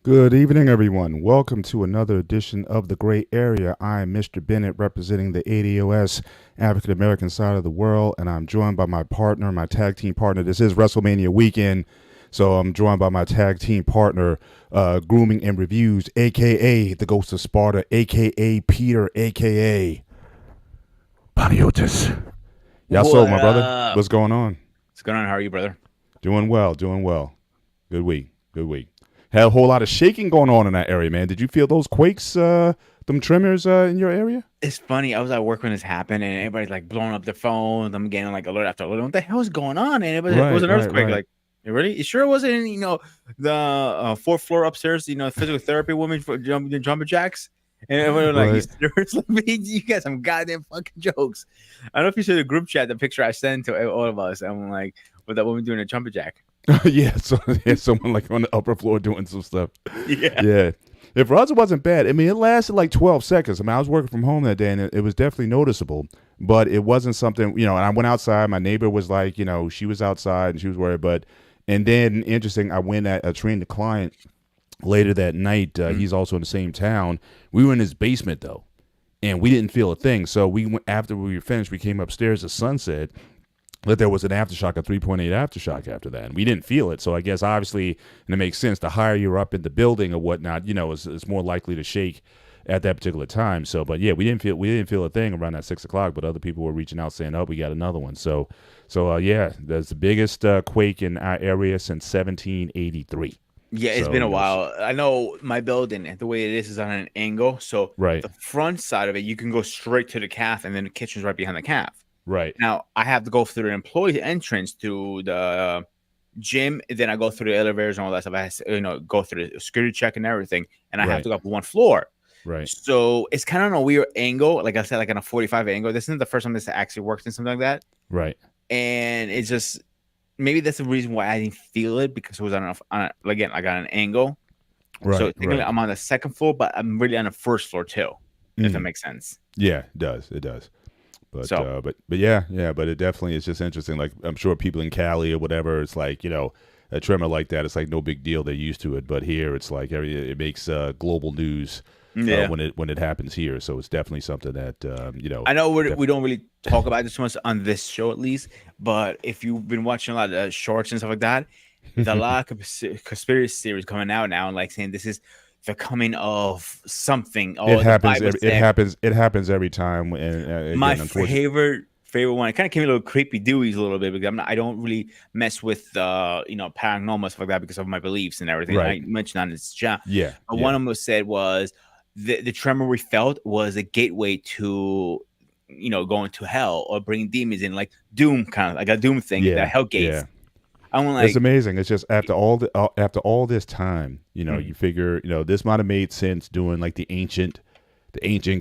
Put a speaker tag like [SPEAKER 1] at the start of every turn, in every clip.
[SPEAKER 1] Good evening, everyone. Welcome to another edition of The Gray Area. I'm Mr. Bennett, representing the ADOS African American side of the world, and I'm joined by my partner, my tag team partner. This is WrestleMania weekend, so I'm joined by my tag team partner, Grooming and Reviews, aka the Ghost of Sparta, aka Peter, aka Paniotis. Y'all sold,
[SPEAKER 2] What
[SPEAKER 1] my brother.
[SPEAKER 2] up?
[SPEAKER 1] What's going on?
[SPEAKER 2] What's going on? How are you, brother?
[SPEAKER 1] Doing well, doing well. Good week, good week. Had a whole lot of shaking going on in that area, man. Did you feel those quakes, them tremors in your area?
[SPEAKER 2] It's funny. I was at work when this happened, and everybody's like blowing up their phones. I'm getting like alert after alert. What the hell is going on? And it was
[SPEAKER 1] Right,
[SPEAKER 2] an
[SPEAKER 1] right,
[SPEAKER 2] earthquake.
[SPEAKER 1] right.
[SPEAKER 2] Like, really? You sure it wasn't? The fourth floor upstairs. Physical therapy woman for jumping jacks. And everyone like, you
[SPEAKER 1] Right.
[SPEAKER 2] serious? Like, you got some goddamn fucking jokes. I don't know if you saw the group chat, the picture I sent to all of us. I'm like, with that woman doing a jumping jack.
[SPEAKER 1] Yeah, so yeah, someone like on the upper floor doing some stuff.
[SPEAKER 2] Yeah.
[SPEAKER 1] Yeah. If for us, it wasn't bad. I mean, it lasted like 12 seconds. I mean, I was working from home that day, and it was definitely noticeable. But it wasn't something, and I went outside. My neighbor was like, she was outside and she was worried. And then, interesting, I went at a trained a client later that night.
[SPEAKER 2] Mhm.
[SPEAKER 1] He's also in the same town. We were in his basement, though, and we didn't feel a thing. So we went, after we were finished, we came upstairs to sunset, that there was an aftershock, a 3.8 aftershock after that. And we didn't feel it. So I guess obviously, and it makes sense, the higher you're up in the building or whatnot, is more likely to shake at that particular time. So, but yeah, we didn't feel a thing around that 6 o'clock, but other people were reaching out saying, oh, we got another one. So yeah, that's the biggest quake in our area since 1783.
[SPEAKER 2] Yeah, it's
[SPEAKER 1] So,
[SPEAKER 2] been a while. I know my building, the way it is on an angle. So
[SPEAKER 1] right,
[SPEAKER 2] the front side of it, you can go straight to the calf, and then the kitchen's right behind the calf.
[SPEAKER 1] right,
[SPEAKER 2] Now I have to go through the employee entrance to the gym, and then I go through the elevators and all that stuff. I have to, go through the security check and everything, and I have
[SPEAKER 1] right,
[SPEAKER 2] to go up one floor.
[SPEAKER 1] right.
[SPEAKER 2] So it's kind of on a weird angle. Like I said, like on a 45 angle. This isn't the first time this actually works in something like that.
[SPEAKER 1] Right.
[SPEAKER 2] And it's just maybe that's the reason why I didn't feel it, because it was again, I got an angle. So
[SPEAKER 1] Right.
[SPEAKER 2] technically,
[SPEAKER 1] Right.
[SPEAKER 2] I'm on the second floor, but I'm really on the first floor too, if that
[SPEAKER 1] Mm.
[SPEAKER 2] makes sense.
[SPEAKER 1] Yeah, it does. It does. But
[SPEAKER 2] So
[SPEAKER 1] but yeah, but it definitely is just interesting. Like I'm sure people in Cali or whatever, it's like a tremor like that. It's like no big deal. They're used to it. But here, it's like it makes global news
[SPEAKER 2] yeah,
[SPEAKER 1] when it happens here. So it's definitely something that
[SPEAKER 2] I know
[SPEAKER 1] def-
[SPEAKER 2] we don't really talk about this too much on this show, at least. But if you've been watching a lot of shorts and stuff like that, there's a lot of conspiracy theories coming out now, and like saying this is the coming of something.
[SPEAKER 1] it
[SPEAKER 2] Oh, the
[SPEAKER 1] happens.
[SPEAKER 2] Bible
[SPEAKER 1] It
[SPEAKER 2] said.
[SPEAKER 1] happens. It happens every time. And
[SPEAKER 2] My
[SPEAKER 1] again, unfortunately,
[SPEAKER 2] favorite one. It kind of came a little creepy dewies a little bit, because I don't really mess with paranormal stuff like that because of my beliefs and everything.
[SPEAKER 1] right?
[SPEAKER 2] I mentioned on this chat.
[SPEAKER 1] Yeah,
[SPEAKER 2] But one
[SPEAKER 1] yeah,
[SPEAKER 2] of them said was the tremor we felt was a gateway to going to hell or bringing demons in, like doom, kind of like a doom thing, the
[SPEAKER 1] yeah,
[SPEAKER 2] hell
[SPEAKER 1] yeah.
[SPEAKER 2] gates. I'm
[SPEAKER 1] It's
[SPEAKER 2] like,
[SPEAKER 1] amazing. It's just after all this time,
[SPEAKER 2] mhm,
[SPEAKER 1] you figure, this might have made sense doing like the ancient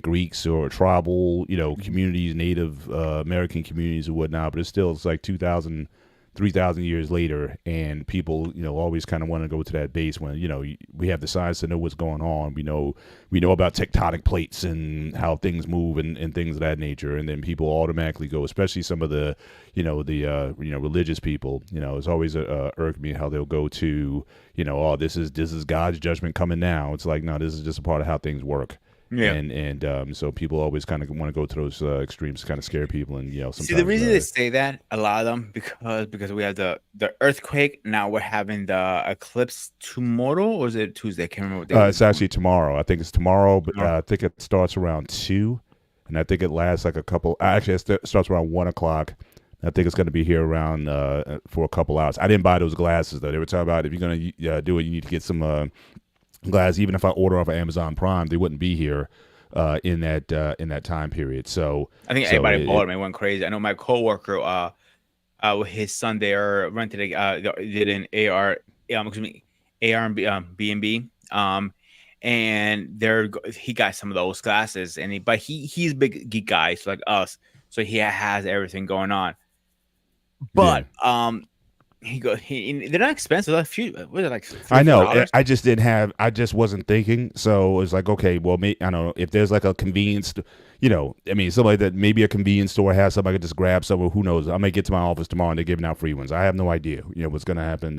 [SPEAKER 1] Greeks or tribal,
[SPEAKER 2] mhm.
[SPEAKER 1] communities, Native American communities or whatnot. But it's like 2,000, 3,000 years later, and people, always kind of want to go to that base when, we have the science to know what's going on. We know about tectonic plates and how things move and things of that nature. And then people automatically go, especially some of the, religious people. It's always irked me how they'll go to, oh, this is God's judgment coming now. It's like, no, this is just a part of how things work.
[SPEAKER 2] Yeah.
[SPEAKER 1] And so people always kind of want to go to those extremes to kind of scare people, and
[SPEAKER 2] See, the
[SPEAKER 1] sometimes
[SPEAKER 2] reason they say that, a lot of them, because we have the earthquake. Now we're having the eclipse tomorrow, or is it Tuesday? I can't remember what day it is.
[SPEAKER 1] it's actually tomorrow. I think it's tomorrow, but
[SPEAKER 2] Tomorrow.
[SPEAKER 1] I think it starts around 2, and I think it lasts like a couple. Actually, starts around 1 o'clock. I think it's going to be here around for a couple hours. I didn't buy those glasses though. They were talking about if you're going to do it, you need to get some glasses. Even if I order off of Amazon Prime, they wouldn't be here in that time period. So
[SPEAKER 2] I think
[SPEAKER 1] so
[SPEAKER 2] everybody
[SPEAKER 1] it,
[SPEAKER 2] bought
[SPEAKER 1] it
[SPEAKER 2] them and went crazy. I know my coworker, with his son there rented did an AR, excuse me, AR and B&B, and he got some of those glasses, and but he's a big geek guy, so like us, so he has everything going on.
[SPEAKER 1] yeah.
[SPEAKER 2] But they're not expensive. A few, what is it, like three
[SPEAKER 1] I
[SPEAKER 2] or four
[SPEAKER 1] know.
[SPEAKER 2] dollars?
[SPEAKER 1] I just wasn't thinking. So it was like, okay, well, I don't know if there's like a convenience, I mean, somebody that maybe a convenience store has somebody I could just grab somewhere. Who knows? I may get to my office tomorrow and they're giving out free ones. I have no idea, what's going to happen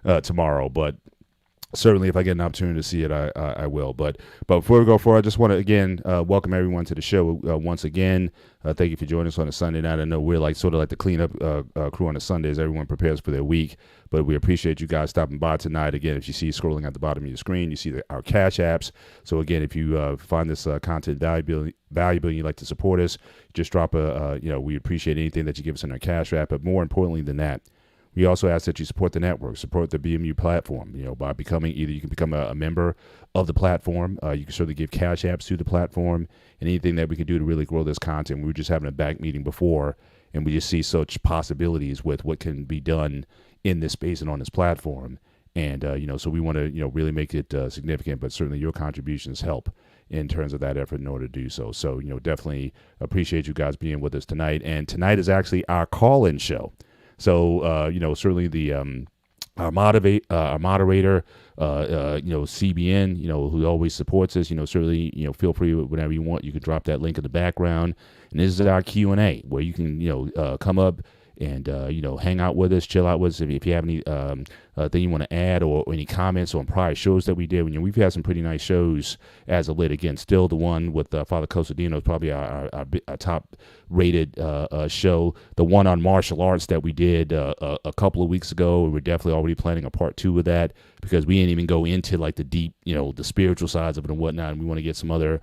[SPEAKER 2] Yeah.
[SPEAKER 1] tomorrow. But certainly if I get an opportunity to see it, I will. But before we go forward, I just want to again welcome everyone to the show once again. Thank you for joining us on a Sunday night. I know we're like sort of like the cleanup crew on a Sunday as everyone prepares for their week, but we appreciate you guys stopping by tonight. Again, if you see scrolling at the bottom of your screen, you see our Cash Apps. So again, if you find this content valuable and you'd like to support us, just drop we appreciate anything that you give us in our Cash App. But more importantly than that, we also ask that you support the network, support the BMU platform, by becoming either you can become a member of the platform. You can certainly give Cash Apps to the platform and anything that we can do to really grow this content. We were just having a back meeting before, and we just see such possibilities with what can be done in this space and on this platform. And, so we want to, really make it significant, but certainly your contributions help in terms of that effort in order to do so. So, definitely appreciate you guys being with us tonight. And tonight is actually our call-in show. So, certainly the our moderator, CBN, who always supports us, certainly, feel free whenever you want. You can drop that link in the background. And this is our Q&A where you can, come up and, hang out with us, chill out with us. If you have any thing you want to add or any comments on prior shows that we did, we've had some pretty nice shows as of late. Again, still the one with Father Cosadino is probably our top rated show. The one on martial arts that we did a couple of weeks ago, we're definitely already planning a part 2 of that because we didn't even go into like the deep, the spiritual sides of it and whatnot. And we want to get some other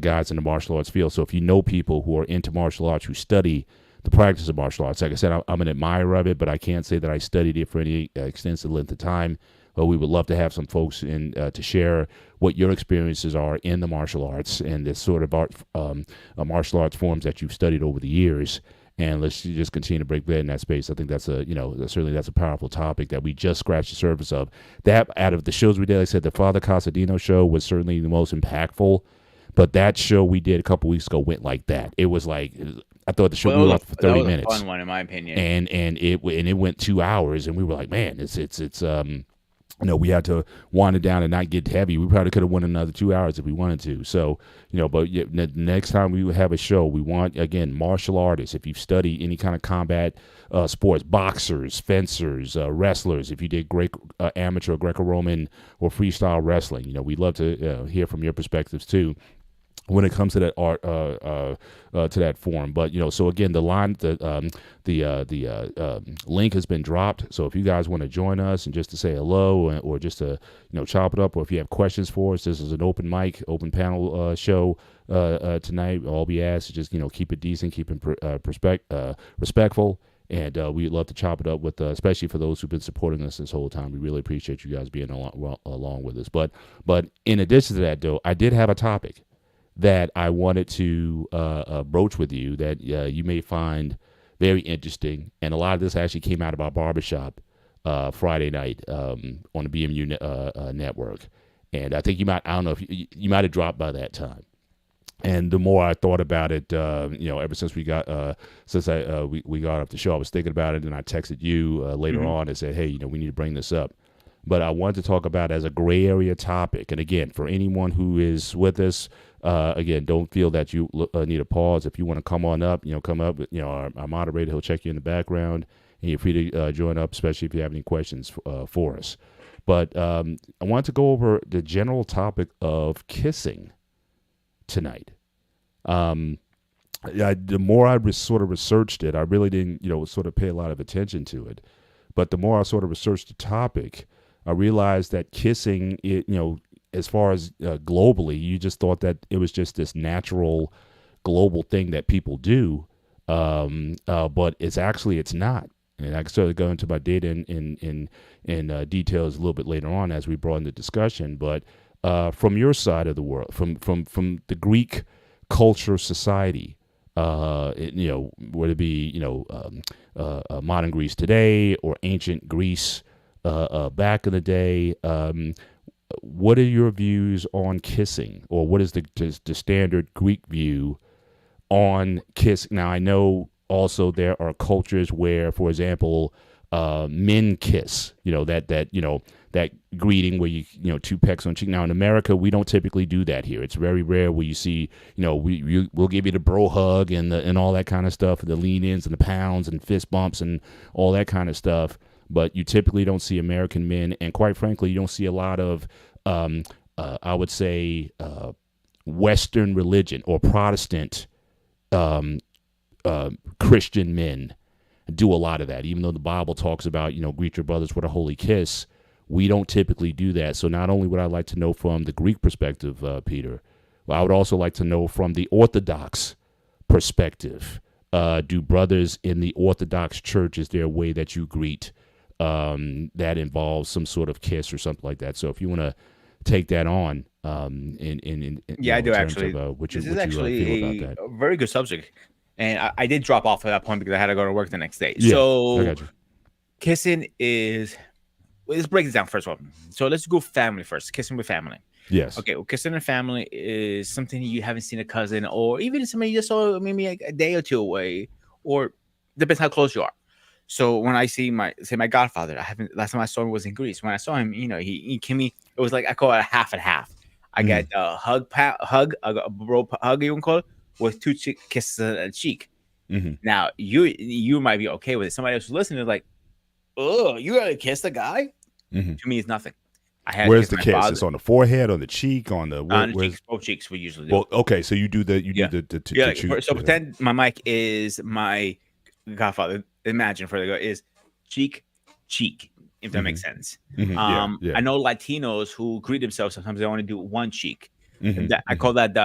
[SPEAKER 1] guys in the martial arts field. So if you know people who are into martial arts, who study the practice of martial arts. Like I said, I'm an admirer of it, but I can't say that I studied it for any extensive length of time. But we would love to have some folks in to share what your experiences are in the martial arts and this sort of martial arts forms that you've studied over the years. And let's just continue to break bread in that space. I think that's certainly that's a powerful topic that we just scratched the surface of. That out of the shows we did, like I said, the Father Cosadino show was certainly the most impactful. But that show we did a couple weeks ago went like that. It was like I thought the show went off for 30 minutes.
[SPEAKER 2] A fun one, in my opinion.
[SPEAKER 1] And it went 2 hours, and we were like, man, it's we had to wind it down and not get heavy. We probably could have went another 2 hours if we wanted to. So but the next time we have a show, we want again martial artists. If you've studied any kind of combat sports, boxers, fencers, wrestlers, if you did great amateur Greco-Roman or freestyle wrestling, we'd love to hear from your perspectives too when it comes to that art, to that form. But so again, the link has been dropped. So if you guys want to join us and just to say hello or just to chop it up, or if you have questions for us, this is an open mic, open panel show tonight. All we ask is just keep it decent, keep it respectful. And we'd love to chop it up with, especially for those who've been supporting us this whole time. We really appreciate you guys being along with us. But in addition to that, though, I did have a topic that I wanted to broach with you that you may find very interesting. And a lot of this actually came out of our barbershop Friday night on the BMU network. And I think I don't know if you might have dropped by that time. And the more I thought about it, ever since we got we got off the show, I was thinking about it, and I texted you later on and said, hey, we need to bring this up. But I wanted to talk about it as a gray area topic. And again, for anyone who is with us, again, don't feel that you need a pause. If you want to come on up, come up. Our moderator, he'll check you in the background, and you're free to join up, especially if you have any questions for us. But I want to go over the general topic of kissing tonight. The more I sort of researched it, I really didn't, sort of pay a lot of attention to it. But the more I sort of researched the topic, I realized that kissing, as far as globally, you just thought that it was just this natural global thing that people do. But it's not. And I can certainly go into my data in details a little bit later on as we broaden the discussion. But from your side of the world, from the Greek culture society, whether it be modern Greece today or ancient Greece back in the day, what are your views on kissing, or what is the standard Greek view on kiss? Now, I know also there are cultures where, for example, men kiss, that greeting where two pecks on cheek. Now in America, we don't typically do that here. It's very rare where you see, we'll give you the bro hug and all that kind of stuff, the lean ins and the pounds and fist bumps and all that kind of stuff. but you typically don't see American men, and quite frankly, you don't see a lot of, I would say, Western religion or Protestant um, Christian men do a lot of that. Even though the Bible talks about, greet your brothers with a holy kiss, we don't typically do that. So not only would I like to know from the Greek perspective, Peter, I would also like to know from the Orthodox perspective. Do brothers in the Orthodox Church, is there a way that you greet that involves some sort of kiss or something like that? So if you want to take that on,
[SPEAKER 2] Yeah, I do
[SPEAKER 1] in terms
[SPEAKER 2] actually.
[SPEAKER 1] of what you
[SPEAKER 2] This is
[SPEAKER 1] feel about
[SPEAKER 2] actually
[SPEAKER 1] that.
[SPEAKER 2] a very good subject, and I did drop off at that point because I had to go to work the next day.
[SPEAKER 1] Yeah, I
[SPEAKER 2] So
[SPEAKER 1] got you.
[SPEAKER 2] kissing is. Let's break this down first of all. So let's go family first. Kissing with family.
[SPEAKER 1] Yes.
[SPEAKER 2] Okay, well, kissing in family is something you haven't seen a cousin or even somebody you just saw maybe a day or two away, or depends how close you are. So when I see my godfather, I haven't last time I saw him was in Greece. When I saw him, he came me. It was like I call it a half and half. I get a a bro hug you can call it, with two kisses on the cheek.
[SPEAKER 1] Mm-hmm.
[SPEAKER 2] Now you might be okay with it. Somebody else who's listening is like, oh, you gotta kiss the guy.
[SPEAKER 1] Mm-hmm.
[SPEAKER 2] To me, it's nothing. I had
[SPEAKER 1] Where's
[SPEAKER 2] to
[SPEAKER 1] the
[SPEAKER 2] kiss
[SPEAKER 1] kiss?
[SPEAKER 2] my father.
[SPEAKER 1] It's on the forehead, on the cheek, on the
[SPEAKER 2] On the
[SPEAKER 1] where's?
[SPEAKER 2] cheeks, both cheeks. We usually do.
[SPEAKER 1] Well, okay, so you do the
[SPEAKER 2] Yeah.
[SPEAKER 1] cheek.
[SPEAKER 2] So pretend my mic is my godfather. Imagine for the is cheek, if that makes sense.
[SPEAKER 1] Mm-hmm. Yeah.
[SPEAKER 2] I know Latinos who greet themselves sometimes they only do one cheek.
[SPEAKER 1] Mm-hmm.
[SPEAKER 2] I call that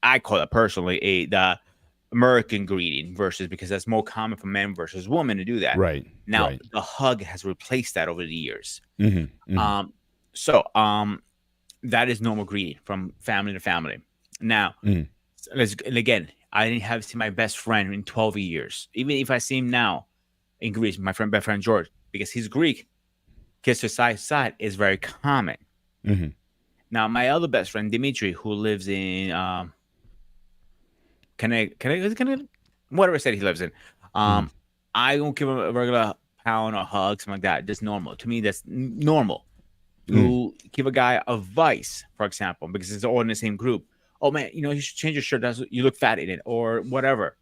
[SPEAKER 2] I call it personally the American greeting versus because that's more common for men versus women to do that.
[SPEAKER 1] Right.
[SPEAKER 2] Now
[SPEAKER 1] right.
[SPEAKER 2] the hug has replaced that over the years.
[SPEAKER 1] Mm-hmm. Mm-hmm.
[SPEAKER 2] So that is normal greeting from family to family. Now, and again, I didn't have seen my best friend in 12 years. Even if I see him now in Greece, my best friend George, because he's Greek, kiss to side to side is very common.
[SPEAKER 1] Mm-hmm.
[SPEAKER 2] Now, my other best friend Dimitri, who lives in whatever state he lives in, I don't give him a regular pound or hug, something like that. Just normal. To me, that's normal. To give a guy advice, for example, because it's all in the same group. Oh man, you should change your shirt. You look fat in it, or whatever.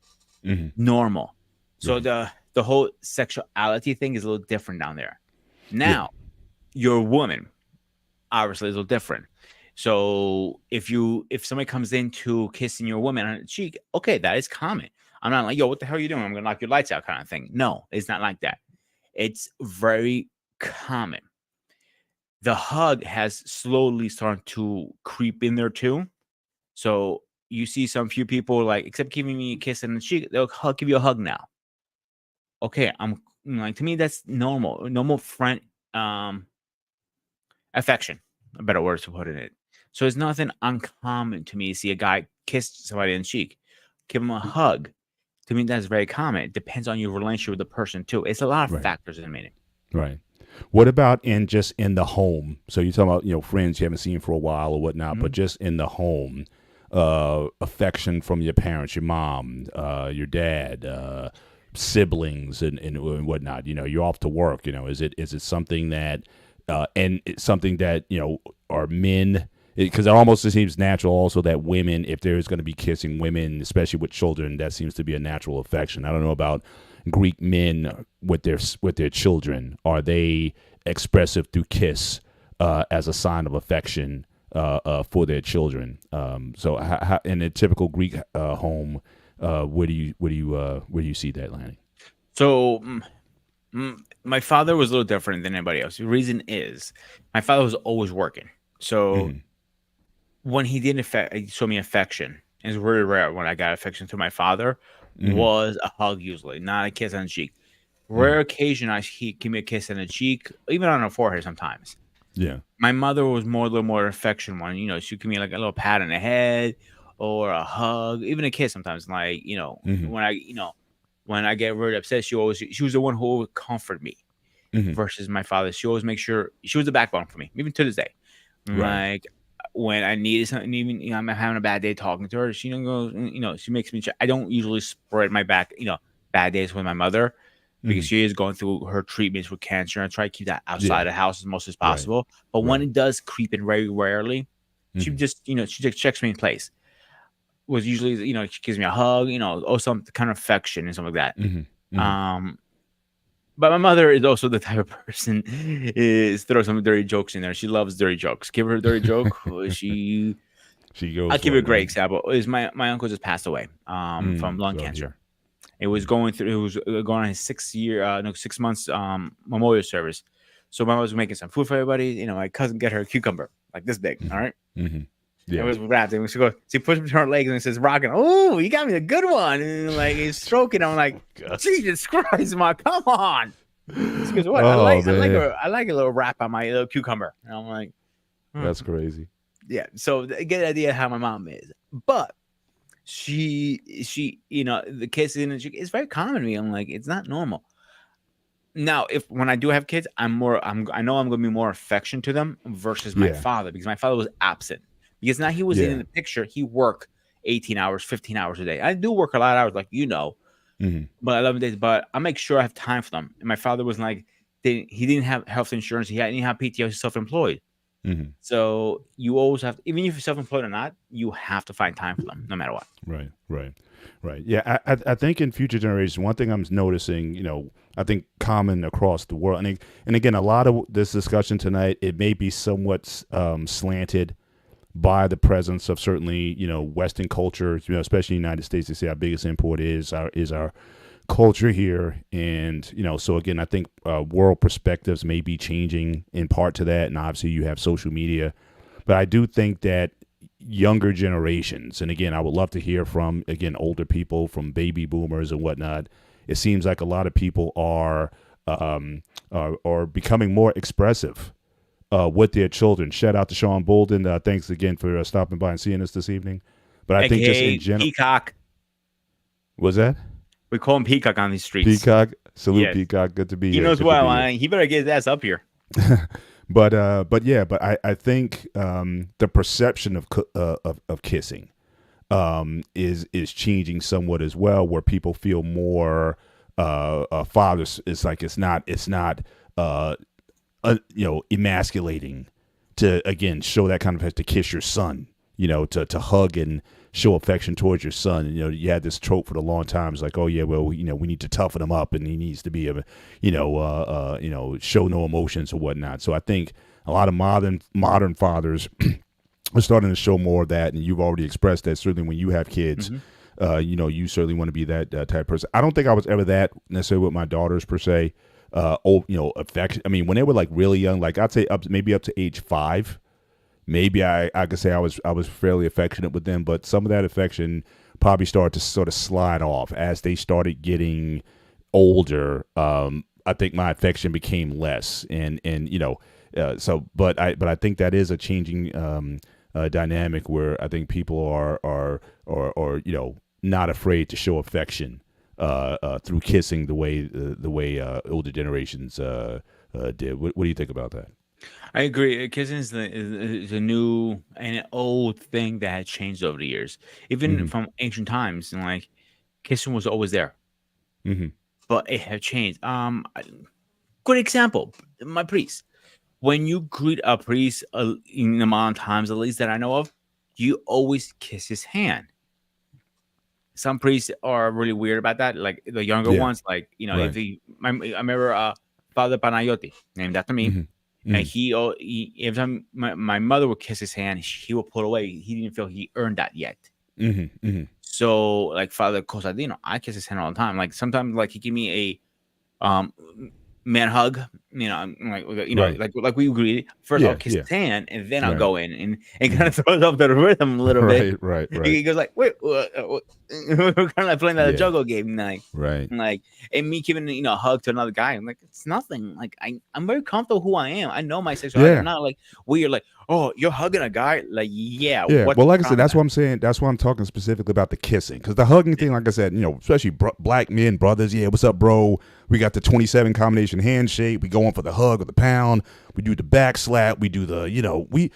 [SPEAKER 2] Normal. So the whole sexuality thing is a little different down there. Now, your woman, obviously, is a little different. So if somebody comes into kissing your woman on the cheek, okay, that is common. I'm not like, yo, what the hell are you doing? I'm gonna knock your lights out, kind of thing. No, it's not like that. It's very common. The hug has slowly started to creep in there too. So you see some few people like, except giving me a kiss on the cheek, they'll give you a hug now. Okay, I'm like, to me that's normal friend affection, a better word to put in it. So it's nothing uncommon to me to see a guy kiss somebody on the cheek, give him a hug. To me, that's very common. It depends on your relationship with the person too. It's a lot of factors in a meeting.
[SPEAKER 1] Right. What about in the home? So you're talking about, friends you haven't seen for a while or whatnot, but just in the home, affection from your parents, your mom, your dad, siblings and whatnot. You're off to work. Is it something that and it's something that are men? Because it almost seems natural also that women, if there's going to be kissing women, especially with children, that seems to be a natural affection. I don't know about Greek men with their children. Are they expressive through kiss as a sign of affection for their children? So how, in a typical Greek home, where do you see that, Lanny?
[SPEAKER 2] So my father was a little different than anybody else. The reason is my father was always working. So when he didn't show me affection, it's very rare when I got affection to my father, was a hug usually, not a kiss on the cheek. Rare occasion he give me a kiss on the cheek, even on the forehead sometimes.
[SPEAKER 1] Yeah.
[SPEAKER 2] My mother was a little more affection one. She'd give me like a little pat on the head or a hug, even a kiss sometimes. Like, when I get really upset, she was the one who would comfort me versus my father. She always make sure she was the backbone for me, even to this day.
[SPEAKER 1] Right.
[SPEAKER 2] Like when I needed something, even I'm having a bad day talking to her, she goes, she makes me. I don't usually spread my back, bad days with my mother because she is going through her treatments with cancer. I try to keep that outside the house as much as possible. Right. But when it does creep in very rarely, she just, she just checks me in place. Was usually, she gives me a hug, or some kind of affection and something like that. But my mother is also the type of person is throw some dirty jokes in there. She loves dirty jokes. Give her a dirty joke. She
[SPEAKER 1] She goes
[SPEAKER 2] I'll give
[SPEAKER 1] for
[SPEAKER 2] you a
[SPEAKER 1] it,
[SPEAKER 2] great
[SPEAKER 1] right?
[SPEAKER 2] example. Is my uncle just passed away from lung
[SPEAKER 1] Sorry
[SPEAKER 2] cancer.
[SPEAKER 1] here.
[SPEAKER 2] It was going through. It was going on his 6 year, no 6 months memorial service. So my mom was making some food for everybody. My cousin get her a cucumber like this big. All right,
[SPEAKER 1] Mm-hmm.
[SPEAKER 2] it
[SPEAKER 1] Yeah.
[SPEAKER 2] was wrapped. And she pushed between her legs and says, "Rocking." Oh, you got me a good one. And like he's stroking. I'm like,
[SPEAKER 1] God.
[SPEAKER 2] Jesus Christ, ma, come on. She goes, "What?
[SPEAKER 1] Oh
[SPEAKER 2] I
[SPEAKER 1] man,
[SPEAKER 2] like a little wrap on my little cucumber." And I'm like,
[SPEAKER 1] that's crazy.
[SPEAKER 2] yeah. So get an idea how my mom is, but the kissing and it's very common to me. I'm like, it's not normal. Now, if when I do have kids, I know I'm gonna be more affectionate to them versus my
[SPEAKER 1] Yeah,
[SPEAKER 2] father because my father was absent. Because now he was in
[SPEAKER 1] yeah.
[SPEAKER 2] the picture, he worked 18 hours, 15 hours a day. I do work a lot of hours, like
[SPEAKER 1] Mm-hmm.
[SPEAKER 2] but 11 days. But I make sure I have time for them. And my father was like, he didn't have health insurance, he didn't have PTO, he's self-employed.
[SPEAKER 1] Mm-hmm.
[SPEAKER 2] So you always have, even if you're self-employed or not, you have to find time for them, no matter what.
[SPEAKER 1] Right, right, right. Yeah, I think in future generations, one thing I'm noticing, I think common across the world, and again, a lot of this discussion tonight, it may be somewhat slanted by the presence of certainly, Western culture, especially in the United States. They say our biggest import is our culture here, and so again, I think world perspectives may be changing in part to that, and obviously you have social media, but I do think that younger generations, and again, I would love to hear from again older people, from baby boomers and whatnot. It seems like a lot of people are becoming more expressive with their children. Shout out to Sean Bolden. Thanks again for stopping by and seeing us this evening. But I think just in
[SPEAKER 2] AKA
[SPEAKER 1] general,
[SPEAKER 2] Peacock.
[SPEAKER 1] was that
[SPEAKER 2] We call him Peacock on these streets.
[SPEAKER 1] Peacock? Salute
[SPEAKER 2] Yes.
[SPEAKER 1] Peacock. Good to be
[SPEAKER 2] He
[SPEAKER 1] here.
[SPEAKER 2] knows
[SPEAKER 1] Good to
[SPEAKER 2] well.
[SPEAKER 1] be here.
[SPEAKER 2] He better get his ass up here.
[SPEAKER 1] But I think the perception of kissing is changing somewhat as well, where people feel more fathers. It's like it's not emasculating to again show that kind of to kiss your son, to hug and show affection towards your son. And, you had this trope for a long time. It's like, oh yeah, well, we need to toughen him up, and he needs to be show no emotions or whatnot. So I think a lot of modern fathers are starting to show more of that, and you've already expressed that. Certainly, when you have kids, you certainly want to be that type of person. I don't think I was ever that necessarily with my daughters per se. Affection. I mean, when they were like really young, like I'd say maybe up to age 5. Maybe I could say I was fairly affectionate with them, but some of that affection probably started to sort of slide off as they started getting older. I think my affection became less, and but I think that is a changing dynamic where I think people are not afraid to show affection through kissing the way older generations did. What do you think about that?
[SPEAKER 2] I agree. Kissing is a new and an old thing that had changed over the years, even
[SPEAKER 1] Mm-hmm.
[SPEAKER 2] from ancient times. And like, kissing was always there,
[SPEAKER 1] Mm-hmm.
[SPEAKER 2] but it had changed. Good example, my priest. When you greet a priest, in the amount of times, at least that I know of, you always kiss his hand. Some priests are really weird about that, like the younger
[SPEAKER 1] Yeah.
[SPEAKER 2] ones. Like
[SPEAKER 1] Right.
[SPEAKER 2] I remember Father Panayotti, named after me.
[SPEAKER 1] Mm-hmm.
[SPEAKER 2] And he every time my mother would kiss his hand, he would pull away. He didn't feel he earned that yet.
[SPEAKER 1] Mm-hmm. Mm-hmm.
[SPEAKER 2] So like Father Cosadino, I kiss his hand all the time. Like sometimes like he give me a man hug. I'm like
[SPEAKER 1] Right.
[SPEAKER 2] like we agreed. First I'll
[SPEAKER 1] Yeah.
[SPEAKER 2] kiss
[SPEAKER 1] Yeah.
[SPEAKER 2] his hand and then I'll
[SPEAKER 1] Right.
[SPEAKER 2] go in and kind of throws off the rhythm a little bit.
[SPEAKER 1] Right.
[SPEAKER 2] He goes like, wait, what? We're kind of like playing that
[SPEAKER 1] Yeah.
[SPEAKER 2] juggle game,
[SPEAKER 1] Right.
[SPEAKER 2] like, and me giving a hug to another guy. I'm like, it's nothing. Like, I'm very comfortable who I am. I know my sexuality.
[SPEAKER 1] Yeah.
[SPEAKER 2] I'm not like weird. Like, oh, you're hugging a guy. Like, yeah.
[SPEAKER 1] Yeah.
[SPEAKER 2] What's
[SPEAKER 1] Well, like I
[SPEAKER 2] wrong
[SPEAKER 1] said, that's
[SPEAKER 2] with
[SPEAKER 1] what I'm saying. That's why I'm talking specifically about the kissing, because the hugging thing, like I said, especially black men, brothers. Yeah, what's up, bro? We got the 27 combination handshake. We go on for the hug or the pound. We do the back slap. We do the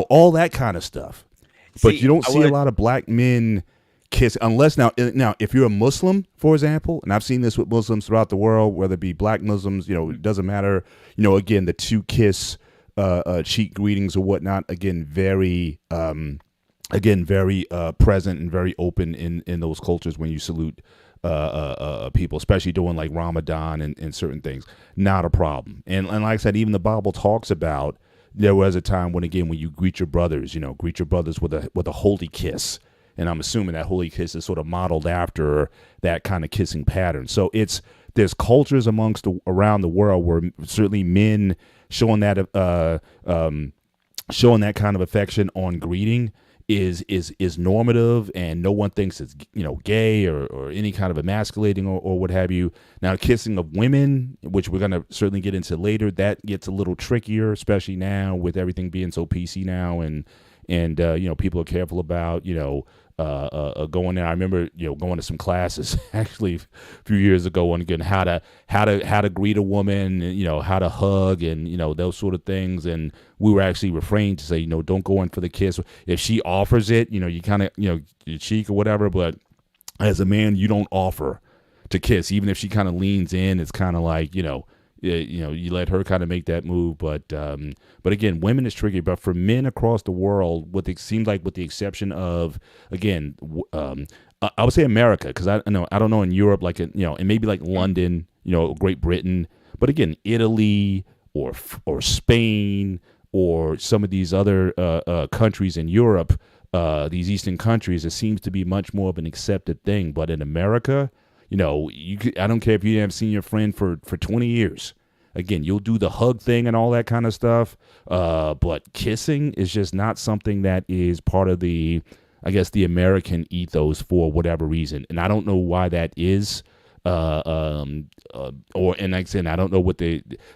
[SPEAKER 1] all that kind of stuff. But
[SPEAKER 2] See,
[SPEAKER 1] you don't
[SPEAKER 2] I
[SPEAKER 1] see
[SPEAKER 2] would-
[SPEAKER 1] a lot of black men kiss unless now if you're a Muslim, for example, and I've seen this with Muslims throughout the world, whether it be black Muslims, it doesn't matter. Again, the two kiss cheek greetings or whatnot. Again, very present and very open in those cultures when you salute people, especially doing like Ramadan and certain things. Not a problem. And like I said, even the Bible talks about there was a time when, again, when you greet your brothers, greet your brothers with a holy kiss. And I'm assuming that holy kiss is sort of modeled after that kind of kissing pattern. So there's cultures around the world where certainly men showing that kind of affection on greeting is normative, and no one thinks it's gay or any kind of emasculating or what have you. Now, kissing of women, which we're going to certainly get into later, that gets a little trickier, especially now with everything being so PC now, and people are careful about going there. I remember going to some classes actually a few years ago, and again how to greet a woman, how to hug, and those sort of things. And we were actually refrained to say don't go in for the kiss. If she offers it, you kind of your cheek or whatever, but as a man you don't offer to kiss, even if she kind of leans in. It's kind of like you let her kind of make that move. But again, women is tricky. But for men across the world, what it seems like, with the exception of, again, I would say America, because I don't know in Europe, like and maybe like London, Great Britain, but again, Italy or Spain or some of these other countries in Europe, these Eastern countries, it seems to be much more of an accepted thing. But in America, I don't care if you haven't seen your friend for 20 years. Again, you'll do the hug thing and all that kind of stuff. But kissing is just not something that is part of the American ethos for whatever reason. And I don't know why that is. And like I said, I don't know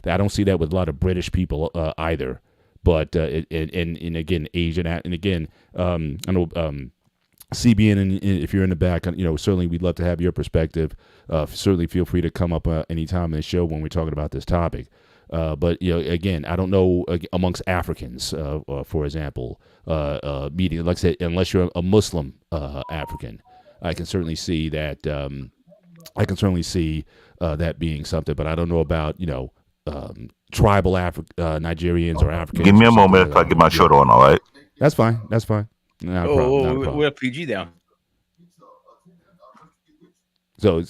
[SPEAKER 1] I don't see that with a lot of British people either. But, and again, Asian, and again, I know, CBN, and if you're in the back, certainly we'd love to have your perspective. Certainly feel free to come up anytime in the show when we're talking about this topic. But again, I don't know amongst Africans, for example, meeting, like I said, unless you're a Muslim African, I can certainly see that. That being something, but I don't know about tribal Nigerians or Africans.
[SPEAKER 3] Give me a moment if I get my shirt on. All right,
[SPEAKER 1] that's fine. Not a problem.
[SPEAKER 2] We're PG down.
[SPEAKER 1] So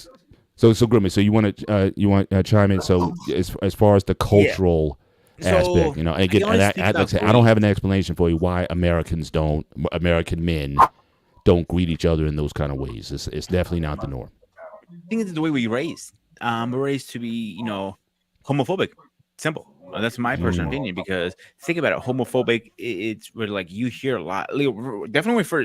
[SPEAKER 1] Grimmy, so you want to chime in? So as far as the cultural aspect, again, like I said, I don't have an explanation for you why American men don't greet each other in those kind of ways. It's definitely not the norm.
[SPEAKER 2] I think it's the way we're raised. We're raised to be, homophobic. Simple. That's my personal opinion, because think about it. Homophobic, it's where like you hear a lot, definitely for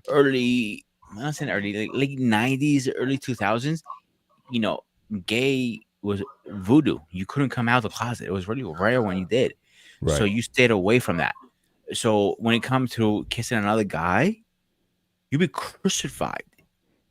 [SPEAKER 2] early, I'm not saying early, like late 90s, early 2000s. Gay was voodoo. You couldn't come out of the closet. It was really rare when you did. Right. So you stayed away from that. So when it comes to kissing another guy, you'd be crucified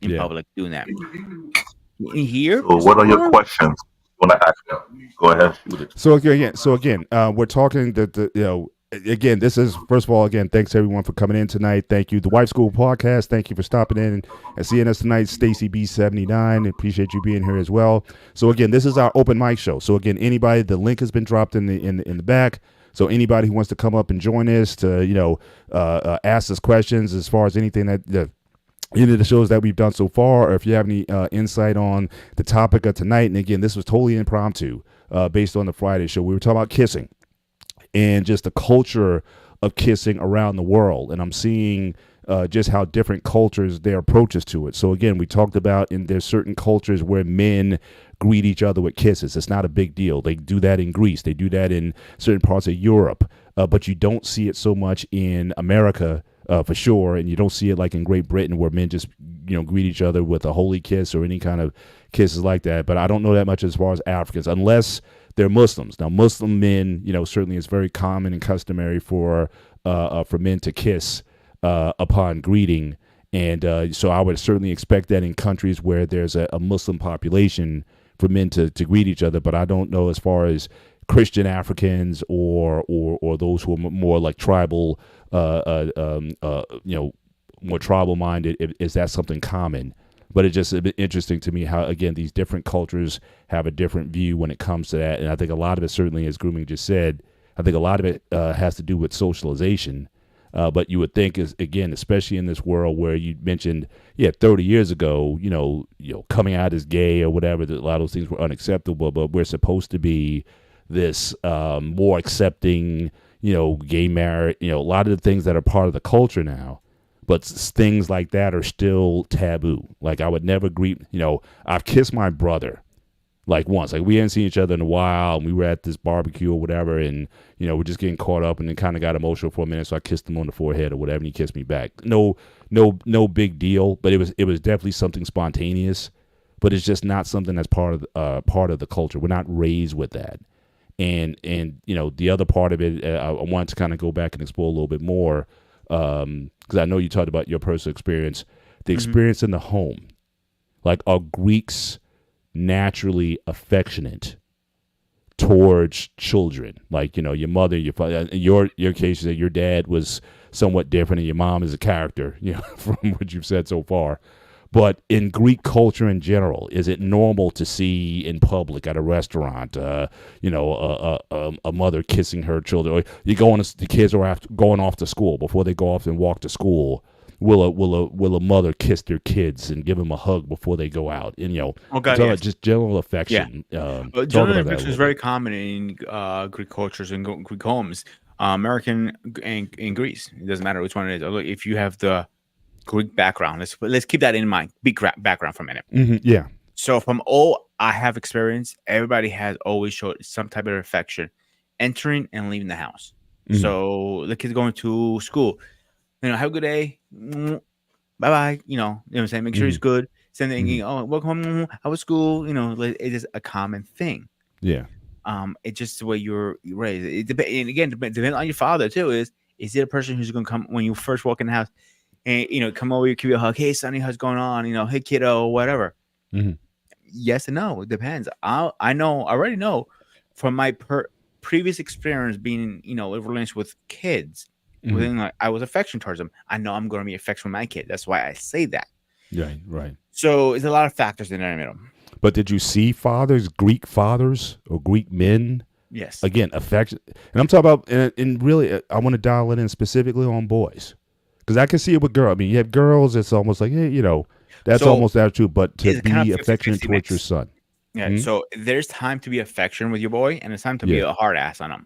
[SPEAKER 2] in public doing that. In here.
[SPEAKER 3] So what are your questions? When I ask you, go ahead.
[SPEAKER 1] So again, we're talking that again, this is, first of all, again, thanks everyone for coming in tonight. Thank you, the Wife School Podcast. Thank you for stopping in and seeing us tonight, Stacy B79. Appreciate you being here as well. So again, this is our open mic show. So again, anybody, the link has been dropped in the back. So anybody who wants to come up and join us to ask us questions as far as anything that any of the shows that we've done so far, or if you have any insight on the topic of tonight. And again, this was totally impromptu based on the Friday show. We were talking about kissing and just the culture of kissing around the world. And I'm seeing just how different cultures, their approaches to it. So again, we talked about there's certain cultures where men greet each other with kisses. It's not a big deal. They do that in Greece. They do that in certain parts of Europe. But you don't see it so much in America, for sure, and you don't see it like in Great Britain, where men just greet each other with a holy kiss or any kind of kisses like that. But I don't know that much as far as Africans, unless they're Muslims. Now, Muslim men, certainly it's very common and customary for men to kiss upon greeting, and so I would certainly expect that in countries where there's a Muslim population for men to greet each other. But I don't know as far as Christian Africans or those who are more like tribal, more tribal minded. Is that something common? But it's just a bit interesting to me how, again, these different cultures have a different view when it comes to that. And I think a lot of it, certainly, as Grooming just said, I think a lot of it has to do with socialization. But you would think, is again, especially in this world where you mentioned, 30 years ago, coming out as gay or whatever, that a lot of those things were unacceptable. But we're supposed to be this more accepting, gay marriage, a lot of the things that are part of the culture now. But things like that are still taboo. Like I would never greet, I've kissed my brother like once. Like we hadn't seen each other in a while, and we were at this barbecue or whatever, and we're just getting caught up, and then kind of got emotional for a minute. So I kissed him on the forehead or whatever, and he kissed me back. No big deal. But it was definitely something spontaneous. But it's just not something that's part of the culture. We're not raised with that. And the other part of it, I want to kind of go back and explore a little bit more. Because I know you talked about your personal experience, the experience in the home. Like, are Greeks naturally affectionate towards children? Like, your mother, your father, in your case, that your dad was somewhat different, and your mom is a character, from what you've said so far. But in Greek culture in general, is it normal to see in public at a restaurant, a mother kissing her children? Or the kids are going off to school. Before they go off and walk to school, will a mother kiss their kids and give them a hug before they go out? And
[SPEAKER 2] yes.
[SPEAKER 1] just general affection.
[SPEAKER 2] General affection is very common in Greek cultures and Greek homes. American and in Greece, it doesn't matter which one it is. If you have the Greek background, let's keep that in mind. Greek background for a minute.
[SPEAKER 1] Yeah.
[SPEAKER 2] So from all I have experienced, everybody has always showed some type of affection, entering and leaving the house. So the kids going to school, have a good day, bye bye. You know what I'm saying? Make sure he's good. Same thing. Welcome home. How was school? It is a common thing.
[SPEAKER 1] Yeah.
[SPEAKER 2] It's just the way you're raised. It depends, and again, depending on your father too. Is it a person who's going to come when you first walk in the house? And come over, give you a hug. Hey, Sonny, how's going on? Hey, kiddo, whatever. Yes and no. It depends. I already know from my previous experience being, in relations with kids. I was affectionate towards them. I know I'm going to be affectionate with my kid. That's why I say that.
[SPEAKER 1] Right.
[SPEAKER 2] So there's a lot of factors in there in the middle.
[SPEAKER 1] But did you see Greek fathers or Greek men?
[SPEAKER 2] Yes.
[SPEAKER 1] Again, affection. And I'm talking about, and really, I want to dial it in specifically on boys. Because I can see it with girls. I mean, you have girls, it's almost like, hey, that's almost that too. But to be affectionate towards your son.
[SPEAKER 2] Yeah. So there's time to be affectionate with your boy, and it's time to be a hard ass on him.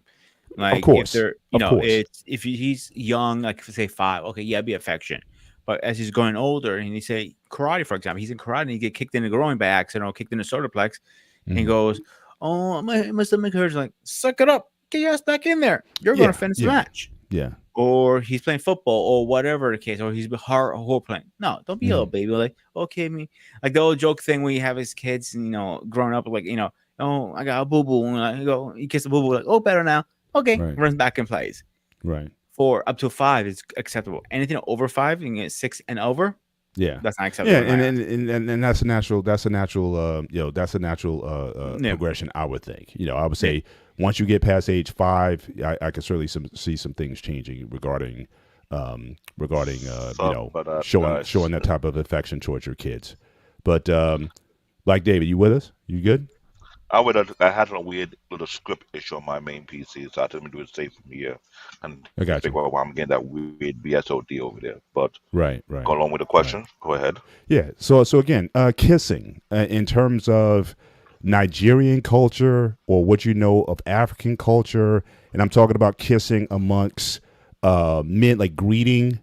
[SPEAKER 2] Like,
[SPEAKER 1] of course.
[SPEAKER 2] If if he's young, like say 5, okay, yeah, be affectionate. But as he's going older, and he say karate, for example, he's in karate and he get kicked in the groin by accident or kicked in the solar plex, and he goes, "Oh, my stomach hurts." Like, suck it up, get your ass back in there. You're going to finish the match.
[SPEAKER 1] Yeah.
[SPEAKER 2] Or he's playing football or whatever the case, or he's hard playing. No, don't be a little baby. Like, okay, like the old joke thing where you have his kids, and growing up, like, oh, I got a boo boo, and you kiss a boo boo, like, oh, better now. Okay, runs back and plays.
[SPEAKER 1] Right.
[SPEAKER 2] For up to 5 is acceptable. Anything over 5, you can get 6 and over.
[SPEAKER 1] Yeah,
[SPEAKER 2] that's not acceptable.
[SPEAKER 1] Yeah, and that's a natural. Progression. I would think. I would say once you get past age 5, I can certainly see some things changing regarding showing that type of affection towards your kids. But like David, you with us? You good?
[SPEAKER 3] I had a weird little script issue on my main PC, so I had to do it safe from here and figure out why I'm getting that weird BSOD over there. But
[SPEAKER 1] right.
[SPEAKER 3] Go along with the question. Go ahead.
[SPEAKER 1] Yeah. So again, kissing in terms of Nigerian culture or what you know of African culture, and I'm talking about kissing amongst men, like greeting.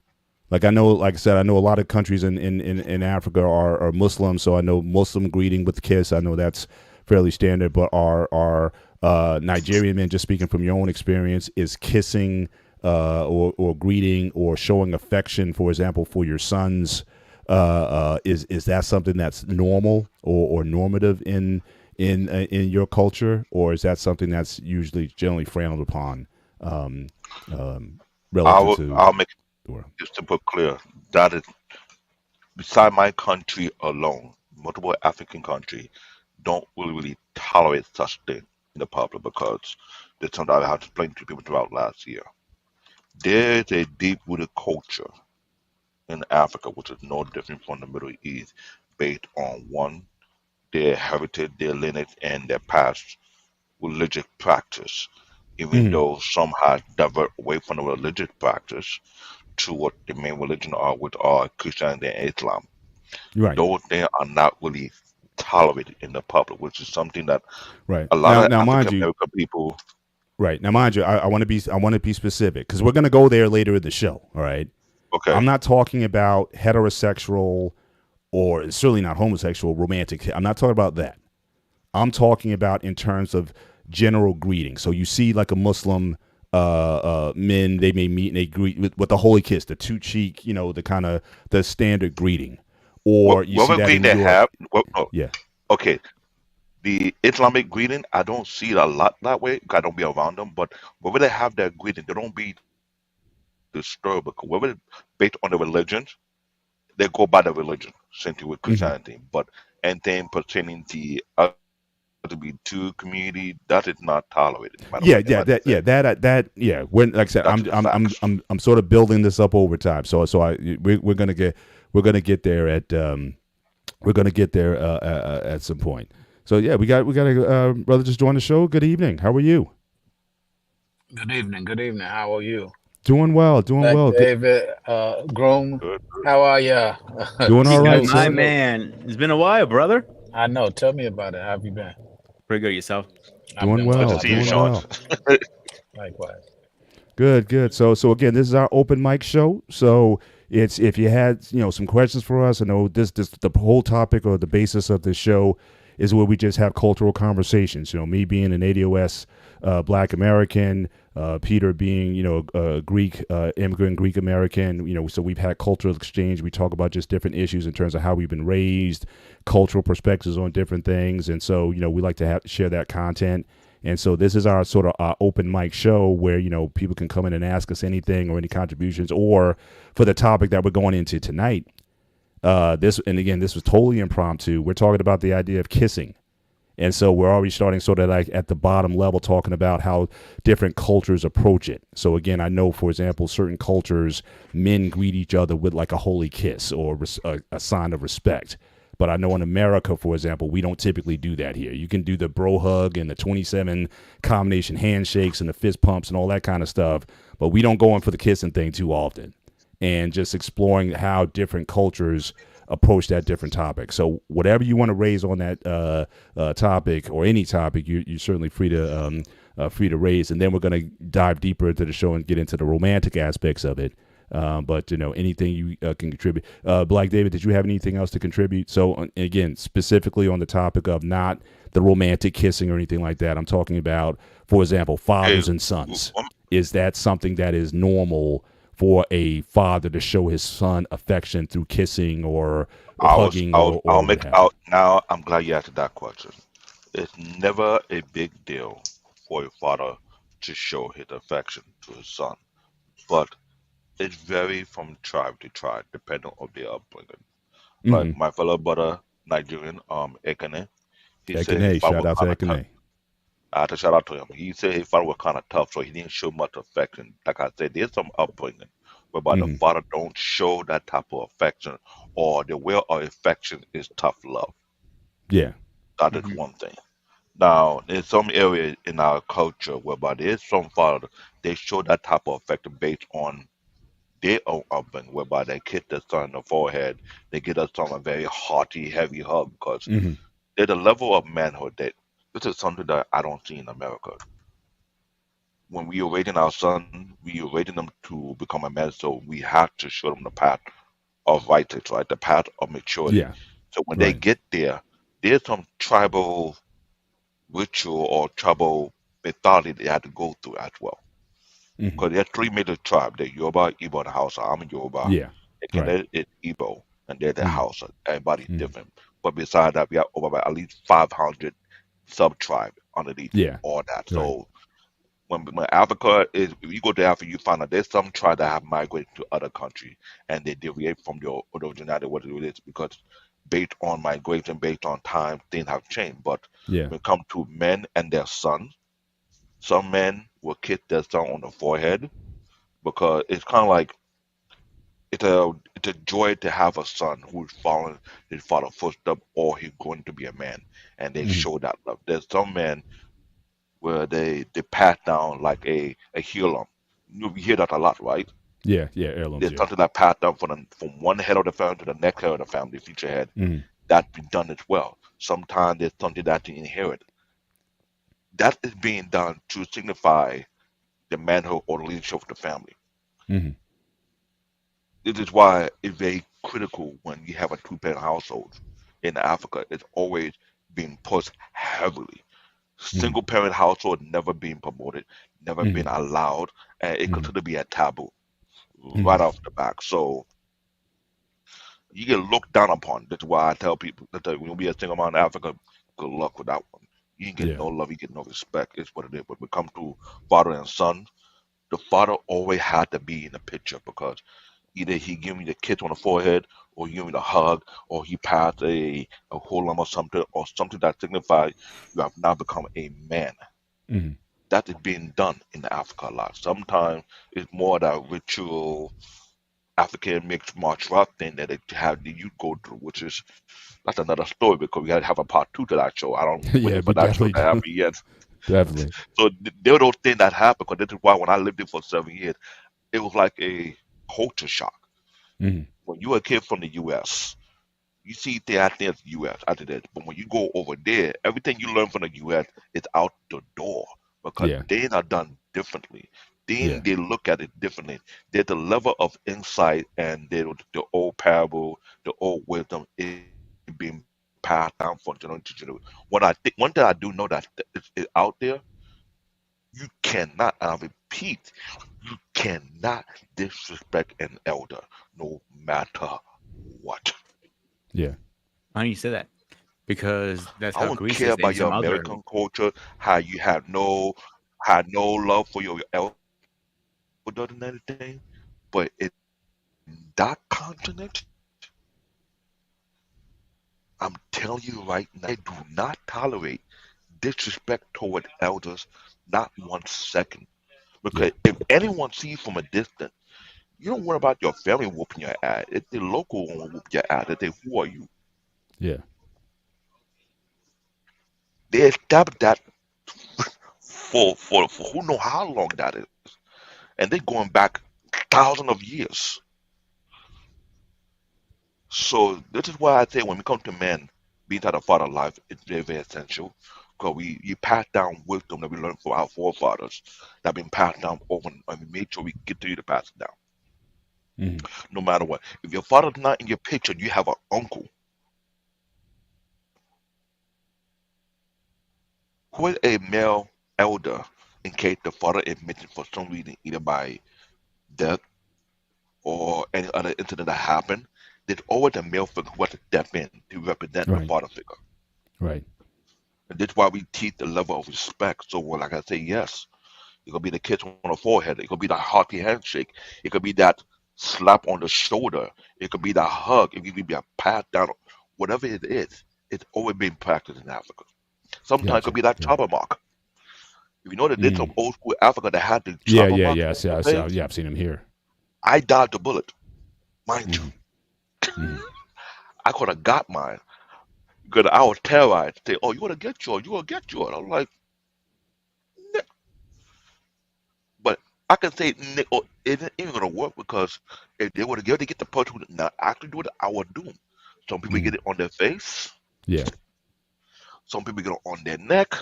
[SPEAKER 1] Like I know, like I said, I know a lot of countries in Africa are Muslim, so I know Muslim greeting with the kiss. I know that's fairly standard, but are Nigerian men, just speaking from your own experience, is kissing or greeting or showing affection, for example, for your sons, is that something that's normal or normative in your culture, or is that something that's generally frowned upon?
[SPEAKER 3] I'll make just to put clear that is beside my country alone, multiple African countries don't really tolerate such thing in the public, because there's something I have to explain to people throughout last year. There is a deep-rooted culture in Africa, which is no different from the Middle East, based on one, their heritage, their lineage, and their past religious practice. even
[SPEAKER 1] Mhm.
[SPEAKER 3] though some have divert away from the religious practice to what the main religion are, which are Christianity and Islam.
[SPEAKER 1] Right.
[SPEAKER 3] Those things are not really tolerated in the public, which is something that
[SPEAKER 1] Right.
[SPEAKER 3] a lot
[SPEAKER 1] Now,
[SPEAKER 3] of
[SPEAKER 1] now, mind
[SPEAKER 3] African
[SPEAKER 1] you,
[SPEAKER 3] American people.
[SPEAKER 1] right now, mind you, I want to be specific because we're going to go there later in the show. All right.
[SPEAKER 3] Okay,
[SPEAKER 1] I'm not talking about heterosexual or certainly not homosexual romantic. I'm not talking about that. I'm talking about in terms of general greeting. So you see like a Muslim men, they may meet and they greet with the holy kiss, the two cheek, the kind of the standard greeting. Or you see
[SPEAKER 3] whatever
[SPEAKER 1] that
[SPEAKER 3] greeting
[SPEAKER 1] in New
[SPEAKER 3] they
[SPEAKER 1] York.
[SPEAKER 3] have, no,
[SPEAKER 1] Yeah.
[SPEAKER 3] okay, the Islamic greeting, I don't see it a lot that way. 'Cause I don't be around them, but wherever they have their greeting, they don't be disturbed because whether it's based on the religions, they go by the religion, same thing with
[SPEAKER 1] Hmm.
[SPEAKER 3] Christianity. But anything pertaining to LGBTQ community, that is not tolerated. By the way,
[SPEAKER 1] Yeah,
[SPEAKER 3] if
[SPEAKER 1] yeah,
[SPEAKER 3] I did say
[SPEAKER 1] yeah. When, like I said,
[SPEAKER 3] that's the facts.
[SPEAKER 1] I'm sort of building this up over time. We're gonna get there at we're gonna get there at some point. So yeah, we got a brother just joined the show. Good evening. How are you?
[SPEAKER 4] Good evening. Good evening. How are you?
[SPEAKER 1] Doing well. Doing
[SPEAKER 4] Black
[SPEAKER 1] well. Good.
[SPEAKER 4] David, Groom,
[SPEAKER 3] Good.
[SPEAKER 4] how are ya?
[SPEAKER 1] Doing all right,
[SPEAKER 4] Salute,
[SPEAKER 2] My
[SPEAKER 1] sir.
[SPEAKER 4] salute.
[SPEAKER 2] man, it's been a while, brother.
[SPEAKER 4] I know. Tell me about it. How have you been?
[SPEAKER 2] Pretty good yourself.
[SPEAKER 4] I've
[SPEAKER 1] Doing
[SPEAKER 4] been
[SPEAKER 3] Good
[SPEAKER 4] well.
[SPEAKER 3] to
[SPEAKER 1] well.
[SPEAKER 4] I've
[SPEAKER 3] see you,
[SPEAKER 4] been
[SPEAKER 1] Doing
[SPEAKER 4] well.
[SPEAKER 3] Sean.
[SPEAKER 1] well.
[SPEAKER 4] Likewise.
[SPEAKER 1] Good, good. So again, this is our open mic show. So it's if you had some questions for us, I know this the whole topic or the basis of this show is where we just have cultural conversations. Me being an ADOS Black American, Peter being a Greek immigrant Greek American. So we've had cultural exchange. We talk about just different issues in terms of how we've been raised, cultural perspectives on different things, and so we like to share that content. And so this is our sort of open mic show where people can come in and ask us anything or any contributions, or for the topic that we're going into tonight. This was totally impromptu. We're talking about the idea of kissing, and so we're already starting sort of like at the bottom level, talking about how different cultures approach it. So again, I know, for example, certain cultures, men greet each other with like a holy kiss or a sign of respect. But I know in America, for example, we don't typically do that here. You can do the bro hug and the 27 combination handshakes and the fist pumps and all that kind of stuff, but we don't go in for the kissing thing too often. And just exploring how different cultures approach that different topic. So whatever you want to raise on that topic or any topic, you're certainly free to raise. And then we're going to dive deeper into the show and get into the romantic aspects of it. But anything you can contribute. Black David, did you have anything else to contribute? So again, specifically on the topic of not the romantic kissing or anything like that. I'm talking about, for example,
[SPEAKER 3] Hey,
[SPEAKER 1] fathers and sons.
[SPEAKER 3] um,
[SPEAKER 1] Is that something that is normal for a father to show his son affection through kissing or hugging
[SPEAKER 3] I'll
[SPEAKER 1] or what
[SPEAKER 3] make
[SPEAKER 1] have you?
[SPEAKER 3] out now. I'm glad you asked that question. It's never a big deal for a father to show his affection to his son, but it varies from tribe to tribe depending on their upbringing. Like
[SPEAKER 1] Mm-hmm.
[SPEAKER 3] my fellow brother, Nigerian, Ekene, he said his
[SPEAKER 1] Ekene,
[SPEAKER 3] father
[SPEAKER 1] shout
[SPEAKER 3] was
[SPEAKER 1] out to
[SPEAKER 3] kind of tough.
[SPEAKER 1] Ekene.
[SPEAKER 3] I had to shout out to him. He said his father was kind of tough, so he didn't show much affection. Like I said, there's some upbringing whereby the
[SPEAKER 1] Mm-hmm.
[SPEAKER 3] father don't show that type of affection, or the way of affection is tough love.
[SPEAKER 1] Yeah.
[SPEAKER 3] That is
[SPEAKER 2] Hmm.
[SPEAKER 3] one thing. Now, there's some areas in our culture whereby there's some father they show that type of affection based on their own upbringing, whereby they kiss their son on the forehead, they give their son a very hearty, heavy hug, because
[SPEAKER 1] Mm-hmm.
[SPEAKER 3] there's a level of manhood that this is something that I don't see in America. When we are raising our son, we are raising them to become a man, so we have to show them the path of righteousness, right? The path of maturity.
[SPEAKER 1] Yeah.
[SPEAKER 3] So when they
[SPEAKER 1] Right.
[SPEAKER 3] get there, there's some tribal ritual or tribal mythology they had to go through as well.
[SPEAKER 1] Mm-hmm.
[SPEAKER 3] Because there's three major tribes: the Yoruba, Igbo, and Hausa. I'm a Yoruba.
[SPEAKER 1] Yeah.
[SPEAKER 3] The
[SPEAKER 1] Right.
[SPEAKER 3] Canada is Igbo, and they're the
[SPEAKER 1] Mm-hmm.
[SPEAKER 3] Hausa. Everybody's
[SPEAKER 1] Mm-hmm.
[SPEAKER 3] different. But besides that, we have over at least 500 sub tribes underneath
[SPEAKER 1] Yeah.
[SPEAKER 3] all that.
[SPEAKER 1] Right.
[SPEAKER 3] So when Africa is, if you go to Africa, you find out there's some tribes that have migrated to other countries and they deviate from your originality, what it is, because based on migration, based on time, things have changed. But
[SPEAKER 1] Yeah.
[SPEAKER 3] when it comes to men and their sons, some men will kiss their son on the forehead because it's kind of like it's a joy to have a son who's following his father's footsteps or he's going to be a man, and they
[SPEAKER 1] Mm-hmm.
[SPEAKER 3] show that love. There's some men where they pass down like a heirloom. You hear that a lot, right?
[SPEAKER 1] Yeah, heirlooms.
[SPEAKER 3] There's
[SPEAKER 1] Yeah.
[SPEAKER 3] something that passed down from one head of the family to the next head of the family, future head.
[SPEAKER 1] Mhm.
[SPEAKER 3] That's been done as well. Sometimes there's something that you inherit. That is being done to signify the manhood or the leadership of the family.
[SPEAKER 1] Mhm.
[SPEAKER 3] This is why it's very critical when you have a two-parent household in Africa. It's always being pushed heavily.
[SPEAKER 1] Mhm.
[SPEAKER 3] Single-parent household never being promoted, never been
[SPEAKER 1] Mhm.
[SPEAKER 3] allowed, and it
[SPEAKER 1] Mhm.
[SPEAKER 3] considered to be a taboo right
[SPEAKER 1] Mhm.
[SPEAKER 3] off the back. So you get looked down upon. That's why I tell people that when you be a single man in Africa, good luck with that one. You ain't get
[SPEAKER 1] Yeah.
[SPEAKER 3] no love, you get no respect. It's what it is. But when it comes to father and son, the father always had to be in the picture because either he give me the kiss on the forehead, or he give me the hug, or he passed a whole lump or something that signifies you have now become a man.
[SPEAKER 1] Mhm.
[SPEAKER 3] That is being done in Africa a lot. Sometimes it's more that ritual African mixed martial art thing that they have the youth go through, which is that's another story because we got to have a part two to that show. I don't
[SPEAKER 1] Yeah,
[SPEAKER 3] waiting for
[SPEAKER 1] we
[SPEAKER 3] that show
[SPEAKER 1] definitely
[SPEAKER 3] to
[SPEAKER 1] do.
[SPEAKER 3] happen yet.
[SPEAKER 1] Definitely.
[SPEAKER 3] So there were those things that happened because this is why when I lived there for 7 years, it was like a culture shock.
[SPEAKER 1] Mhm.
[SPEAKER 3] When you're a kid from the U.S., you see things out there in the U.S. after that, but when you go over there, everything you learn from the U.S. is out the door because
[SPEAKER 1] Yeah.
[SPEAKER 3] they are done differently. Then
[SPEAKER 1] Yeah.
[SPEAKER 3] they look at it differently. There's the level of insight and the old parable, the old wisdom is being passed down from generation to generation. One thing I do know that is out there, you cannot, and I repeat, you cannot disrespect an elder no matter what.
[SPEAKER 1] Yeah.
[SPEAKER 2] Why do you say that? Because that's
[SPEAKER 3] I
[SPEAKER 2] how
[SPEAKER 3] don't
[SPEAKER 2] Greece
[SPEAKER 3] care
[SPEAKER 2] is in
[SPEAKER 3] about your
[SPEAKER 2] some other.
[SPEAKER 3] American culture, how you had no love for your elder and anything, but in that continent, I'm telling you right now, they do not tolerate disrespect toward elders, not 1 second.
[SPEAKER 1] Yeah.
[SPEAKER 3] Because if anyone sees you from a distance, you don't worry about your family whooping your ass. If the local one will whoop your ass, they say, "Who are you?"
[SPEAKER 1] Yeah.
[SPEAKER 3] They established that for who know how long that is, and they're going back thousands of years. So this is why I say when we come to men, being at a father life is very, very essential. Because we pass down wisdom that we learned from our forefathers that been passed down over and we made sure we get to you to pass it down.
[SPEAKER 1] Mhm.
[SPEAKER 3] No matter what. If your father's not in your picture, you have an uncle who is a male elder in case the father is missing for some reason, either by death or any other incident that happened. There's always a male figure who has to step in to represent the
[SPEAKER 1] Right.
[SPEAKER 3] father figure.
[SPEAKER 1] Right.
[SPEAKER 3] And that's why we teach the level of respect. So, when, like I say, yes, it could be the kiss on the forehead. It could be that hearty handshake. It could be that slap on the shoulder. It could be that hug. It could be a pat down. Whatever it is, it's always been practiced in Africa. Sometimes it could
[SPEAKER 1] Gotcha.
[SPEAKER 3] be that
[SPEAKER 1] Yeah.
[SPEAKER 3] chopper mark. If you know that there's some
[SPEAKER 1] Mm.
[SPEAKER 3] old school Africa that had the
[SPEAKER 1] Yeah.
[SPEAKER 3] chopper
[SPEAKER 1] Yeah.
[SPEAKER 3] mark
[SPEAKER 1] Yeah.
[SPEAKER 3] on their
[SPEAKER 1] I
[SPEAKER 3] face,
[SPEAKER 1] yeah. I've seen him here.
[SPEAKER 3] I dodged the bullet, mind you.
[SPEAKER 1] Mhm. Mhm.
[SPEAKER 3] I could have got mine because I was terrorized. Say, "Oh, you want to get yours? You want to get yours?" I'm like, "Nah." But I can say oh, it isn't gonna work because if they were to get the person who not actually do it, I would do them. Some people get
[SPEAKER 1] Mhm.
[SPEAKER 3] it on their face,
[SPEAKER 1] Yeah.
[SPEAKER 3] some people get it on their neck.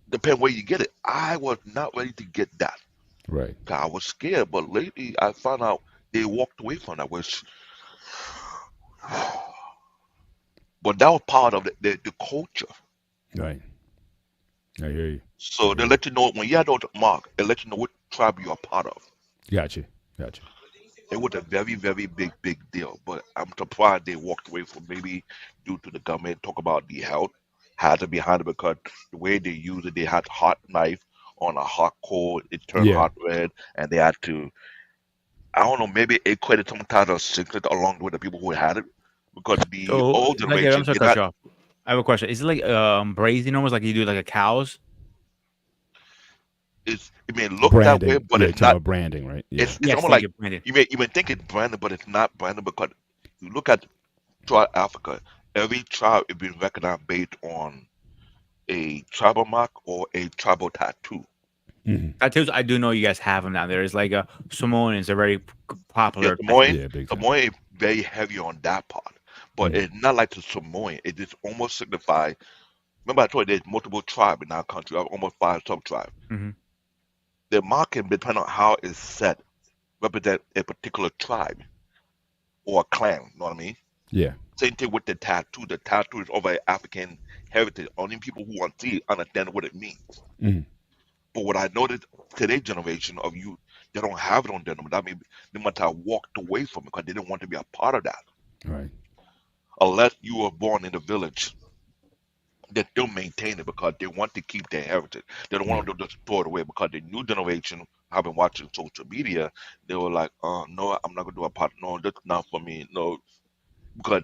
[SPEAKER 3] Depend where you get it. I was not ready to get that.
[SPEAKER 1] Right.
[SPEAKER 3] 'Cause I was scared, but lately I found out they walked away from that. Which, but that was part of the culture.
[SPEAKER 1] Right. I hear you. I
[SPEAKER 3] So they
[SPEAKER 1] hear you.
[SPEAKER 3] let you know when you had those mark, it let you know what tribe you are part of.
[SPEAKER 1] Gotcha. Gotcha.
[SPEAKER 3] It was a very, very big deal. But I'm surprised they walked away from maybe due to the government talk about the health hazard behind it because the way they use it, they had hot knife on a hot coal, it turned
[SPEAKER 1] Yeah.
[SPEAKER 3] hot red, and they had to. I don't know, maybe it created some kind of secret along with the people who had it because the
[SPEAKER 2] So,
[SPEAKER 3] old
[SPEAKER 2] like, I'm
[SPEAKER 3] generation
[SPEAKER 2] sorry to
[SPEAKER 3] did
[SPEAKER 2] cut
[SPEAKER 3] not.
[SPEAKER 2] you off. I have a question. Is it like braising, almost like you do like a cow's?
[SPEAKER 3] It may look that way,
[SPEAKER 1] Branding.
[SPEAKER 3] but
[SPEAKER 1] Yeah. You're
[SPEAKER 3] it's
[SPEAKER 1] talking
[SPEAKER 3] not.
[SPEAKER 1] about branding, right? Yeah.
[SPEAKER 3] It's
[SPEAKER 2] Yes,
[SPEAKER 3] almost
[SPEAKER 2] thank
[SPEAKER 3] like
[SPEAKER 2] you, Brandon.
[SPEAKER 3] you may think it's branded, but it's not branded because you look at throughout Africa, every tribe is being recognized based on a tribal mark or a tribal tattoo.
[SPEAKER 2] Tattoos, I do know you guys have them down there. It's like a Samoans are very
[SPEAKER 3] Yeah,
[SPEAKER 2] popular.
[SPEAKER 3] Samoan,
[SPEAKER 1] Yeah, big time.
[SPEAKER 3] Samoan is very heavy on that part, but it's not like the Samoan. It just almost signifies. Remember, I told you there's multiple tribes in our country, almost 5 sub-tribes.
[SPEAKER 2] Mhm.
[SPEAKER 3] The marking, depending on how it's set, represent a particular tribe or a clan. You know what I mean?
[SPEAKER 1] Yeah.
[SPEAKER 3] Same thing with the tattoo. The tattoo is over African heritage. Only people who want to see it understand what it means.
[SPEAKER 1] Mhm.
[SPEAKER 3] But what I noticed today's generation of youth, they don't have it on them. That means they must have walked away from it because they didn't want to be a part of that.
[SPEAKER 1] Right.
[SPEAKER 3] Unless you were born in the village, they still maintain it because they want to keep their heritage. They don't want to just throw it away because the new generation have been watching social media. They were like, no, I'm not going to do a part. No, that's not for me. No, because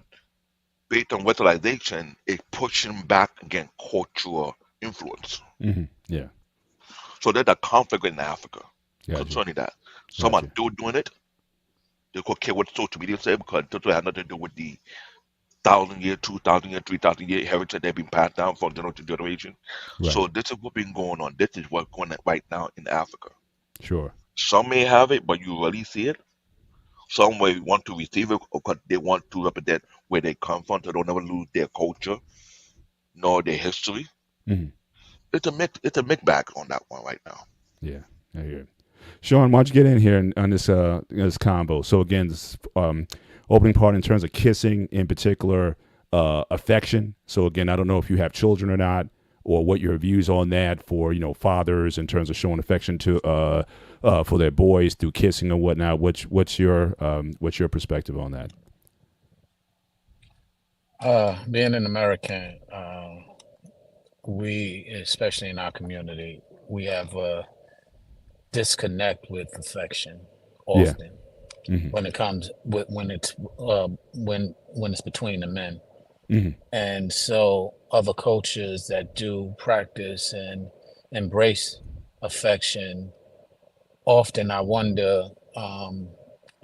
[SPEAKER 3] based on westernization, it's pushing back against cultural influence.
[SPEAKER 1] Yeah.
[SPEAKER 3] So there's a conflict in Africa
[SPEAKER 1] Gotcha.
[SPEAKER 3] concerning that. Some are
[SPEAKER 1] Gotcha.
[SPEAKER 3] still doing it. They don't care what social media say because it has nothing to do with the 1,000-year, 2,000-year, 3,000-year heritage that's been passed down from generation to generation.
[SPEAKER 1] Right.
[SPEAKER 3] So this is what's been going on. This is what's going on right now in Africa.
[SPEAKER 1] Sure.
[SPEAKER 3] Some may have it, but you really see it. Some may want to receive it because they want to represent where they come from, so they'll never lose their culture nor their history.
[SPEAKER 1] Mhm.
[SPEAKER 3] It's a mixed bag on that one right now.
[SPEAKER 1] Yeah. I hear it. Sean, why don't you get in here on this combo? So again, this opening part in terms of kissing, in particular, affection. So again, I don't know if you have children or not, or what your views on that for fathers in terms of showing affection to for their boys through kissing or whatnot. What's your perspective on that?
[SPEAKER 4] Being an American, we, especially in our community, we have a disconnect with affection
[SPEAKER 1] Yeah.
[SPEAKER 4] often
[SPEAKER 1] Mhm.
[SPEAKER 4] when it comes when it's when it's between the men.
[SPEAKER 1] Mhm.
[SPEAKER 4] And so other cultures that do practice and embrace affection, often I wonder,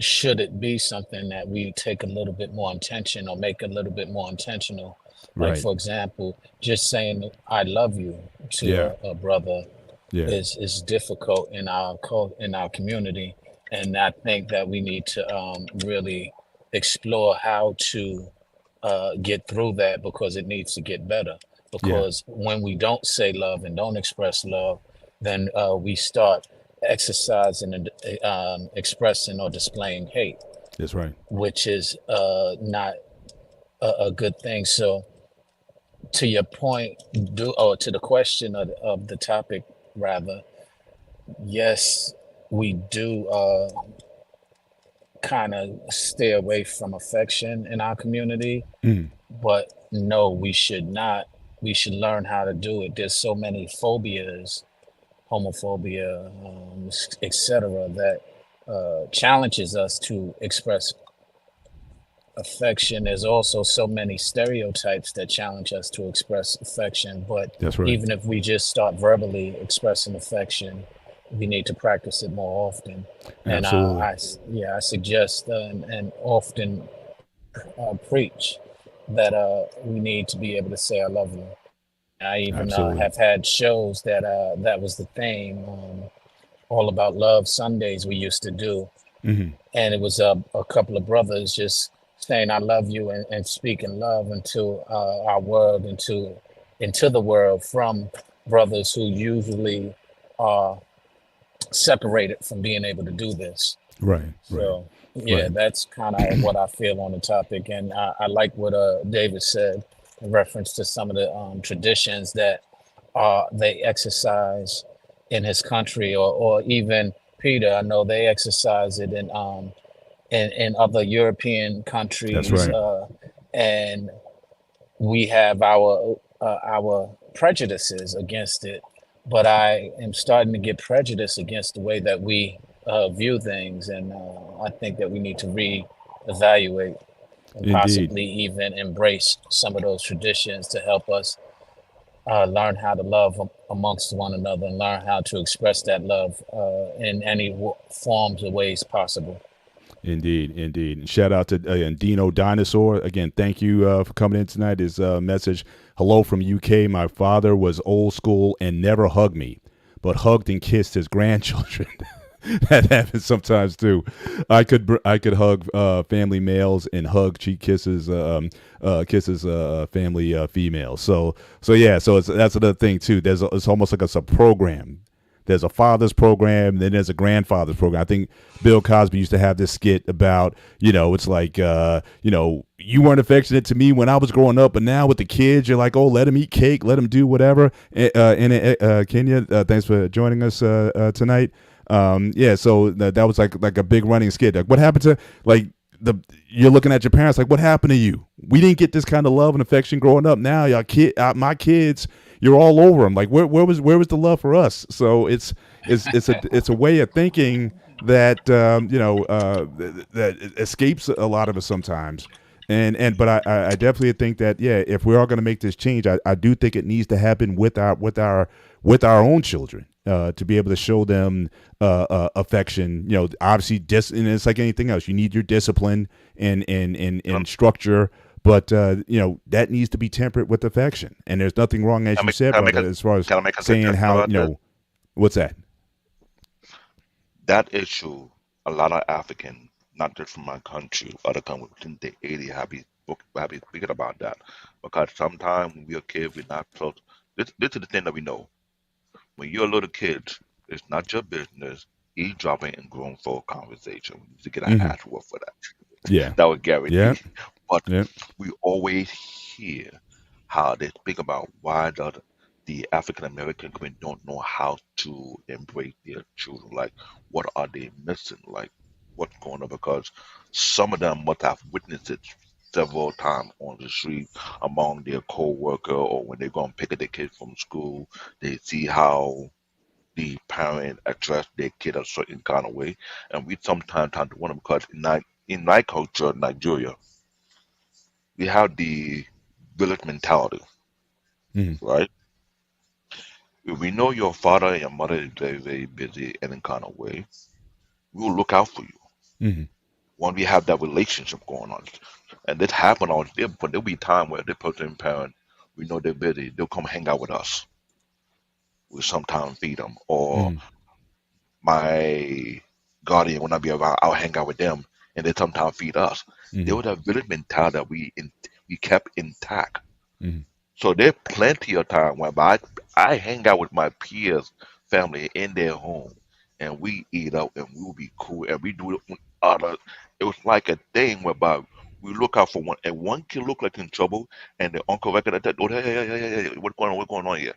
[SPEAKER 4] should it be something that we take a little bit more intention or make a little bit more intentional? Like,
[SPEAKER 1] Right.
[SPEAKER 4] for example, just saying "I love you" to
[SPEAKER 1] Yeah.
[SPEAKER 4] a brother
[SPEAKER 1] Yeah.
[SPEAKER 4] is difficult in our community, and I think that we need to really explore how to get through that because it needs to get better.
[SPEAKER 1] Yeah.
[SPEAKER 4] Because when we don't say love and don't express love, then we start exercising and expressing or displaying hate,
[SPEAKER 1] That's right.
[SPEAKER 4] which is not a good thing. So, to your point, or to the question of the topic, rather, yes, we do kind of stay away from affection in our community,
[SPEAKER 1] Mhm.
[SPEAKER 4] but no, we should not. We should learn how to do it. There's so many phobias, homophobia, etc., that challenges us to express affection. There's also so many stereotypes that challenge us to express affection. But
[SPEAKER 1] That's right.
[SPEAKER 4] even if we just start verbally expressing affection, we need to practice it more often. And
[SPEAKER 1] Absolutely.
[SPEAKER 4] I suggest and often preach that we need to be able to say "I love you." I even
[SPEAKER 1] Absolutely.
[SPEAKER 4] have had shows that that was the thing. All About Love Sundays we used to do,
[SPEAKER 1] Mhm.
[SPEAKER 4] and it was a couple of brothers just saying "I love you" and speaking love into our world, into the world from brothers who usually are separated from being able to do this.
[SPEAKER 1] Right. Right.
[SPEAKER 4] So yeah,
[SPEAKER 1] Right.
[SPEAKER 4] that's kind of what I feel on the topic, and I like what David said in reference to some of the traditions that they exercise in his country, or even Peter. I know they exercise it in other European
[SPEAKER 1] That's
[SPEAKER 4] countries,
[SPEAKER 1] right.
[SPEAKER 4] and we have our prejudices against it. But I am starting to get prejudice against the way that we view things, and I think that we need to reevaluate and
[SPEAKER 1] Indeed.
[SPEAKER 4] possibly even embrace some of those traditions to help us learn how to love amongst one another and learn how to express that love in any forms or ways possible.
[SPEAKER 1] Indeed. And shout out to Dino Dinosaur. Again, thank you for coming in tonight. His message, hello from UK. My father was old school and never hugged me, but hugged and kissed his grandchildren. That happens sometimes too. I could hug family males and hug cheek kisses family females. So yeah. So that's another thing too. It's almost like it's a program. There's a father's program, then there's a grandfather's program. I think Bill Cosby used to have this skit about, it's like, you weren't affectionate to me when I was growing up, but now with the kids, you're like, oh, let them eat cake, let them do whatever. And Kenya, thanks for joining us tonight. So that was like a big running skit. Like, what happened to you're looking at your parents like, what happened to you? We didn't get this kind of love and affection growing up. Now my kids, you're all over them. Like, where was the love for us? So it's a way of thinking that that escapes a lot of us sometimes. But I definitely think that, if we are going to make this change, I do think it needs to happen with our own children, to be able to show them affection. Obviously, and it's like anything else. You need your discipline and structure. But that needs to be tempered with affection, and there's nothing wrong, as you said, brother, as far as saying how what's that?
[SPEAKER 3] That issue, a lot of African, not just from my country, other countries within the area, have been speaking about that, because sometimes when we're kids, we're not close. This is the thing that we know. When you're a little kid, it's not your business eavesdropping and grown folk conversation. We need to get an ass whoop for that.
[SPEAKER 1] Yeah,
[SPEAKER 3] that would guarantee.
[SPEAKER 1] Yeah.
[SPEAKER 3] But we always hear how they speak about why the African American community don't know how to embrace their children. Like, what are they missing? Like, what's going on? Because some of them must have witnessed it several times on the street among their co-worker, or when they're going to pick up their kids from school, they see how the parent address their kid a certain kind of way. And we sometimes have to wonder, because in my culture, Nigeria, we have the village mentality, right? If we know your father and your mother is very, very busy in any kind of way, we will look out for you when we have that relationship going on. And this happen all the time, but there'll be time where the person parent, we know they're busy, they'll come hang out with us. We'll sometimes feed them. Or my guardian, when I be around, I'll hang out with them, and they sometimes feed us. There was a village mentality that we kept intact. So there's plenty of time whereby I hang out with my peers' family in their home, and we eat out, and we'll be cool, and we do it with others. It was like a thing whereby we look out for one, and one kid look like in trouble, and the uncle recognize that, oh, hey, what's going on here?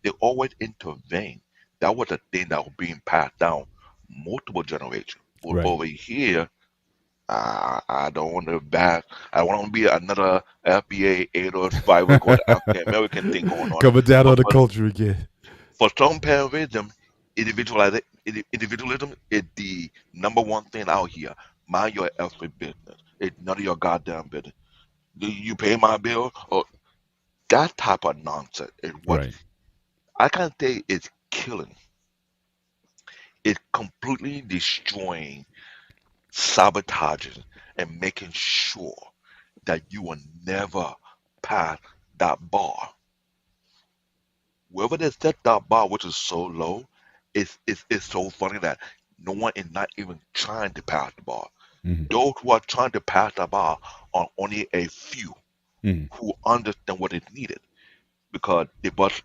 [SPEAKER 3] They always intervene. That was a thing that was being passed down multiple generations. But over here, I don't want to back. I want to be another FBA 8 or 5 African American thing going on.
[SPEAKER 1] Coming down on the culture again.
[SPEAKER 3] For some parents, individualism is the number one thing out here. Mind your effing business. It's none of your goddamn business. Do you pay my bill? Or that type of nonsense is what I can't say it's killing. It's completely destroying, sabotaging, and making sure that you will never pass that bar. Wherever they set that bar, which is so low, it's so funny that no one is not even trying to pass the bar. Those who are trying to pass the bar are only a few who understand what is needed, because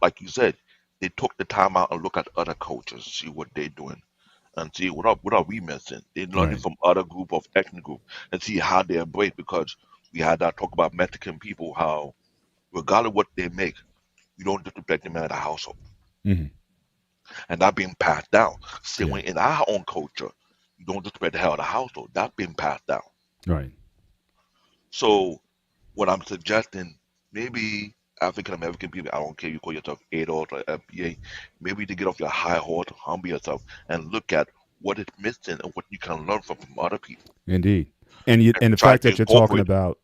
[SPEAKER 3] like you said, they took the time out and look at other cultures, see what they're doing, and see what are we missing. They learn it from other group of ethnic group and see how they embrace. Because we had that talk about Mexican people, how regardless of what they make, you don't disrespect them in the household, and that being passed down. See, when in our own culture, you don't disrespect the hell of the household. That's being passed down.
[SPEAKER 1] Right.
[SPEAKER 3] So what I'm suggesting, maybe African American people, I don't care, you call yourself ADOS or FBA, maybe to get off your high horse, humble yourself, and look at what is missing and what you can learn from other people.
[SPEAKER 1] Indeed. And the fact that you're talking about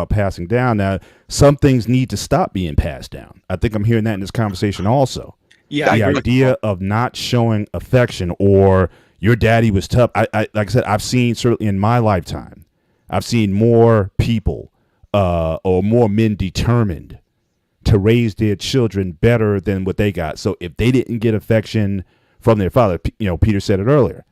[SPEAKER 1] passing down, now some things need to stop being passed down. I think I'm hearing that in this conversation also.
[SPEAKER 2] Yeah,
[SPEAKER 1] the idea of not showing affection, or your daddy was tough. I like I said, I've seen, certainly in my lifetime, I've seen more people or more men determined to raise their children better than what they got. So if they didn't get affection from their father, Peter said it earlier.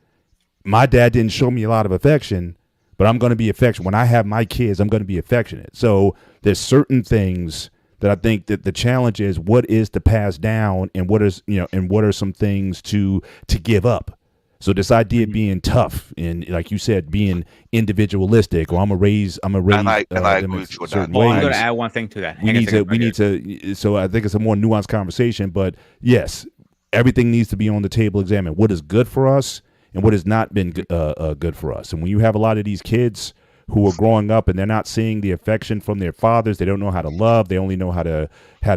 [SPEAKER 1] My dad didn't show me a lot of affection, but I'm going to be affectionate. When I have my kids, I'm going to be affectionate. So there's certain things that I think that the challenge is, what is to pass down, and what is, and what are some things to give up. So this idea of being tough and, like you said, being individualistic, or I'm gonna raise
[SPEAKER 3] And I
[SPEAKER 1] them
[SPEAKER 3] agree
[SPEAKER 1] in
[SPEAKER 3] with you on
[SPEAKER 1] certain
[SPEAKER 3] that.
[SPEAKER 2] Well, I'm
[SPEAKER 1] ways.
[SPEAKER 2] going to add one thing to that.
[SPEAKER 1] We need to. So I think it's a more nuanced conversation. But yes, everything needs to be on the table. Examine what is good for us and what has not been good for us. And when you have a lot of these kids who are growing up and they're not seeing the affection from their fathers, they don't know how to love. They only know how to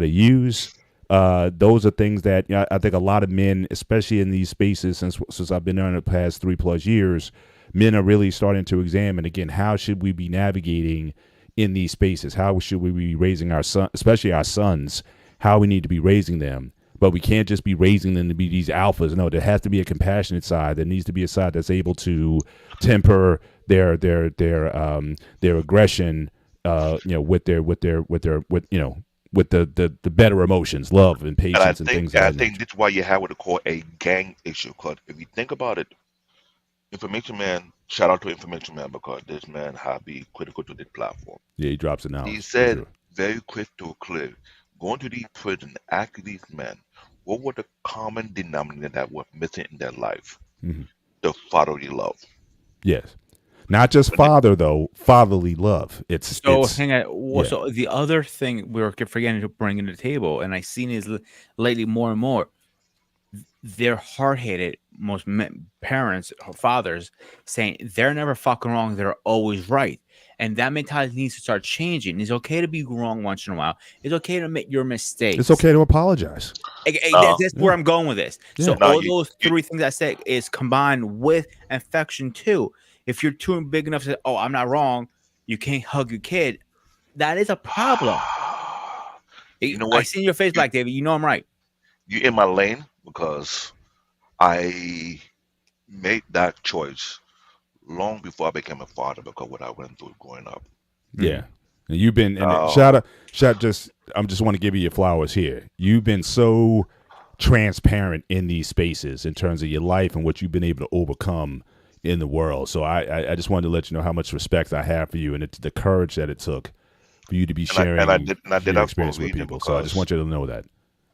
[SPEAKER 1] use. Those are things that I think a lot of men, especially in these spaces, since I've been there in the past 3+ years, men are really starting to examine again, how should we be navigating in these spaces? How should we be raising our son, especially our sons, how we need to be raising them. But we can't just be raising them to be these alphas. No, there has to be a compassionate side. There needs to be a side that's able to temper their aggression, with the better emotions, love and
[SPEAKER 3] And
[SPEAKER 1] patience and things of
[SPEAKER 3] I
[SPEAKER 1] that
[SPEAKER 3] think
[SPEAKER 1] nature.
[SPEAKER 3] this is why you have what they call a gang issue. Because if you think about it, Information Man, shout out to Information Man, because this man have been critical to this platform.
[SPEAKER 1] Yeah, he drops it now
[SPEAKER 3] He
[SPEAKER 1] for
[SPEAKER 3] said
[SPEAKER 1] sure.
[SPEAKER 3] very crystal clear, going to these prisons, asking these men, what were the common denominator that was missing in their life?
[SPEAKER 1] Hmm.
[SPEAKER 3] The fatherly love.
[SPEAKER 1] Yes, not just
[SPEAKER 3] But
[SPEAKER 1] father though, fatherly love. It's
[SPEAKER 2] So hang on.
[SPEAKER 1] yeah.
[SPEAKER 2] So the other thing we were forgetting to bring to the table, and I've seen is lately more and more, they're hard-headed. Most parents or fathers saying they're never fucking wrong. They're always right, and that mentality needs to start changing. It's okay to be wrong once in a while. It's okay to make your
[SPEAKER 1] It's
[SPEAKER 2] mistakes.
[SPEAKER 1] okay to apologize.
[SPEAKER 3] no,
[SPEAKER 2] That's where I'm going with this.
[SPEAKER 1] Yeah.
[SPEAKER 2] So
[SPEAKER 3] no,
[SPEAKER 2] all those three things I said is combined with affection too. If you're too big enough to say, "Oh, I'm not wrong," you can't hug your kid. That is a problem.
[SPEAKER 3] you know
[SPEAKER 2] I
[SPEAKER 3] what?
[SPEAKER 2] see in your face,
[SPEAKER 3] You
[SPEAKER 2] Black David. You know I'm right.
[SPEAKER 3] you in my lane because I made that choice long before I became a father because what I went through growing up.
[SPEAKER 1] Yeah. And you've been, and
[SPEAKER 3] Oh,
[SPEAKER 1] I'm just want to give you your flowers here. You've been so transparent in these spaces in terms of your life and what you've been able to overcome in the world. So I just wanted to let you know how much respect I have for you and the courage that it took for you to be
[SPEAKER 3] and I
[SPEAKER 1] sharing
[SPEAKER 3] did
[SPEAKER 1] your
[SPEAKER 3] that for a
[SPEAKER 1] experience with
[SPEAKER 3] reason
[SPEAKER 1] people. So I just
[SPEAKER 3] because
[SPEAKER 1] want you to know that.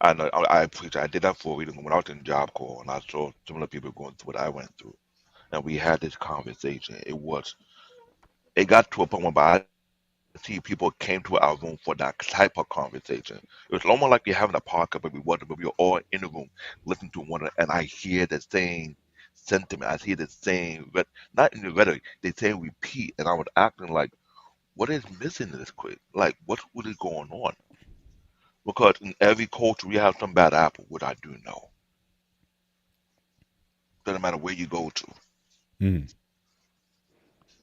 [SPEAKER 3] I know I preach. I did that for a reason when I was in Job Corps and I saw similar people going through what I went through, and we had this conversation. It got to a point where I see people came to our room for that type of conversation. It was almost like we're having a podcast, but we were all in the room listening to one another, and I hear the same sentiment. I hear the same, but not in the rhetoric. They say repeat, and I was acting like, what is missing in this quick? Like, what's really going on? Because in every culture we have some bad apple, what I do know. Doesn't matter where you go to.
[SPEAKER 1] Mm.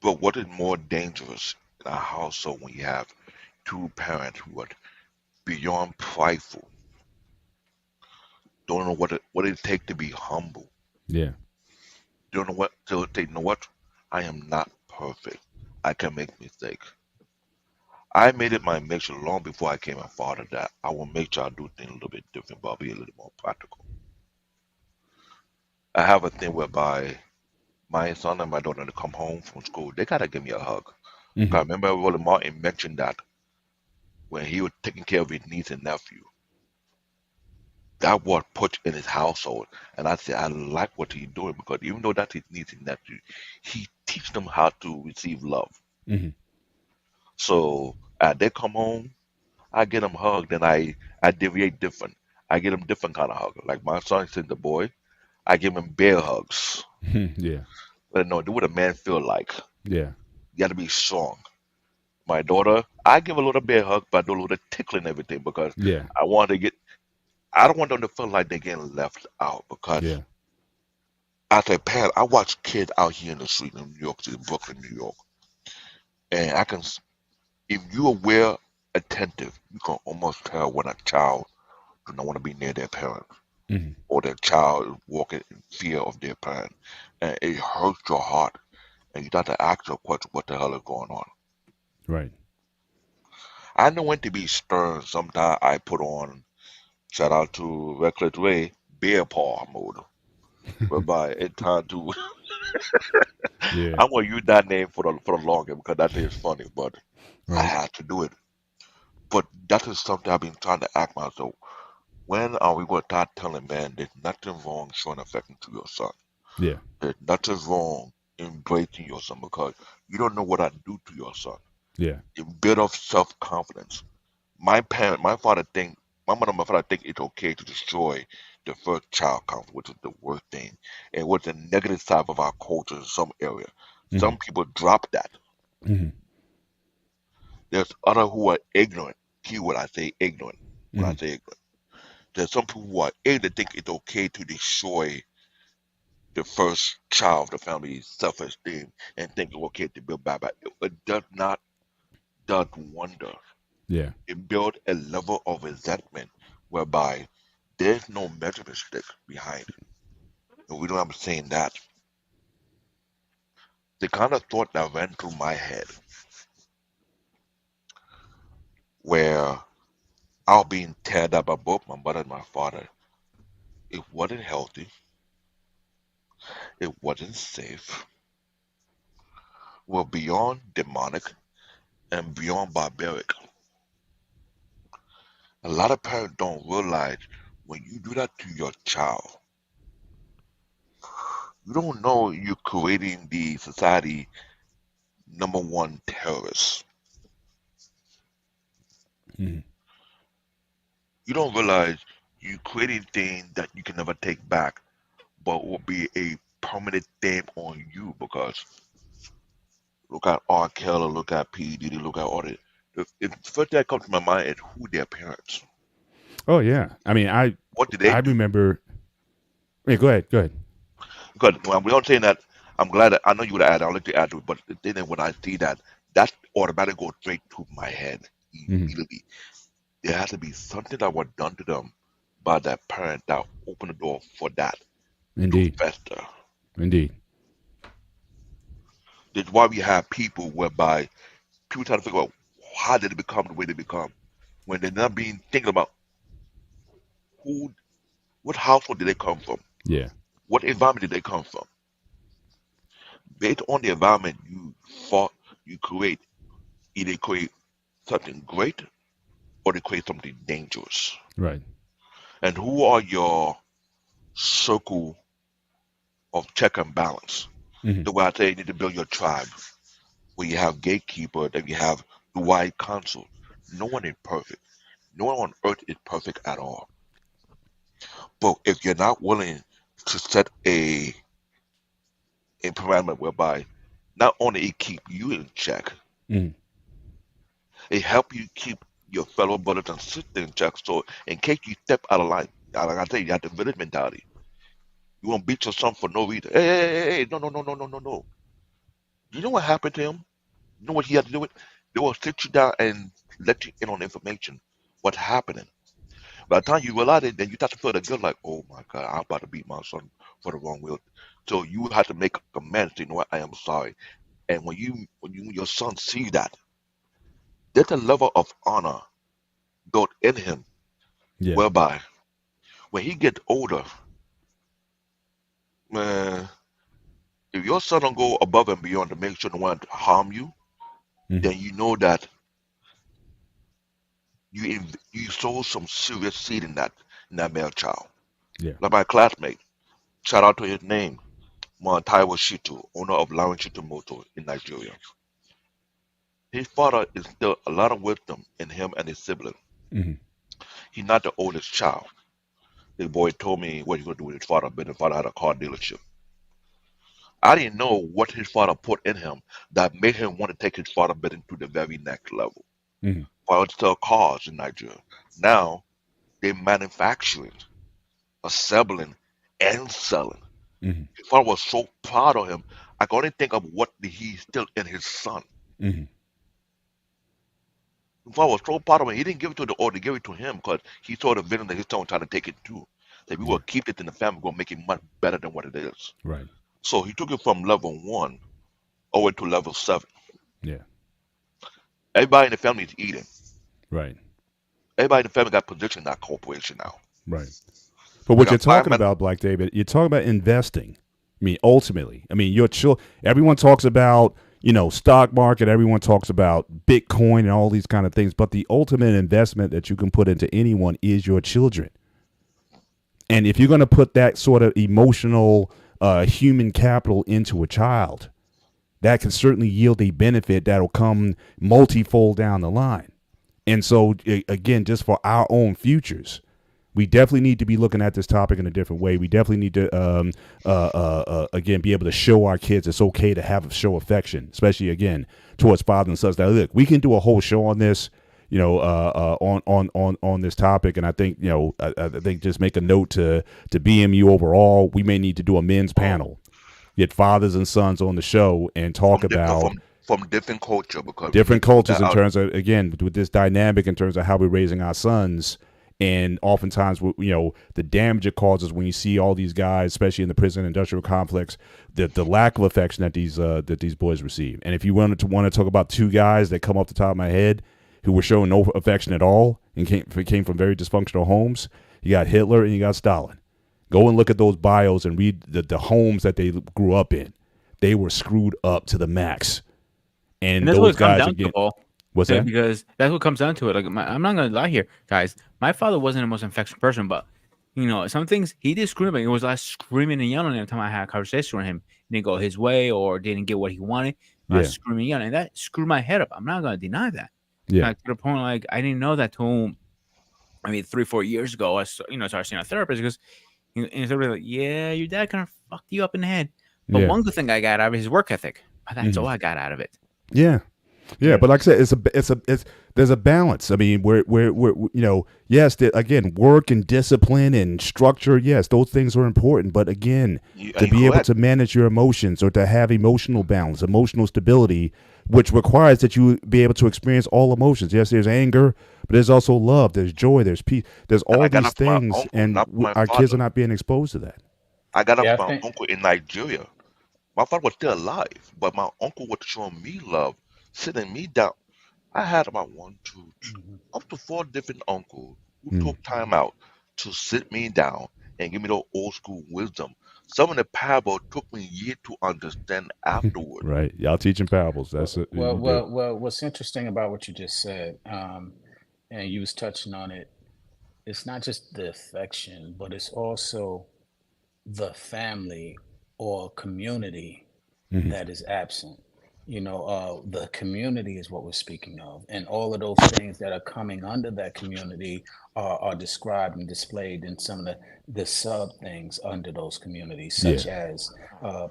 [SPEAKER 3] But what is more dangerous in a household when you have two parents who are beyond prideful, don't know what it takes to be humble,
[SPEAKER 1] Yeah.
[SPEAKER 3] don't know what to say, you know what? I am not perfect. I can make mistakes. I made it my mission long before I became a father that I will make sure I do things a little bit different, but I'll be a little more practical. I have a thing whereby my son and my daughter to come home from school, they gotta give me a hug.
[SPEAKER 1] Hmm.
[SPEAKER 3] I remember Roland Martin mentioned that when he was taking care of his niece and nephew. That was put in his household. And I said, I like what he's doing because even though that's his niece and nephew, he teach them how to receive love.
[SPEAKER 1] Hmm.
[SPEAKER 3] So as they come home, I get them hugged and I deviate different. I get them different kind of hug. Like my son said, the boy, I give him bear hugs.
[SPEAKER 1] Yeah.
[SPEAKER 3] Let him know do what a man feel like.
[SPEAKER 1] Yeah.
[SPEAKER 3] You got to be strong. My daughter, I give a little bear hug, but I do a little tickling and everything because
[SPEAKER 1] Yeah.
[SPEAKER 3] I want to get. I don't want them to feel like they're getting left out because
[SPEAKER 1] Yeah.
[SPEAKER 3] as a parent, I watch kids out here in the street in New York City, Brooklyn, New York, and if you're aware, attentive, you can almost tell when a child do not want to be near their parent.
[SPEAKER 1] Mhm.
[SPEAKER 3] or their child walking in fear of their parent, and it hurts your heart, and you got to ask your question, what the hell is going on?
[SPEAKER 1] Right.
[SPEAKER 3] I know when to be stern. Sometimes I put on, shout out to Reckless Ray, bear paw mode, whereby it's time to.
[SPEAKER 1] Yeah.
[SPEAKER 3] I'm gonna use that name for the longest because that thing is funny, but I
[SPEAKER 1] Right.
[SPEAKER 3] had to do it. But that is something I've been trying to ask myself. When are we going to start telling man there's nothing wrong showing affection to your son?
[SPEAKER 1] Yeah.
[SPEAKER 3] There's nothing wrong embracing your son because you don't know what I do to your son.
[SPEAKER 1] Yeah.
[SPEAKER 3] A bit of self-confidence. My father think, my mother and my father think it's okay to destroy the first child count, which is the worst thing, and what's the negative side of our culture in some area.
[SPEAKER 1] Mhm.
[SPEAKER 3] Some people drop that.
[SPEAKER 1] Mhm.
[SPEAKER 3] There's other who are ignorant. Keyword I say ignorant. When I
[SPEAKER 1] Mhm.
[SPEAKER 3] say ignorant, there's some people who are ignorant think it's okay to destroy the first child of the family's self-esteem and think it's okay to build back. It does not does wonder.
[SPEAKER 1] Yeah.
[SPEAKER 3] It built a level of resentment whereby there's no measurement stick behind it. And we don't have saying that. The kind of thought that ran through my head where I was being teared up by both my mother and my father, it wasn't healthy, it wasn't safe, were beyond demonic and beyond barbaric. A lot of parents don't realize when you do that to your child, you don't know you're creating the society number one terrorist.
[SPEAKER 1] Mhm.
[SPEAKER 3] You don't realize you're creating things that you can never take back, but will be a permanent thing on you because look at R. Kelly, look at P. Diddy, look at all the. The first thing that comes to my mind is who their parents.
[SPEAKER 1] Oh yeah. I mean,
[SPEAKER 3] What did they
[SPEAKER 1] I
[SPEAKER 3] do?
[SPEAKER 1] remember. Yeah. Go ahead. Go ahead.
[SPEAKER 3] Because when we don't saying that, I'm glad that I know you would add. I'll let you add to it. But the thing is, when I see that, that automatically goes straight to my head
[SPEAKER 1] Mhm.
[SPEAKER 3] immediately. There has to be something that was done to them by that parent that opened the door for that to
[SPEAKER 1] Indeed.
[SPEAKER 3] fester.
[SPEAKER 1] Indeed.
[SPEAKER 3] That's why we have people whereby people try to figure out how did they become the way they become when they're not being thinking about who, what household did they come from,
[SPEAKER 1] Yeah.
[SPEAKER 3] what environment did they come from. Based on the environment you fought, you create, either create something great or they create something dangerous.
[SPEAKER 1] Right.
[SPEAKER 3] And who are your circle of check and balance?
[SPEAKER 1] Mhm.
[SPEAKER 3] The way I say you need to build your tribe, where you have gatekeeper, then you have the wide council. No one is perfect. No one on earth is perfect at all. But if you're not willing to set a parameter whereby not only it keep you in check,
[SPEAKER 1] Mhm.
[SPEAKER 3] it help you keep your fellow brothers and sisters in check. So in case you step out of line, like I say, you have the village mentality. You won't beat your son for no reason. Hey, no, no, no, no, no, no, no. You know what happened to him? You know what he had to do with? They will sit you down and let you in on information. What's happening? By the time you realize it, then you start to feel the guilt like, oh my God, I'm about to beat my son for the wrong will. So you have to make amends. You know what? I am sorry. And when your son sees that, there's a level of honor built in him,
[SPEAKER 1] Yeah.
[SPEAKER 3] whereby when he gets older, man, if your son don't go above and beyond to make sure no one harm you,
[SPEAKER 1] Mhm.
[SPEAKER 3] then you know that you sow some serious seed in that male child.
[SPEAKER 1] Yeah.
[SPEAKER 3] Like my classmate, shout out to his name, Montaiwo Shitu, owner of Lawrence Shitu Motor in Nigeria. His father instilled a lot of wisdom in him and his sibling.
[SPEAKER 1] Mhm.
[SPEAKER 3] He's not the oldest child. The boy told me what he was going to do with his father, but his father had a car dealership. I didn't know what his father put in him that made him want to take his father business to the very next level.
[SPEAKER 1] Mhm.
[SPEAKER 3] Father sell cars in Nigeria. Now they're manufacturing, assembling, and selling.
[SPEAKER 1] Mhm.
[SPEAKER 3] His father was so proud of him. I can only think of what he instilled in his son.
[SPEAKER 1] Mhm.
[SPEAKER 3] His father was so proud of him. He didn't give it to the order, he gave it to him because he saw the vision that his son was trying to take it to. that we
[SPEAKER 1] Yeah.
[SPEAKER 3] will keep it in the family, we're gonna make it much better than what it is.
[SPEAKER 1] Right.
[SPEAKER 3] So he took it from level 1 over to level 7.
[SPEAKER 1] Yeah.
[SPEAKER 3] Everybody in the family is eating.
[SPEAKER 1] Right.
[SPEAKER 3] Everybody in the family got position in that corporation now.
[SPEAKER 1] Right. But
[SPEAKER 3] We
[SPEAKER 1] what you're
[SPEAKER 3] got five
[SPEAKER 1] talking
[SPEAKER 3] men.
[SPEAKER 1] about, Black David, you're talking about investing. I mean, ultimately, I mean, everyone talks about, stock market, everyone talks about Bitcoin and all these kind of things, but the ultimate investment that you can put into anyone is your children. And if you're going to put that sort of emotional human capital into a child, that can certainly yield a benefit that'll come multifold down the line. And so, again, just for our own futures, we definitely need to be looking at this topic in a different way. We definitely need to, again, be able to show our kids it's okay to show affection, especially, again, towards fathers and sons. Now, look, we can do a whole show on this, on this topic. And I think, I think just make a note to BMU overall. We may need to do a men's panel, get fathers and sons on the show and talk about
[SPEAKER 3] from different culture, because
[SPEAKER 1] different cultures in terms of, again, with this dynamic in terms of how we're raising our sons. And oftentimes, the damage it causes when you see all these guys, especially in the prison industrial complex, the lack of affection that these boys receive. And if you want to talk about two guys that come off the top of my head who were showing no affection at all and came from very dysfunctional homes, you got Hitler and you got Stalin. Go and look at those bios and read the homes that they grew up in. They were screwed up to the max. And
[SPEAKER 2] that's
[SPEAKER 1] those
[SPEAKER 2] what it comes
[SPEAKER 1] guys
[SPEAKER 2] down
[SPEAKER 1] again.
[SPEAKER 2] to, Paul.
[SPEAKER 1] What's that?
[SPEAKER 2] Because that's what comes down to it. Like, I'm not gonna lie here, guys. My father wasn't the most affectionate person, but some things he did scream. It was like screaming and yelling every time I had a conversation with him. He didn't go his way or didn't get what he wanted. I was screaming and yelling, and that screwed my head up. I'm not gonna deny that.
[SPEAKER 1] Yeah.
[SPEAKER 2] Like, to the point, like, I didn't know that till 3-4 years ago. I started seeing a therapist because they're like, yeah, your dad kind of fucked you up in the head. But one good thing I got out of it is his work ethic. That's all I got out of it.
[SPEAKER 1] Yeah. Yeah, but like I said, there's a balance. I mean, we're yes, again, work and discipline and structure, yes, those things are important. But again, to be able to manage your emotions or to have emotional balance, emotional stability, which requires that you be able to experience all emotions. Yes, there's anger, but there's also love, there's joy, there's peace, there's all these things, and our kids are not being exposed to that.
[SPEAKER 3] I got up my uncle in Nigeria. My father was still alive, but my uncle was showing me love, sitting me down. I had about 1, 2, 3, up to 4 different uncles who took time out to sit me down and give me the old school wisdom. Some of the parables took me years to understand afterward.
[SPEAKER 1] Right, y'all teaching parables. That's it.
[SPEAKER 4] Well, what's interesting about what you just said, and you was touching on it, it's not just the affection, but it's also the family or community that is absent. The community is what we're speaking of, and all of those things that are coming under that community are described and displayed in some of the sub things under those communities, such as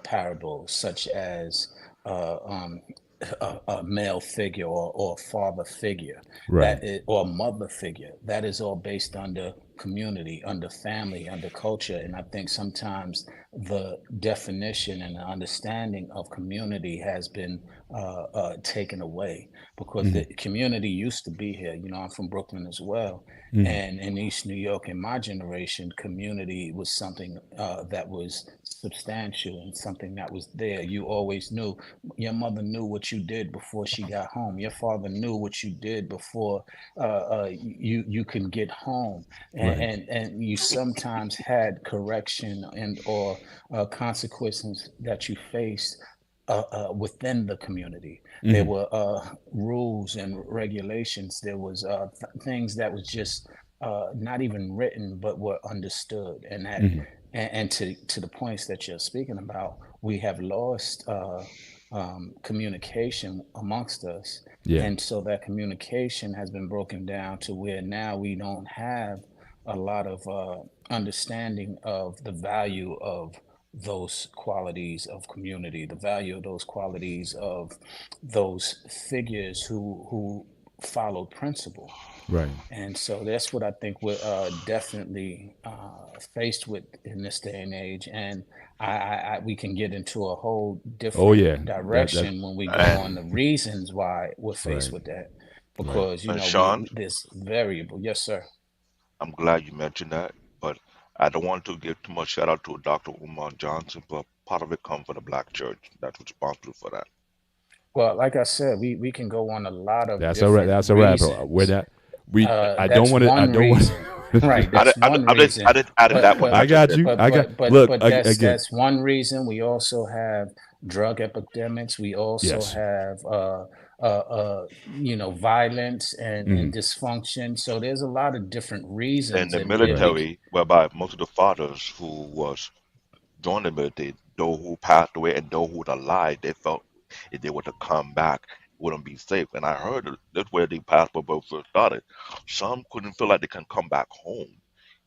[SPEAKER 4] parables, such as a male figure or father figure,
[SPEAKER 1] right,
[SPEAKER 4] or mother figure. That is all based under community, under family, under culture. And I think sometimes the definition and the understanding of community has been taken away, because the community used to be here. I'm from Brooklyn as well. And in East New York, in my generation, community was something that was substantial and something that was there. You always knew. Your mother knew what you did before she got home. Your father knew what you did before you can get home. And you sometimes had correction and or consequences that you faced within the community. There were rules and regulations. There was things that was just not even written, but were understood. And that, and to the points that you're speaking about, we have lost communication amongst us. And so that communication has been broken down to where now we don't have a lot of understanding of the value of those qualities of community, the value of those qualities of those figures who followed principle.
[SPEAKER 1] right.
[SPEAKER 4] And so that's what I think we're definitely faced with in this day and age. And we can get into a whole different direction when we go on the reasons why we're faced with that. Because,
[SPEAKER 3] Sean,
[SPEAKER 4] this variable. Yes, sir.
[SPEAKER 3] I'm glad you mentioned that, but I don't want to give too much shout out to Dr. Umar Johnson, but part of it comes from the black church that's responsible for that.
[SPEAKER 4] Well, like I said, we can go on a lot of
[SPEAKER 1] That's
[SPEAKER 4] different
[SPEAKER 1] that's a wrap.
[SPEAKER 4] reasons.
[SPEAKER 1] We're not. We. I
[SPEAKER 4] That's
[SPEAKER 1] don't want to. I
[SPEAKER 4] one
[SPEAKER 1] don't want.
[SPEAKER 4] reason. Right, that's one reason.
[SPEAKER 3] I didn't add that one.
[SPEAKER 1] I got you. I got. Look again.
[SPEAKER 4] That's one reason. We also have drug epidemics. We also
[SPEAKER 1] Yes.
[SPEAKER 4] have violence and dysfunction. So there's a lot of different reasons.
[SPEAKER 3] In the
[SPEAKER 4] and
[SPEAKER 3] military, whereby most of the fathers who was joined the military, those who passed away and those who were alive, they felt if they were to come back, wouldn't be safe. And I heard that's where the passport boat first started. Some couldn't feel like they can come back home,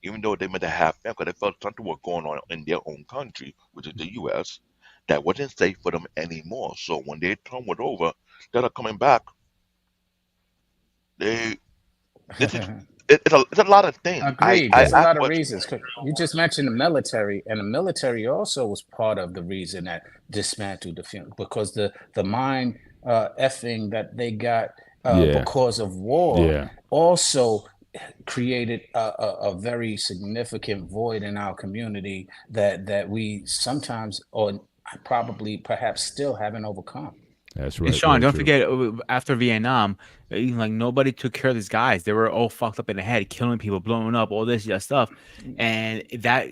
[SPEAKER 3] even though they meant to have family, because they felt something was going on in their own country, which is the U.S., that wasn't safe for them anymore. So when their term was over, instead of coming back, it's a lot of things.
[SPEAKER 4] Agreed. There's a lot of reasons. You just mentioned the military, and the military also was part of the reason that dismantled the film, because the mind effing that they got because of war also created a very significant void in our community that we sometimes or probably perhaps still haven't overcome.
[SPEAKER 1] That's right.
[SPEAKER 2] And Sean, don't forget, after Vietnam, like nobody took care of these guys. They were all fucked up in the head, killing people, blowing up, all this stuff, and that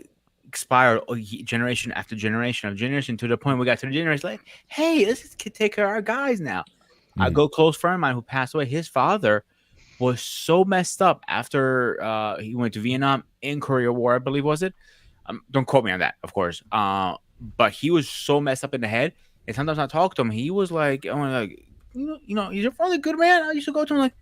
[SPEAKER 2] expired generation after generation to the point we got to the generation like, hey, let's just take care of our guys now. I go close friend of mine who passed away. His father was so messed up after he went to Vietnam in Korea War, I believe, was it? Don't quote me on that, of course. But he was so messed up in the head. And sometimes I talk to him. He was like, "Oh, like, he's a really good man." I used to go to him like,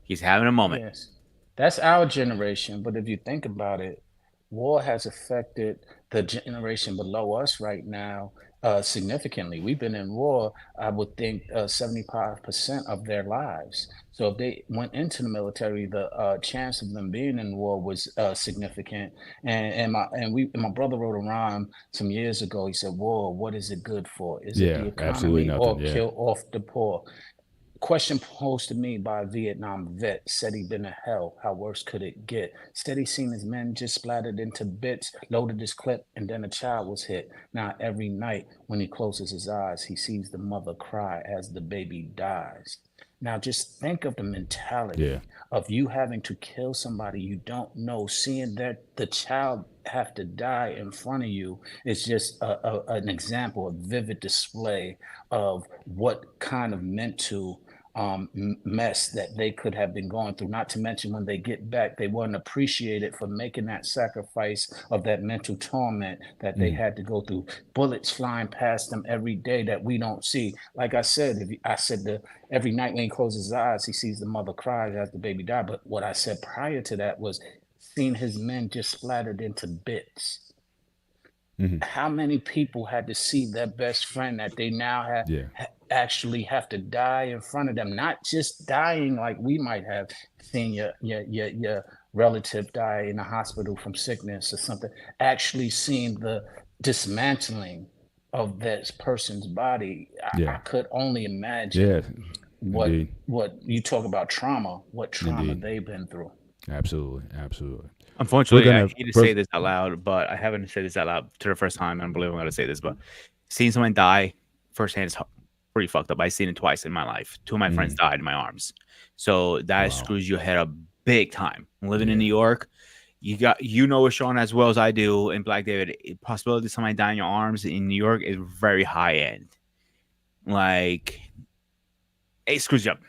[SPEAKER 2] he's having a moment.
[SPEAKER 4] Yes, that's our generation. But if you think about it, war has affected the generation below us right now significantly. We've been in war, I would think, 75% of their lives. So if they went into the military, the chance of them being in war was significant. And my brother wrote a rhyme some years ago. He said, "War, what is it good for? Is it the economy or kill off the poor?" Question posed to me by a Vietnam vet said he'd been to hell. How worse could it get? Instead, he seen his men just splattered into bits, loaded his clip, and then a child was hit. Now, every night when he closes his eyes, he sees the mother cry as the baby dies. Now, just think of the mentality of you having to kill somebody you don't know, seeing that the child have to die in front of you is just an example, a vivid display of what kind of mental mess that they could have been going through. Not to mention when they get back, they weren't appreciated for making that sacrifice of that mental torment that they had to go through. Bullets flying past them every day that we don't see. Like I said, every night when he closes his eyes, he sees the mother cry as the baby died. But what I said prior to that was seeing his men just splattered into bits. How many people had to see their best friend that they now have actually have to die in front of them? Not just dying like we might have seen your relative die in a hospital from sickness or something. Actually seeing the dismantling of this person's body. I could only imagine what you talk about trauma, what trauma they've been through.
[SPEAKER 1] Absolutely.
[SPEAKER 2] Unfortunately, I hate to say this out loud, but I haven't said this out loud to the first time. I don't believe I'm going to say this, but seeing someone die firsthand is pretty fucked up. I've seen it twice in my life. Two of my friends died in my arms. So that screws your head up big time. Living in New York, you know Sean as well as I do, and Black David, possibility of somebody dying in your arms in New York is very high end. Like, it screws you up.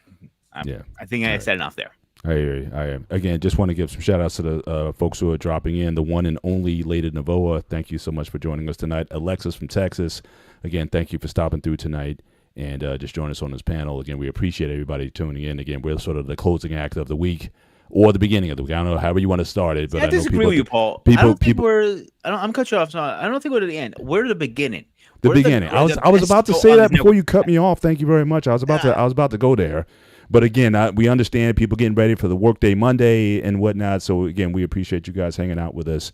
[SPEAKER 2] I think I said enough there.
[SPEAKER 1] I hear you. I am. Again, just want to give some shout outs to the folks who are dropping in. The one and only Lady Navoa, thank you so much for joining us tonight. Alexis from Texas, again, thank you for stopping through tonight and just joining us on this panel. Again, we appreciate everybody tuning in. Again, we're sort of the closing act of the week or the beginning of the week. I don't know, however you want to start it. But
[SPEAKER 2] I disagree with you, Paul. I'm cut you off. So I don't think we're at the end. We're the beginning.
[SPEAKER 1] The beginning. I was about to say that before you cut me off. Thank you very much. I was about to go there. But again, we understand people getting ready for the workday Monday and whatnot. So again, we appreciate you guys hanging out with us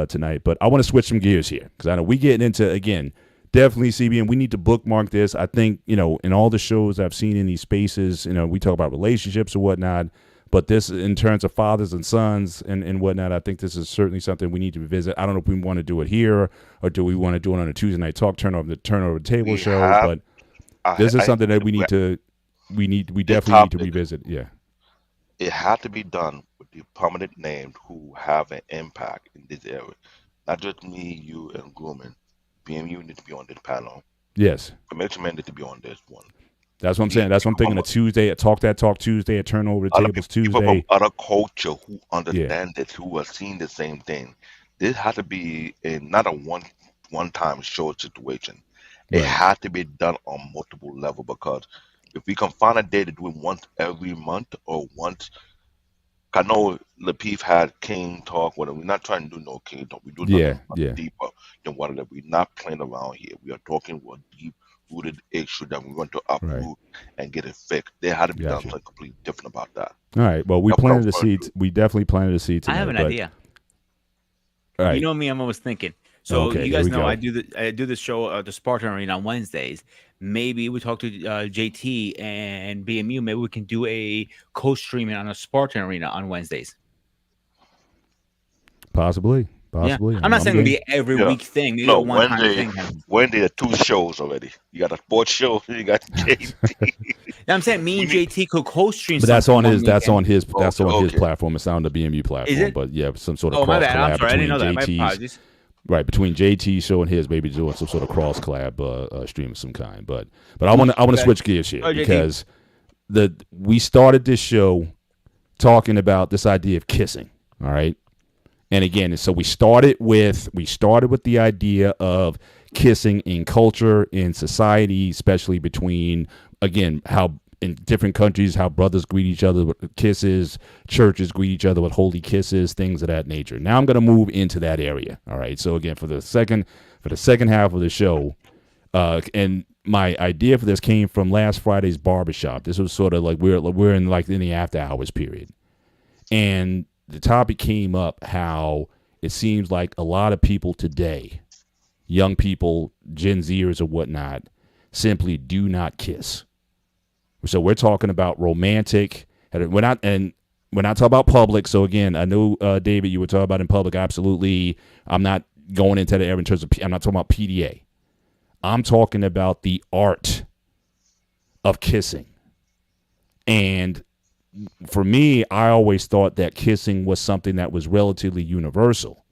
[SPEAKER 1] tonight. But I want to switch some gears here because I know we getting into, again, definitely CBN. We need to bookmark this. I think, in all the shows I've seen in these spaces, we talk about relationships or whatnot. But this, in terms of fathers and sons and whatnot, I think this is certainly something we need to revisit. I don't know if we want to do it here or do we want to do it on a Tuesday night talk, turn over the table show. But this is something that we definitely need to revisit. Yeah.
[SPEAKER 3] It had to be done with the prominent names who have an impact in this area. Not just me, you, and Grooming. BMU need to be on this panel.
[SPEAKER 1] Yes.
[SPEAKER 3] Convention Man need to be on this one.
[SPEAKER 1] That's what I'm saying. That's what I'm thinking. A Tuesday, a Talk Tuesday, a Turn Over the Tables Tuesday.
[SPEAKER 3] People from other culture who understand it, who are seeing the same thing. This had to be not a one-time show situation. It had to be done on multiple levels, because if we can find a day to do it once every month or once, I know Lapeef had King Talk. We're not trying to do no King Talk. We do nothing deeper than what we're not playing around here. We are talking about deep-rooted issue that we want to uproot and get it fixed. There had to be done something completely different about that.
[SPEAKER 1] All right. Well, we definitely planted a seed tonight.
[SPEAKER 2] I have an idea.
[SPEAKER 1] All right.
[SPEAKER 2] You know me, I'm always thinking. So you guys know I do this show, the Spartan Arena, on Wednesdays. Maybe we talk to JT and BMU. Maybe we can do a co-streaming on a Spartan Arena on Wednesdays.
[SPEAKER 1] Possibly.
[SPEAKER 2] Yeah. I'm not saying it'll be every week thing.
[SPEAKER 3] No, Wednesday are 2 shows already. You got a sports show. You got JT.
[SPEAKER 2] I'm saying me and JT could co-stream.
[SPEAKER 1] But that's on his platform. It's not on the BMU platform.
[SPEAKER 2] Is it?
[SPEAKER 1] But yeah, some sort of
[SPEAKER 2] my bad. I'm
[SPEAKER 1] collab
[SPEAKER 2] sorry. I didn't know that. My
[SPEAKER 1] JT's
[SPEAKER 2] apologies.
[SPEAKER 1] Right, between JT's show and his, maybe doing some sort of cross collab stream of some kind. But I want to switch gears here because we started this show talking about this idea of kissing. All right. And again, so we started with the idea of kissing in culture, in society, especially between, again, how in different countries, how brothers greet each other with kisses, churches greet each other with holy kisses, things of that nature. Now I'm going to move into that area. All right. So again, for the second half of the show, and my idea for this came from last Friday's barbershop. This was sort of like we're in the after hours period, and the topic came up how it seems like a lot of people today, young people, Gen Zers or whatnot, simply do not kiss. So we're talking about romantic, we're not talking about public. So again, I know, David, you were talking about in public. Absolutely. I'm not going into the area in terms of, I'm not talking about PDA. I'm talking about the art of kissing. And for me, I always thought that kissing was something that was relatively universal.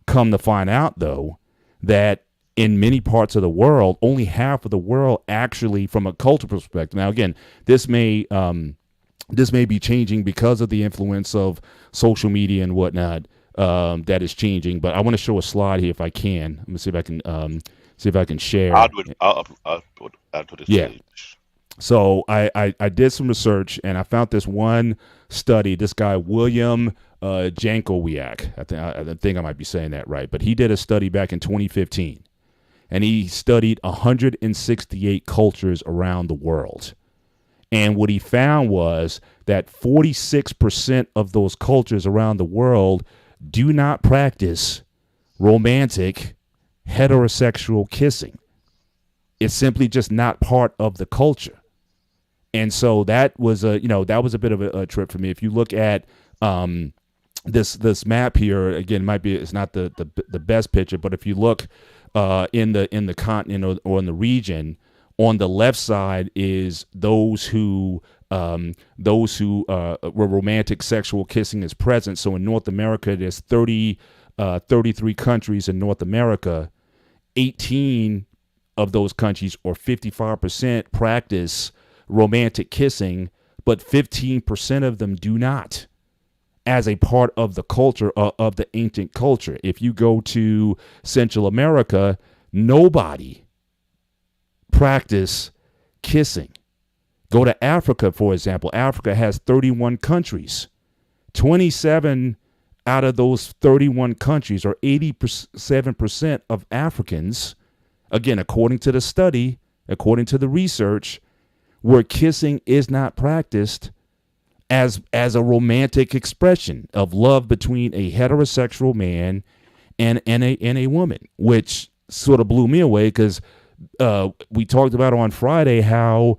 [SPEAKER 1] Come to find out, though, that in many parts of the world, only half of the world actually, from a cultural perspective. Now, again, this may be changing because of the influence of social media and whatnot. That is changing. But I want to show a slide here if I can. Let me see if I can share.
[SPEAKER 3] I'll put it.
[SPEAKER 1] Yeah. So I did some research and I found this one study. This guy William Jankowiak. I think I might be saying that right, but he did a study back in 2015. And he studied 168 cultures around the world. And what he found was that 46% of those cultures around the world do not practice romantic heterosexual kissing. It's simply just not part of the culture. And so that was a bit of a trip for me. If you look at this map here, again, it's not the best picture, but if you look in the continent or in the region, on the left side is those who where romantic sexual kissing is present. So in North America, there's 33 countries in North America. 18 of those countries, or 55%, practice romantic kissing, but 15% of them do not, as a part of the culture, of the ancient culture. If you go to Central America, nobody practice kissing. Go to Africa, for example. Africa has 31 countries. 27 out of those 31 countries, or 87% of Africans, again, according to the study, according to the research, where kissing is not practiced as a romantic expression of love between a heterosexual man and a woman, which sort of blew me away because we talked about on Friday how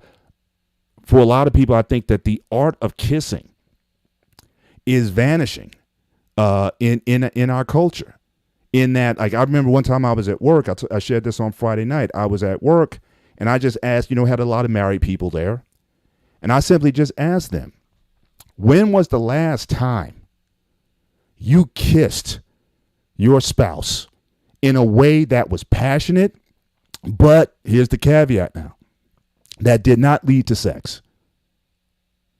[SPEAKER 1] for a lot of people, I think that the art of kissing is vanishing in our culture. In that, like, I remember one time I was at work. I shared this on Friday night. I was at work and I just asked, had a lot of married people there. And I simply just asked them, when was the last time you kissed your spouse in a way that was passionate, but here's the caveat now, that did not lead to sex?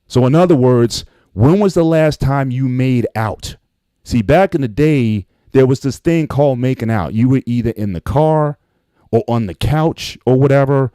[SPEAKER 1] So in other words, when was the last time you made out? See, back in the day, there was this thing called making out. You were either in the car or on the couch or whatever,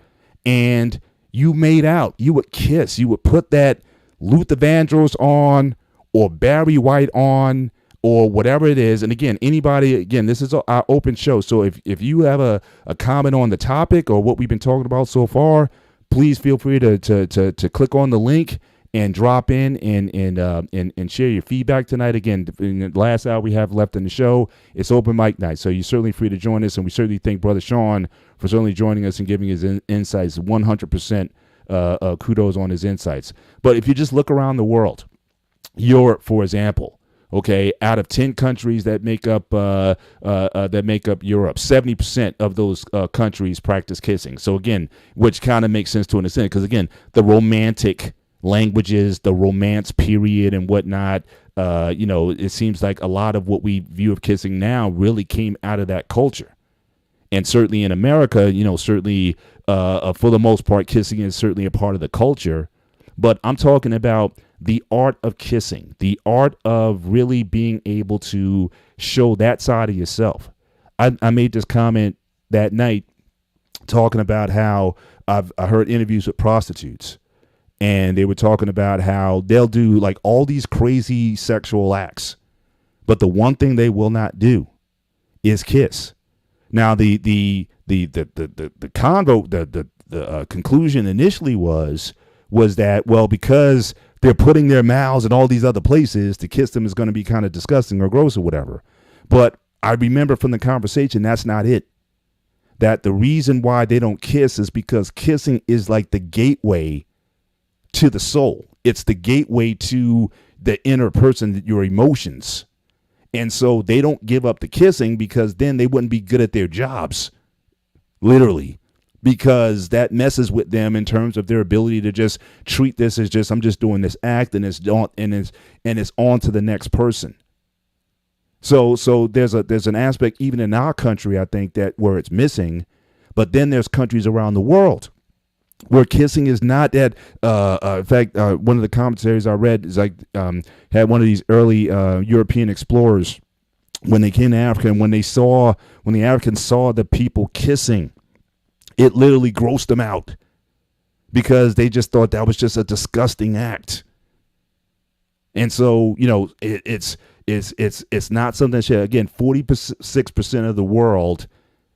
[SPEAKER 1] and you made out. You would kiss. You would put that Luther Vandross on or Barry White on or whatever it is. And again, this is our open show. So if you have a comment on the topic or what we've been talking about so far, please feel free to click on the link and drop in and share your feedback tonight. Again, in the last hour we have left in the show, it's open mic night. So you're certainly free to join us. And we certainly thank Brother Sean for certainly joining us and giving his insights. 100% kudos on his insights. But if you just look around the world, Europe, for example, okay, out of 10 countries that make up Europe, 70% of those countries practice kissing. So again, which kind of makes sense to an extent, because again, the romantic languages, the romance period and whatnot, it seems like a lot of what we view of kissing now really came out of that culture. And certainly in America, certainly for the most part, kissing is certainly a part of the culture. But I'm talking about the art of kissing, the art of really being able to show that side of yourself. I made this comment that night talking about how I heard interviews with prostitutes, and they were talking about how they'll do like all these crazy sexual acts, but the one thing they will not do is kiss. Now the conclusion initially was that, well, because they're putting their mouths in all these other places, to kiss them is going to be kind of disgusting or gross or whatever. But I remember from the conversation, that's not it. That the reason why they don't kiss is because kissing is like the gateway to the soul. It's the gateway to the inner person, your emotions. And so they don't give up the kissing because then they wouldn't be good at their jobs, literally, because that messes with them in terms of their ability to just treat this as just, I'm just doing this act and it's on to the next person. So there's an aspect even in our country, I think, that where it's missing, but then there's countries around the world where kissing is not that. In fact, one of the commentaries I read is like had one of these early European explorers when they came to Africa, and when the Africans saw the people kissing, it literally grossed them out because they just thought that was just a disgusting act. And so, it's not something that, again, 46% of the world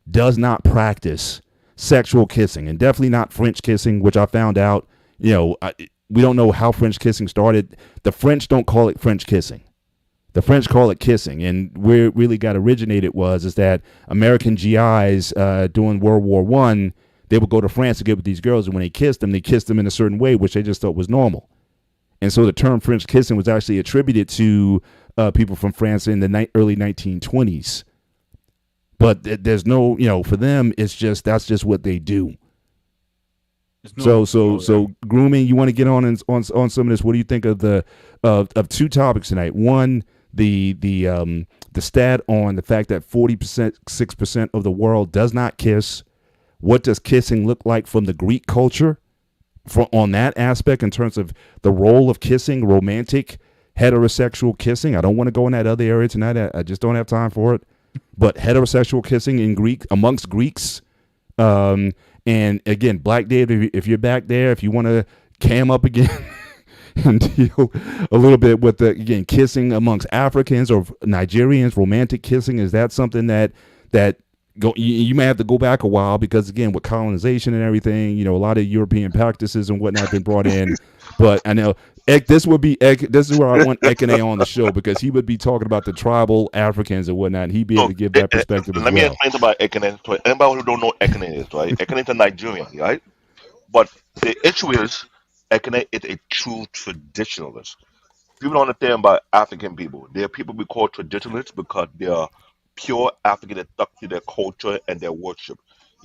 [SPEAKER 1] does not practice sexual kissing, and definitely not French kissing, which I found out, we don't know how French kissing started. The French don't call it French kissing. The French call it kissing. And where it really got originated is that American GIs during World War I, they would go to France to get with these girls, and when they kissed them in a certain way, which they just thought was normal. And so the term French kissing was actually attributed to people from France in the early 1920s. But there's no, for them, it's just, that's just what they do. So grooming, you want to get on some of this. What do you think of of two topics tonight? One, the stat on the fact that 46% of the world does not kiss. What does kissing look like from the Greek culture on that aspect in terms of the role of kissing, romantic, heterosexual kissing? I don't want to go in that other area tonight. I just don't have time for it. But heterosexual kissing in Greek, amongst Greeks. And again, Black Dave, if you're back there, if you want to cam up again and deal a little bit with kissing amongst Africans or Nigerians, romantic kissing, is that something that you may have to go back a while, because again, with colonization and everything, a lot of European practices and whatnot have been brought in. But I know this is where I want Ekene on the show, because he would be talking about the tribal Africans and whatnot, and he'd be able to give that perspective as well.
[SPEAKER 3] Let me explain about Ekene. For anybody who don't know Ekene is, right? Ekene is a Nigerian, right? But the issue is, Ekene is a true traditionalist. People don't understand about African people. There are people we call traditionalists because they are pure African that stuck to their culture and their worship.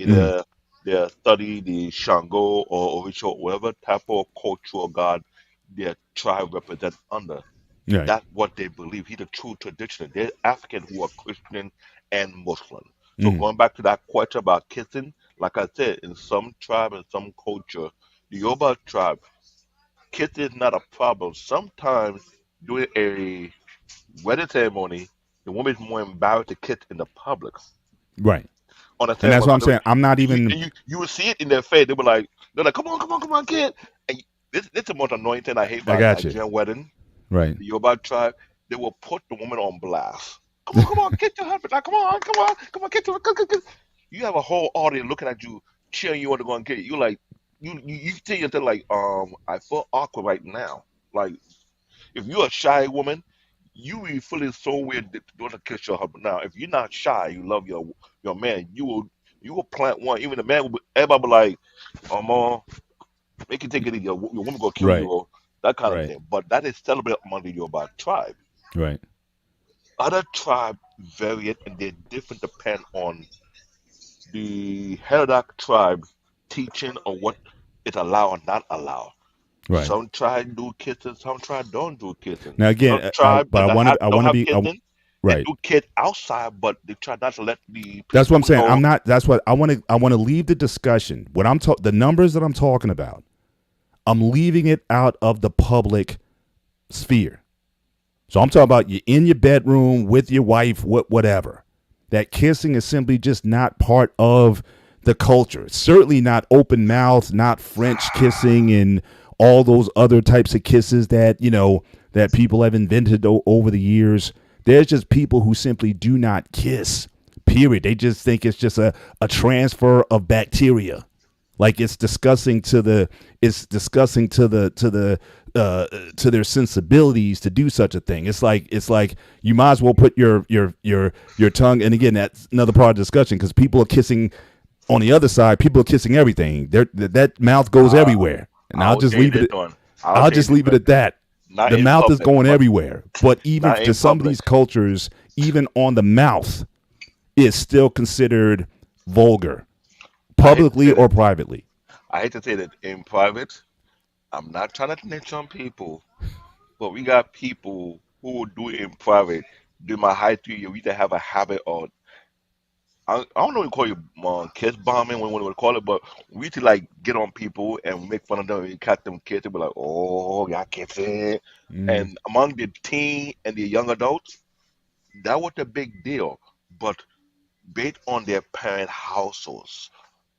[SPEAKER 1] Mm,
[SPEAKER 3] Either they study the Shango or Orisha, whatever type of cultural god their tribe represent under.
[SPEAKER 1] right.
[SPEAKER 3] That's what they believe. He's a true traditionalist. They're African who are Christian and Muslim. So
[SPEAKER 1] Mm,
[SPEAKER 3] going back to that question about kissing, like I said, in some tribe and some culture, the Yoruba tribe, kissing is not a problem. Sometimes during a wedding ceremony, the woman is more embarrassed to kiss in the public.
[SPEAKER 1] right. And
[SPEAKER 3] Understand?
[SPEAKER 1] that's what I'm
[SPEAKER 3] Because
[SPEAKER 1] saying. I'm not even.
[SPEAKER 3] you will see it in their face. They're like, come on, come on, come on, kid. And this is the most annoying thing I hate
[SPEAKER 1] I
[SPEAKER 3] about
[SPEAKER 1] got you.
[SPEAKER 3] Nigerian wedding.
[SPEAKER 1] Right.
[SPEAKER 3] The Yoruba tribe, they will put the woman on blast. Come on, get your husband. Like, come on, get your. You have a whole audience looking at you, cheering you on to go and get it. You like, you tell yourself like, I feel awkward right now. Like, if you're a shy woman, you will feel so weird to go to kiss your husband. Now, if you're not shy, you love your man, you will plant one. Even the man will be, everybody will be like, mom, make it take it easy. Your woman gonna kill you
[SPEAKER 1] Right.
[SPEAKER 3] or that kind of
[SPEAKER 1] Right.
[SPEAKER 3] thing. But that is celebrated among the Yoruba tribe.
[SPEAKER 1] Right.
[SPEAKER 3] Other tribe vary it and they're different depend on the Heredak tribe teaching or what is allowed or not allowed.
[SPEAKER 1] Right.
[SPEAKER 3] Some tribe do kissing, some tribe don't do kissing.
[SPEAKER 1] Now again,
[SPEAKER 3] Some tribe
[SPEAKER 1] but I want to. I
[SPEAKER 3] don't
[SPEAKER 1] want to
[SPEAKER 3] have
[SPEAKER 1] be.
[SPEAKER 3] kissing. They
[SPEAKER 1] Right.
[SPEAKER 3] do kiss outside, but they try not to let the
[SPEAKER 1] That's what I'm
[SPEAKER 3] people
[SPEAKER 1] saying.
[SPEAKER 3] know.
[SPEAKER 1] I'm not. That's what I want to. I want to leave the discussion. What I'm the numbers that I'm talking about. I'm leaving it out of the public sphere. So I'm talking about you in your bedroom with your wife, whatever. That kissing is simply just not part of the culture. It's certainly not open mouth, not French kissing and all those other types of kisses that, that people have invented over the years. There's just people who simply do not kiss. Period. They just think it's just a transfer of bacteria. Like it's disgusting to their sensibilities to do such a thing. It's like you might as well put your tongue. And again, that's another part of the discussion because people are kissing on the other side. People are kissing everything. That mouth goes everywhere. And I'll just leave it. I'll just leave it at that.
[SPEAKER 3] Not
[SPEAKER 1] The
[SPEAKER 3] in
[SPEAKER 1] mouth is
[SPEAKER 3] public,
[SPEAKER 1] going
[SPEAKER 3] but
[SPEAKER 1] everywhere. But even
[SPEAKER 3] not in
[SPEAKER 1] to some of
[SPEAKER 3] public.
[SPEAKER 1] these cultures, even on the mouth is still considered vulgar,
[SPEAKER 3] I hate to
[SPEAKER 1] publicly
[SPEAKER 3] say
[SPEAKER 1] or
[SPEAKER 3] that.
[SPEAKER 1] privately.
[SPEAKER 3] I hate to say that in private. I'm not trying to snitch on people, but we got people who will do it in private. During my high 3 year, we used to have a habit of I don't know what you call it, kiss bombing, when we call it, but we used to like get on people and make fun of them and catch them kids and be like, oh, y'all kissing.
[SPEAKER 1] Mm,
[SPEAKER 3] And among the teen and the young adults, that was a big deal. But based on their parent households,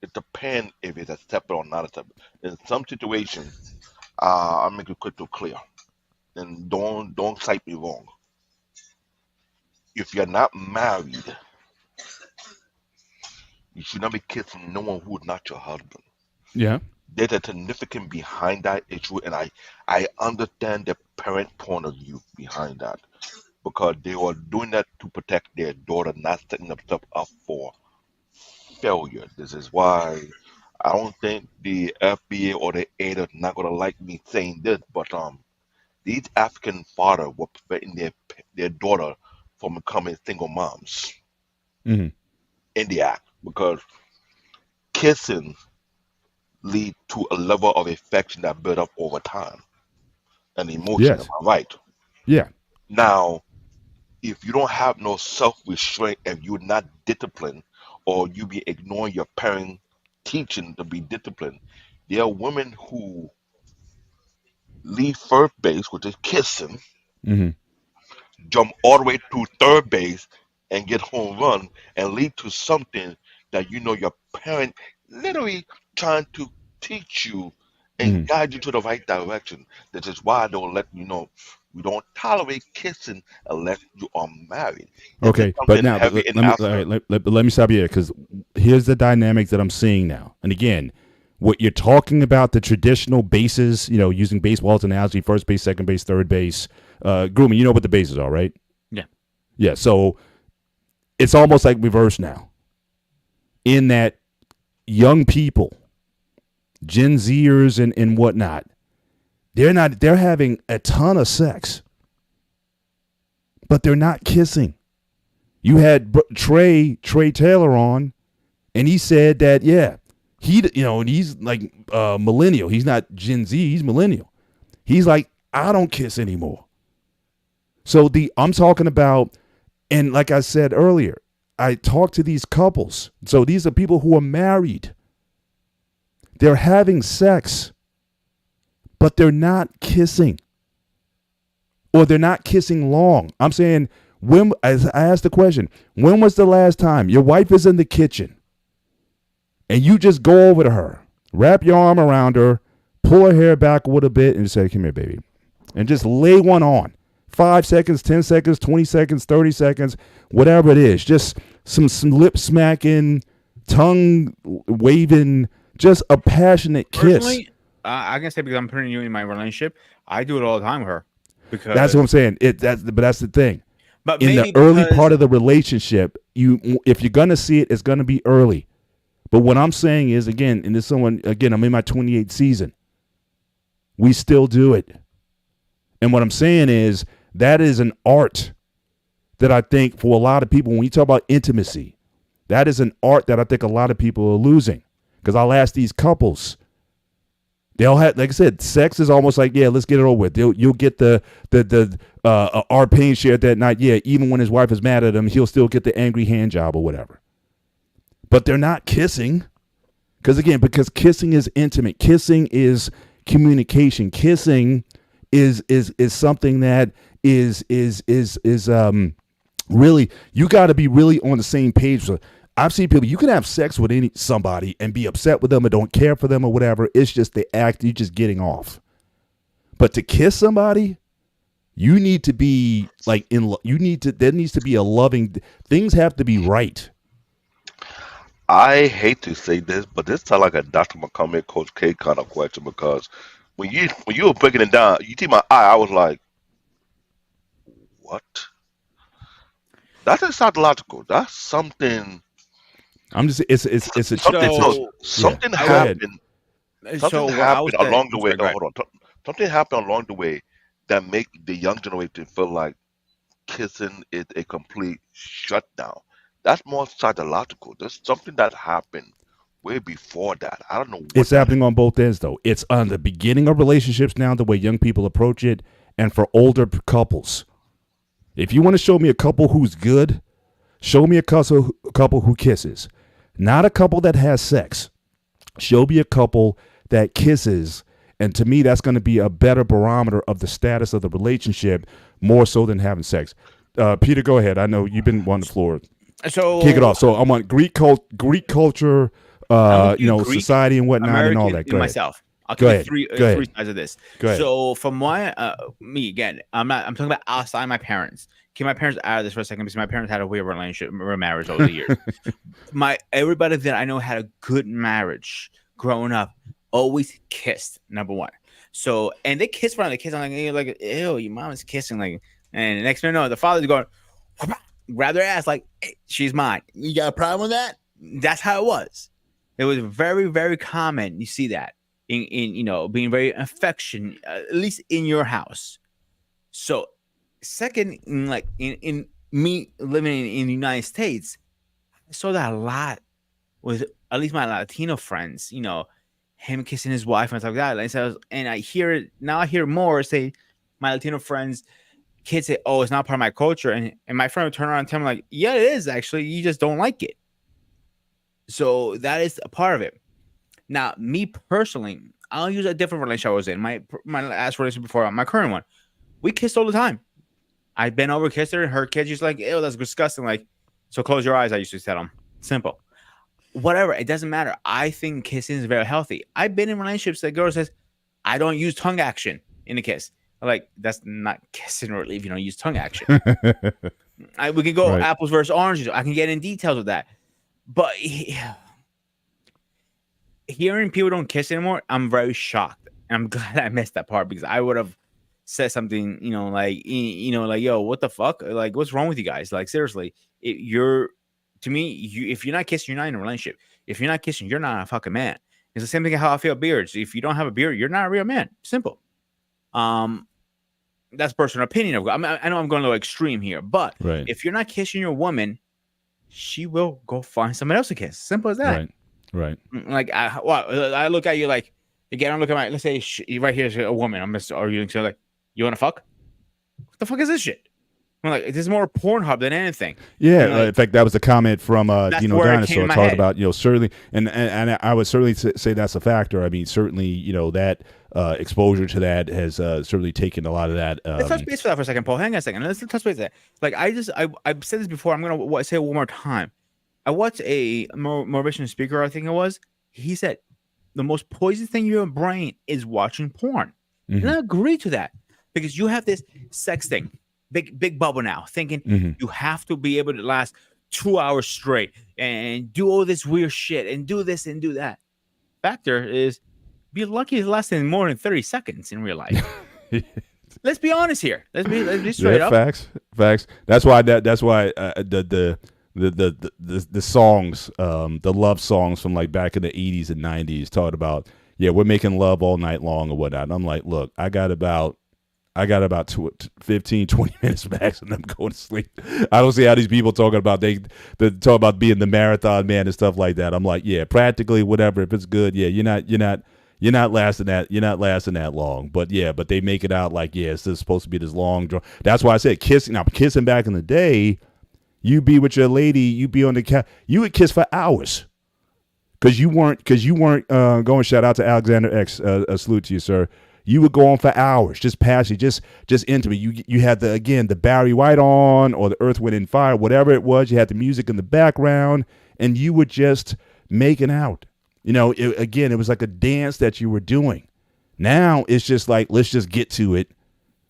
[SPEAKER 3] it depends if it's accepted or not accepted. In some situations, I'll make it crystal clear, and don't cite me wrong. If you're not married, you should not be kissing no one who is not your husband.
[SPEAKER 1] yeah.
[SPEAKER 3] There's a significant behind that issue, and I understand the parent point of view behind that because they were doing that to protect their daughter, not setting themselves up for failure. This is why I don't think the FBA or the AIDA is not gonna like me saying this, but these African fathers were preventing their daughter from becoming single moms
[SPEAKER 1] Hmm.
[SPEAKER 3] in the act because kissing lead to a level of affection that build up over time and emotion. Am
[SPEAKER 1] Yes.
[SPEAKER 3] I right?
[SPEAKER 1] Yeah.
[SPEAKER 3] Now, if you don't have no self-restraint and you're not disciplined or you be ignoring your parent teaching to be disciplined, there are women who leave first base, which is kissing,
[SPEAKER 1] Hmm.
[SPEAKER 3] jump all the way to third base and get home run and lead to something that your parent literally trying to teach you
[SPEAKER 1] Hmm.
[SPEAKER 3] and guide you to the right direction. This is why I don't let you know we don't tolerate kissing unless you are married. This is
[SPEAKER 1] Okay, but
[SPEAKER 3] something
[SPEAKER 1] now
[SPEAKER 3] heavy
[SPEAKER 1] let,
[SPEAKER 3] in
[SPEAKER 1] let me all
[SPEAKER 3] Africa.
[SPEAKER 1] right, let me stop you there because here's the dynamic that I'm seeing now. And again, what you're talking about, the traditional bases, using baseball as an analogy, first base, second base, third base. Groomy, you know what the bases are, right?
[SPEAKER 2] Yeah.
[SPEAKER 1] Yeah. So it's almost like reverse now, in that young people, Gen Zers and whatnot, they're having a ton of sex but they're not kissing. You had Trey Taylor on, and he said that and he's like millennial. He's not Gen Z. He's millennial. He's like, I don't kiss anymore. So I'm talking about, and like I said earlier, I talk to these couples. So these are people who are married. They're having sex, but they're not kissing. Or they're not kissing long. I'm saying, as I asked the question, when was the last time your wife is in the kitchen and you just go over to her, wrap your arm around her, pull her hair backward a bit, and just say, come here, baby, and just lay one on. 5 seconds, 10 seconds, 20 seconds, 30 seconds, whatever it is. Just some lip smacking, tongue waving, just a passionate kiss.
[SPEAKER 2] Personally, I can say, because I'm putting you in my relationship, I do it all the time with her. Because
[SPEAKER 1] that's what I'm saying. But that's the thing.
[SPEAKER 2] But
[SPEAKER 1] in the early part of the relationship, if you're gonna see it, it's gonna be early. But what I'm saying is, again, I'm in my 28th season. We still do it. And what I'm saying is that is an art that I think for a lot of people, when you talk about intimacy, that is an art that I think a lot of people are losing. Because I'll ask these couples, they'll have, like I said, sex is almost like, yeah, let's get it over with. You'll get the our pain shared that night. Yeah, even when his wife is mad at him, he'll still get the angry hand job or whatever. But they're not kissing. Because kissing is intimate. Kissing is communication. Kissing is something that is really, you got to be really on the same page. I've seen people, you can have sex with somebody and be upset with them or don't care for them or whatever. It's just the act, you're just getting off. But to kiss somebody, you need to be like there needs to be a loving, things have to be right.
[SPEAKER 3] I hate to say this, but this sounds like a Dr. McCormick, Coach K kind of question, because when you were breaking it down, you see my eye, I was like, what? That's not psychological. That's something.
[SPEAKER 1] I'm just something
[SPEAKER 3] happened. Something happened along the way. Hold on. Something happened along the way that make the young generation feel like kissing is a complete shutdown. That's more psychological. There's something that happened way before that. I don't know.
[SPEAKER 1] It's happening on both ends, though. It's on the beginning of relationships now, the way young people approach it, and for older couples. If you want to show me a couple who's good, show me a couple who kisses. Not a couple that has sex. Show me a couple that kisses. And to me, that's going to be a better barometer of the status of the relationship, more so than having sex. Peter, go ahead. I know you've been on the floor.
[SPEAKER 2] So
[SPEAKER 1] kick it off. So I'm on Greek culture, Greek, society and whatnot, American, and all that. Go
[SPEAKER 2] myself. I'll
[SPEAKER 1] go
[SPEAKER 2] give you three sides of this.
[SPEAKER 1] Go ahead.
[SPEAKER 2] So from me again, I'm talking about outside my parents. Keep my parents out of this for a second, because my parents had a weird relationship or marriage over the years. Everybody that I know had a good marriage growing up, always kissed, number one. So, and they kiss around the kids. I'm like, ew, your mom is kissing. Like, and the next thing you know, the father's going, grab their ass, like, hey, she's mine. You got a problem with that? That's how it was. It was very, very common. You see that in being very affectionate, at least in your house. So, second, in me living in the United States, I saw that a lot with at least my Latino friends. Him kissing his wife and stuff like that. And I hear it now. I hear more say my Latino friends. Kids say, "Oh, it's not part of my culture," and my friend would turn around and tell me, like, "Yeah, it is actually. You just don't like it." So that is a part of it. Now, me personally, I'll use a different relationship I was in. My last relationship before my current one, we kissed all the time. I bent over, kissed her, and her kids just like, "Ew, that's disgusting." Like, so close your eyes. I used to tell them, simple, whatever. It doesn't matter. I think kissing is very healthy. I've been in relationships that girl says, "I don't use tongue action in a kiss." Like, that's not kissing really if you don't use tongue action. We can go apples versus oranges. I can get in details of that. But hearing people don't kiss anymore, I'm very shocked. And I'm glad I missed that part, because I would have said something, like, yo, what the fuck? Like, what's wrong with you guys? Like, seriously, if you're not kissing, you're not in a relationship. If you're not kissing, you're not a fucking man. It's the same thing how I feel beards. If you don't have a beard, you're not a real man. Simple. that's personal opinion. I know I'm going a little extreme here, but
[SPEAKER 1] Right.
[SPEAKER 2] if you're not kissing your woman, she will go find somebody else to kiss. Simple as that.
[SPEAKER 1] Right.
[SPEAKER 2] Like, I look at you like, again, I'm looking at let's say right here's a woman. I'm just arguing. So like, you want to fuck? What the fuck is this shit? I'm like, this is more Pornhub than anything.
[SPEAKER 1] Yeah,
[SPEAKER 2] like,
[SPEAKER 1] in fact, that was the comment from Dinosaur talking about certainly, and I would certainly say that's a factor. I mean, certainly that exposure to that has certainly taken a lot of that.
[SPEAKER 2] Let's touch base for that for a second, Paul. Hang on a second. Let's touch base that. Like I've said this before. I'm gonna say it one more time. I watched a motivational speaker. I think it was. He said the most poison thing in your brain is watching porn, and I agree to that because you have this sex thing. Big bubble now, thinking you have to be able to last 2 hours straight and do all this weird shit and do this and do that. Factor is, be lucky it's lasting more than 30 seconds in real life. Let's be honest here. Let's be straight up.
[SPEAKER 1] Facts. That's why the songs, the love songs from like back in the 80s and 90s talked about, we're making love all night long or whatnot. And I'm like, look, I got about 15, 20 minutes max and I'm going to sleep. I don't see how these people talking about they talk about being the marathon man and stuff like that. I'm like, practically whatever. If it's good, you're not lasting that long. But they make it out like, it's just supposed to be this long draw. That's why I said kissing. Now kissing back in the day, you be with your lady, you be on the couch, you would kiss for hours. Cause you weren't going. Shout out to Alexander X. A salute to you, sir. You would go on for hours, just passing, just intimate. You had the Barry White on or the Earth, Wind and Fire, whatever it was. You had the music in the background, and you were just making out. It was like a dance that you were doing. Now it's just like, let's just get to it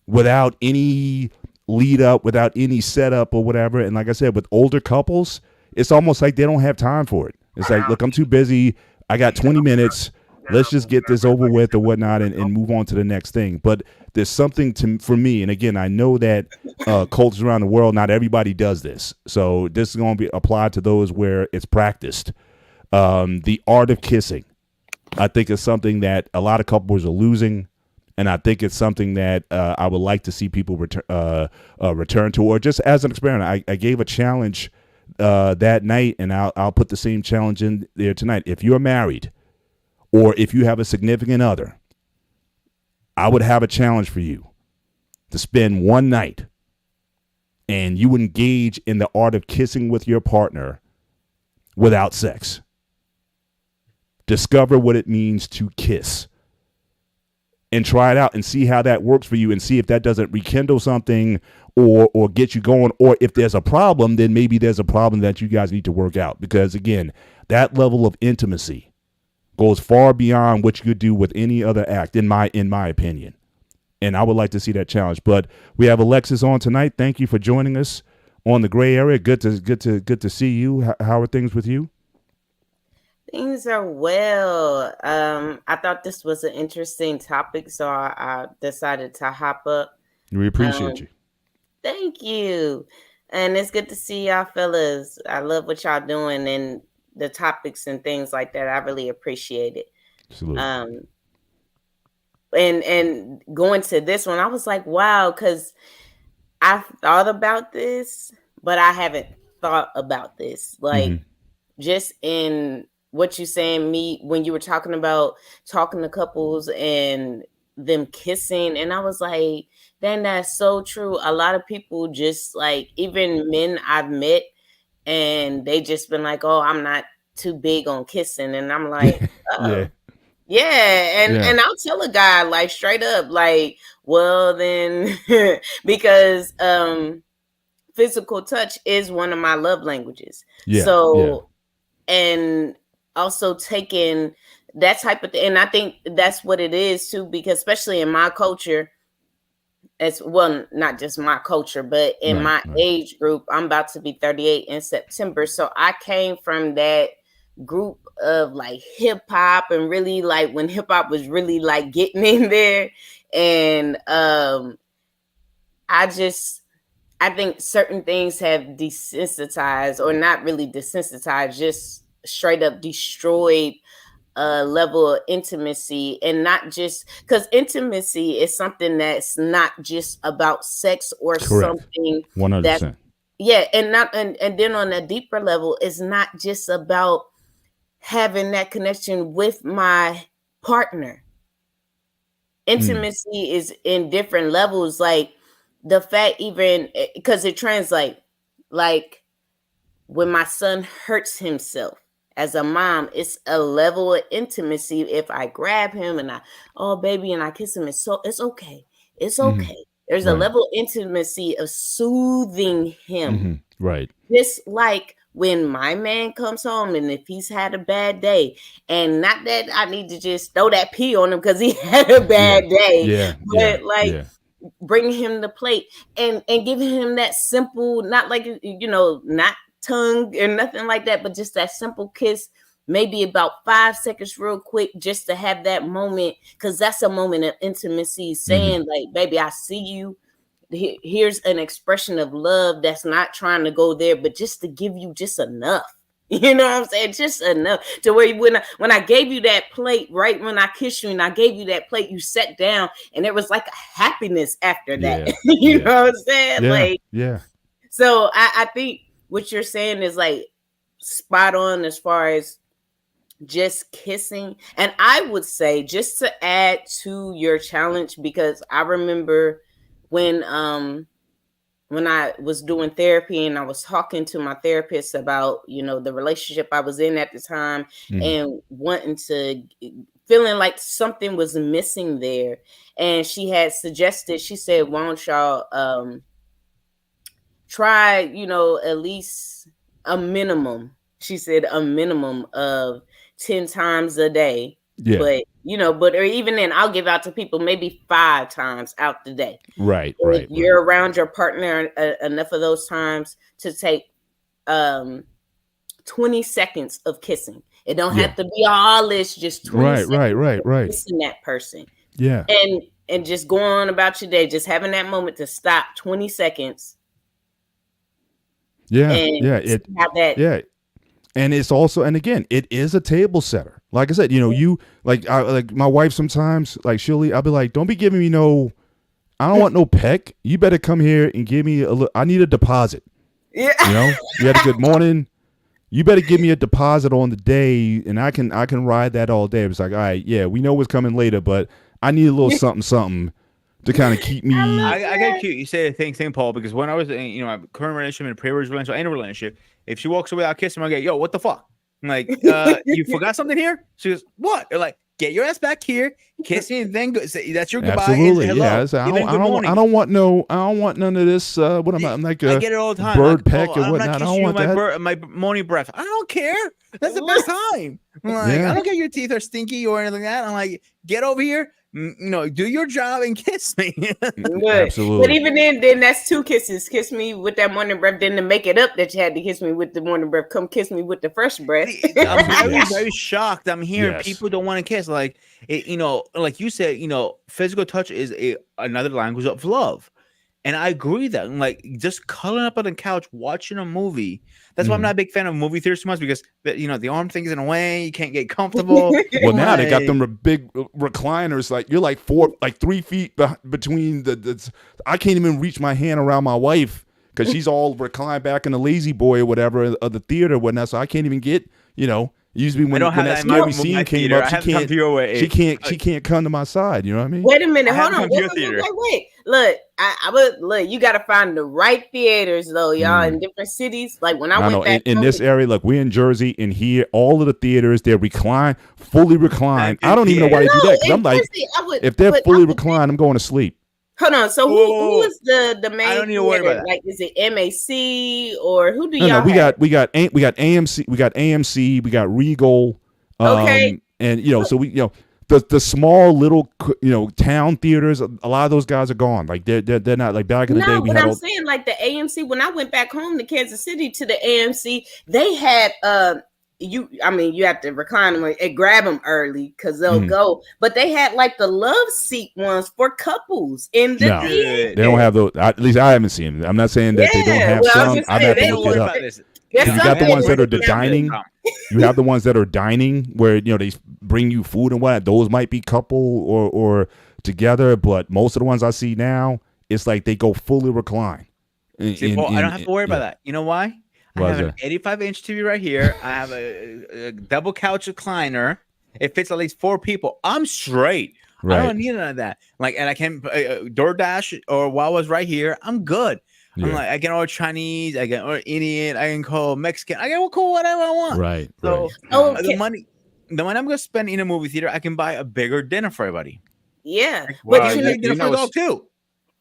[SPEAKER 1] without any lead up, without any setup or whatever. And like I said, with older couples, it's almost like they don't have time for it. It's like, look, I'm too busy. I got 20 minutes. Let's just get this over with or whatnot and move on to the next thing. But there's something for me, and again, I know that cultures around the world, not everybody does this. So this is going to be applied to those where it's practiced. The art of kissing, I think, is something that a lot of couples are losing. And I think it's something that I would like to see people return to, or just as an experiment. I gave a challenge that night, and I'll put the same challenge in there tonight. If you're married, or if you have a significant other, I would have a challenge for you to spend one night and you engage in the art of kissing with your partner without sex. Discover what it means to kiss and try it out and see how that works for you, and see if that doesn't rekindle something or get you going. Or if there's a problem, then maybe there's a problem that you guys need to work out, because again, that level of intimacy goes far beyond what you could do with any other act, in my opinion. And I would like to see that challenge. But we have Alexis on tonight. Thank you for joining us on the Gray Area. Good to see you. How are things with you?
[SPEAKER 5] Things are well. I thought this was an interesting topic, so I decided to hop up.
[SPEAKER 1] We appreciate you.
[SPEAKER 5] Thank you. And it's good to see y'all fellas. I love what y'all doing and the topics and things like that. I really appreciate it.
[SPEAKER 1] Absolutely.
[SPEAKER 5] And going to this one, I was like, wow, because I thought about this, but I haven't thought about this. Like, just in what you saying, when you were talking about talking to couples and them kissing, and I was like, then that's so true. A lot of people just like, even men I've met, and they just been like, oh, I'm not too big on kissing. And I'm like, oh, yeah. And I'll tell a guy like straight up, like, well, then, because physical touch is one of my love languages. And also taking that type of thing. And I think that's what it is too, because especially in my culture, as well, not just my culture, but in my age group, I'm about to be 38 in September. So I came from that group of like hip hop, and really like when hip hop was really like getting in there. And I think certain things have desensitized, or not really desensitized, just straight up destroyed level of intimacy, and not just because intimacy is something that's not just about sex or
[SPEAKER 1] Correct.
[SPEAKER 5] something
[SPEAKER 1] 100%.
[SPEAKER 5] and then on a deeper level, it's not just about having that connection with my partner. Intimacy is in different levels, like the fact, even because it translates, like when my son hurts himself as a mom, it's a level of intimacy. If I grab him and oh baby, and I kiss him, it's okay. It's okay. There's a level of intimacy of soothing him.
[SPEAKER 1] Right.
[SPEAKER 5] Just like when my man comes home and if he's had a bad day, and not that I need to just throw that pee on him because he had a bad day, but bring him the plate and giving him that simple, not like, not tongue or nothing like that, but just that simple kiss, maybe about 5 seconds real quick, just to have that moment, because that's a moment of intimacy, saying like, baby, I see you. Here's an expression of love that's not trying to go there, but just to give you just enough. You know what I'm saying? Just enough to where when I gave you that plate, right when I kissed you and I gave you that plate, you sat down and there was like a happiness after that. You know what I'm saying? So I think what you're saying is like spot on as far as just kissing. And I would say, just to add to your challenge, because I remember when I was doing therapy and I was talking to my therapist about, the relationship I was in at the time and feeling like something was missing there. And she had suggested, she said, why don't y'all try, at least a minimum. She said a minimum of 10 times a day. Yeah. But or even then, I'll give out to people maybe 5 times out the day.
[SPEAKER 1] Right.
[SPEAKER 5] If you're around your partner enough of those times to take 20 seconds of kissing. It don't have to be all this, just 20 seconds of kissing that person.
[SPEAKER 1] Yeah.
[SPEAKER 5] And just go on about your day, just having that moment to stop 20 seconds.
[SPEAKER 1] Yeah.
[SPEAKER 5] Have that.
[SPEAKER 1] Yeah. And it's also, and again, it is a table setter. Like I said, you like my wife sometimes, like I'll be like, don't be giving me I don't want no peck. You better come here and give me I need a deposit. Yeah. You had a good morning. You better give me a deposit on the day, and I can ride that all day. It's like, all right, yeah, we know what's coming later, but I need a little something to kind of keep me.
[SPEAKER 2] I get cute. You say the thing, Paul, because when I was in, my current relationship, in a previous relationship, any relationship, if she walks away without kissing me, I go, yo, what the fuck? I'm like, you forgot something here? She goes, what? They're like, get your ass back here, kiss me, and then go. Say, that's your goodbye.
[SPEAKER 1] Absolutely,
[SPEAKER 2] and hello.
[SPEAKER 1] I don't want none of this. What am I? I'm like
[SPEAKER 2] I get it all the time.
[SPEAKER 1] Bird
[SPEAKER 2] like,
[SPEAKER 1] peck or whatnot. I don't want that.
[SPEAKER 2] My morning breath. I don't care. That's the best time. I'm like, I don't care your teeth are stinky or anything like that. I'm like, get over here. Do your job and kiss me.
[SPEAKER 1] Absolutely.
[SPEAKER 5] But even then that's 2 kisses. Kiss me with that morning breath. Then to make it up that you had to kiss me with the morning breath, come kiss me with the fresh breath.
[SPEAKER 2] I'm very shocked. I'm hearing people don't want to kiss. Like, like you said, physical touch is another language of love. And I agree that, like, just cuddling up on the couch, watching a movie. That's why I'm not a big fan of movie theaters too much, because, the arm thing's in a way, you can't get comfortable.
[SPEAKER 1] Well, now they got them big recliners. Like, you're like 3 feet between the I can't even reach my hand around my wife because she's all reclined back in the lazy boy or whatever of the theater or whatnot. So I can't even get, usually when that scary scene came up, she can't come to my side. You know what I mean?
[SPEAKER 5] Wait a minute, hold on. Wait. Look, I would look. You got to find the right theaters, though, y'all, in different cities. Like when I went back
[SPEAKER 1] in this area, like we're in Jersey, and here all of the theaters they're fully reclined. I don't even know why they do that. Because I'm like, if they're fully reclined, I'm going to sleep.
[SPEAKER 5] Hold on. So who is the main?
[SPEAKER 2] I don't need to worry about that.
[SPEAKER 5] Like, is it MAC or who do y'all?
[SPEAKER 1] No, we got AMC, we got AMC, we got Regal.
[SPEAKER 5] Okay.
[SPEAKER 1] And so we the small little town theaters, a lot of those guys are gone. Like they're not like back in the day.
[SPEAKER 5] I'm saying like the AMC. When I went back home to Kansas City to the AMC, they had you have to recline them and grab them early because they'll go. But they had like the love seat ones for couples in the theater.
[SPEAKER 1] They don't have those. At least I haven't seen them. I'm not saying that they don't have some. I've had to look it up. You got the ones that are the dining. You have the ones that are dining where they bring you food and what. Those might be couple or together, but most of the ones I see now, it's like they go fully recline.
[SPEAKER 2] I don't have to worry about that. You know why? I have an 85-inch TV right here. I have a double couch recliner. It fits at least 4 people. I'm straight.
[SPEAKER 1] Right.
[SPEAKER 2] I don't need none of that. Like, and I can DoorDash or Wawa's right here. I'm good. I'm like, I can order Chinese. I can order Indian. I can call Mexican. I can call whatever I want.
[SPEAKER 1] Right.
[SPEAKER 2] So the money I'm gonna spend in a movie theater, I can buy a bigger dinner for everybody.
[SPEAKER 5] Yeah,
[SPEAKER 2] well, but you can dinner for the dog too.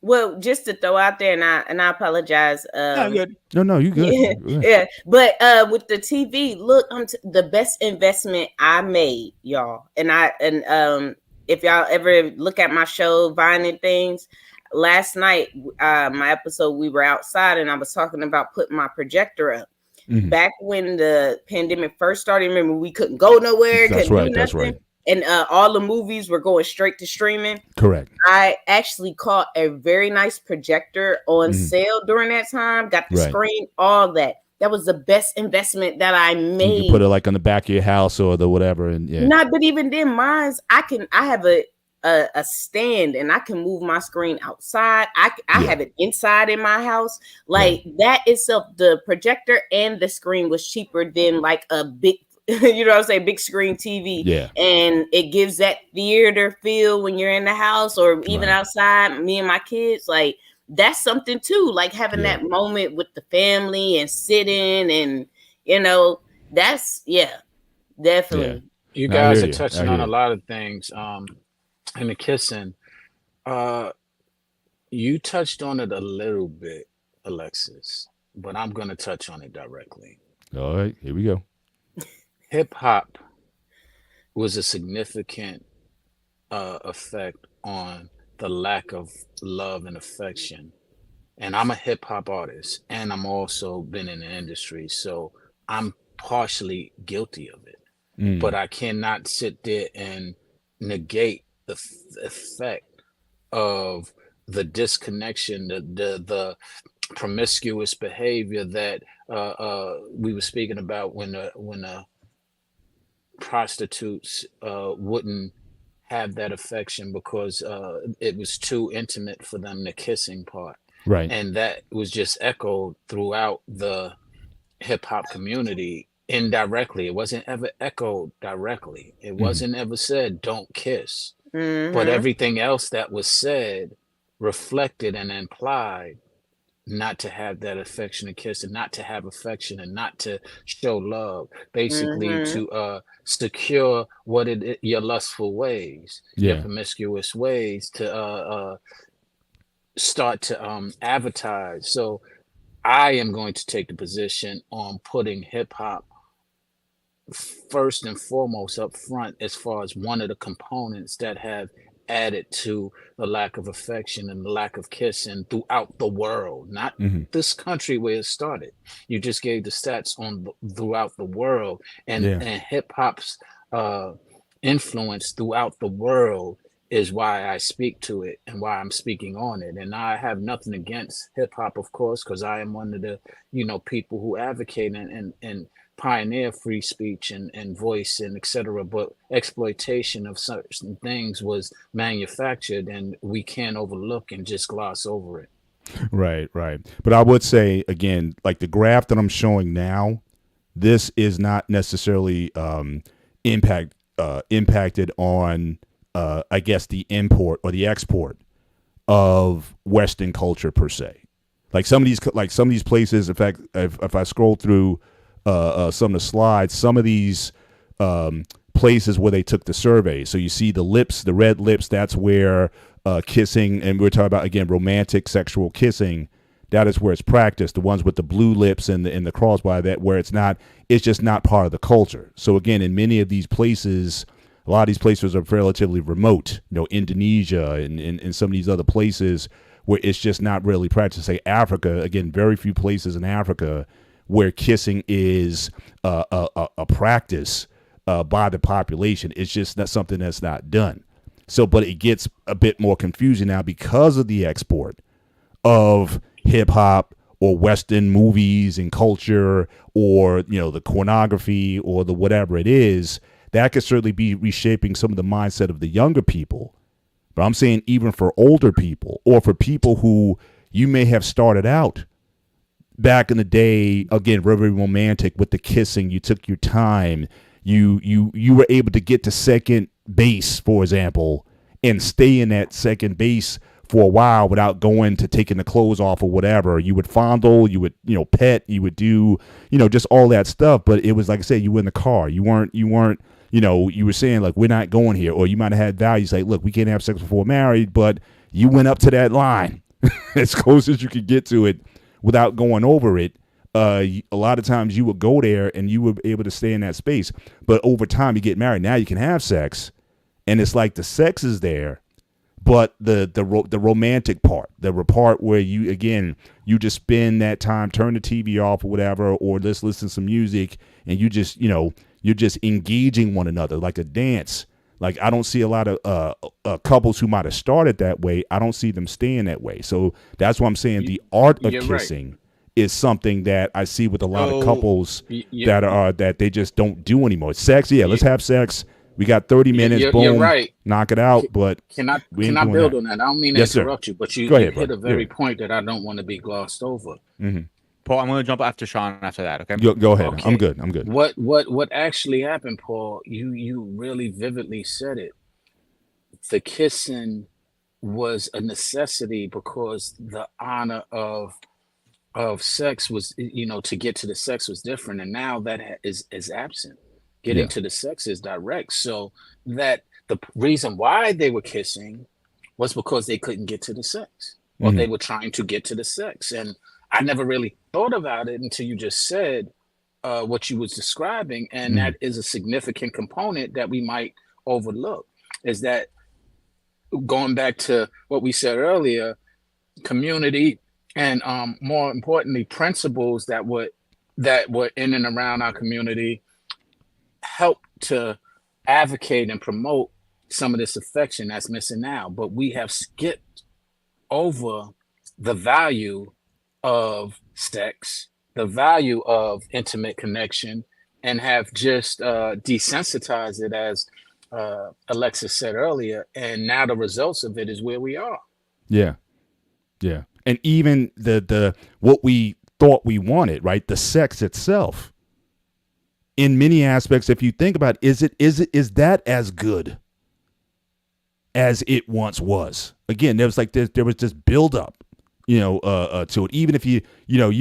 [SPEAKER 5] Well, just to throw out there, and I apologize.
[SPEAKER 2] No, good.
[SPEAKER 1] No, you good.
[SPEAKER 5] Yeah, but with the TV, look, the best investment I made, y'all. And if y'all ever look at my show, Vine and Things, last night, my episode, we were outside, and I was talking about putting my projector up. Mm-hmm. Back when the pandemic first started, remember we couldn't go nowhere.
[SPEAKER 1] That's right. That's right.
[SPEAKER 5] And all the movies were going straight to streaming.
[SPEAKER 1] Correct.
[SPEAKER 5] I actually caught a very nice projector on sale during that time. Got the screen, all that. That was the best investment that I made.
[SPEAKER 1] You put it like on the back of your house or the whatever, and
[SPEAKER 5] Not, but even then, mine's I have a stand, and I can move my screen outside. I have it inside in my house. Like that itself, the projector and the screen was cheaper than like a big. You know what I'm saying? Big screen TV.
[SPEAKER 1] Yeah.
[SPEAKER 5] And it gives that theater feel when you're in the house or even outside, me and my kids. Like, that's something too. Like having that moment with the family and sitting and, that's, definitely.
[SPEAKER 4] Yeah. You guys are touching on a lot of things. In the kissing, you touched on it a little bit, Alexis, but I'm going to touch on it directly.
[SPEAKER 1] All right, here we go.
[SPEAKER 4] Hip hop was a significant effect on the lack of love and affection. And I'm a hip hop artist, and I'm also been in the industry, so I'm partially guilty of it. But I cannot sit there and negate the effect of the disconnection, the promiscuous behavior that we were speaking about when prostitutes wouldn't have that affection because it was too intimate for them, the kissing part.
[SPEAKER 1] Right.
[SPEAKER 4] And that was just echoed throughout the hip hop community indirectly. It wasn't ever echoed directly. It wasn't ever said, don't kiss. But everything else that was said reflected and implied not to have that affectionate kiss and not to have affection and not to show love, basically to secure what your lustful ways, your promiscuous ways, to start to advertise. So I am going to take the position on putting hip hop first and foremost up front as far as one of the components that have added to the lack of affection and the lack of kissing throughout the world, not this country where it started. You just gave the stats on throughout the world, and hip hop's influence throughout the world is why I speak to it and why I'm speaking on it. And I have nothing against hip hop, of course, because I am one of the, people who advocate and pioneer free speech and voice and etc. But exploitation of certain things was manufactured, and we can't overlook and just gloss over it.
[SPEAKER 1] Right. But I would say again, like the graph that I'm showing now, this is not necessarily impacted on I guess the import or the export of Western culture per se. Like some of these places. In fact, if I scroll through some of the slides, some of these places where they took the survey. So you see the lips, the red lips, that's where kissing, and we're talking about, again, romantic sexual kissing, that is where it's practiced. The ones with the blue lips and the crossbar, that where it's just not part of the culture. So again, in many of these places, a lot of these places are relatively remote, Indonesia and some of these other places where it's just not really practiced. Say Africa, again, very few places in Africa where kissing is a practice by the population. It's just not something that's not done. So, but it gets a bit more confusing now because of the export of hip hop or Western movies and culture, or the pornography or the whatever it is. that could certainly be reshaping some of the mindset of the younger people. But I'm saying even for older people, or for people who you may have started out back in the day, again, very romantic with the kissing. You took your time. You were able to get to second base, for example, and stay in that second base for a while without going to taking the clothes off or whatever. You would fondle, you would, pet, you would do, just all that stuff. But it was, like I said, you were in the car. You weren't, you were saying, like, we're not going here. Or you might have had values like, look, we can't have sex before married, but you went up to that line as close as you could get to it without going over it. A lot of times you would go there and you were able to stay in that space. But over time, you get married. Now you can have sex, and it's like the sex is there, but the romantic part, the part where you just spend that time, turn the TV off or whatever, or just listen to some music, and you just, you're just engaging one another like a dance. Like, I don't see a lot of couples who might have started that way. I don't see them staying that way. So that's why I'm saying the art of kissing is something that I see with a lot of couples that they just don't do anymore. Sex, let's have sex. We got 30 minutes, boom,
[SPEAKER 4] you're right.
[SPEAKER 1] Knock it out. But
[SPEAKER 4] can I build on that? I don't mean to interrupt you, but you hit a very point that I don't want to be glossed over.
[SPEAKER 1] Mm-hmm.
[SPEAKER 2] Paul, I'm going to jump after Sean after that. Okay,
[SPEAKER 1] go ahead.
[SPEAKER 4] Okay.
[SPEAKER 1] I'm good.
[SPEAKER 4] What actually happened, Paul? You really vividly said it. The kissing was a necessity because the honor of sex was, to get to the sex was different, and now that is absent. Getting to the sex is direct. So that the reason why they were kissing was because they couldn't get to the sex, or they were trying to get to the sex. And I never really thought about it until you just said what you was describing, and that is a significant component that we might overlook. Is that going back to what we said earlier, community, and more importantly, principles that were in and around our community help to advocate and promote some of this affection that's missing now. But we have skipped over the value of sex, the value of intimate connection, and have just desensitized it, as Alexis said earlier. And now the results of it is where we are. Yeah.
[SPEAKER 1] And even the what we thought we wanted, right? The sex itself, in many aspects, if you think about it, is that as good as it once was? Again, there was this buildup, to it. Even if you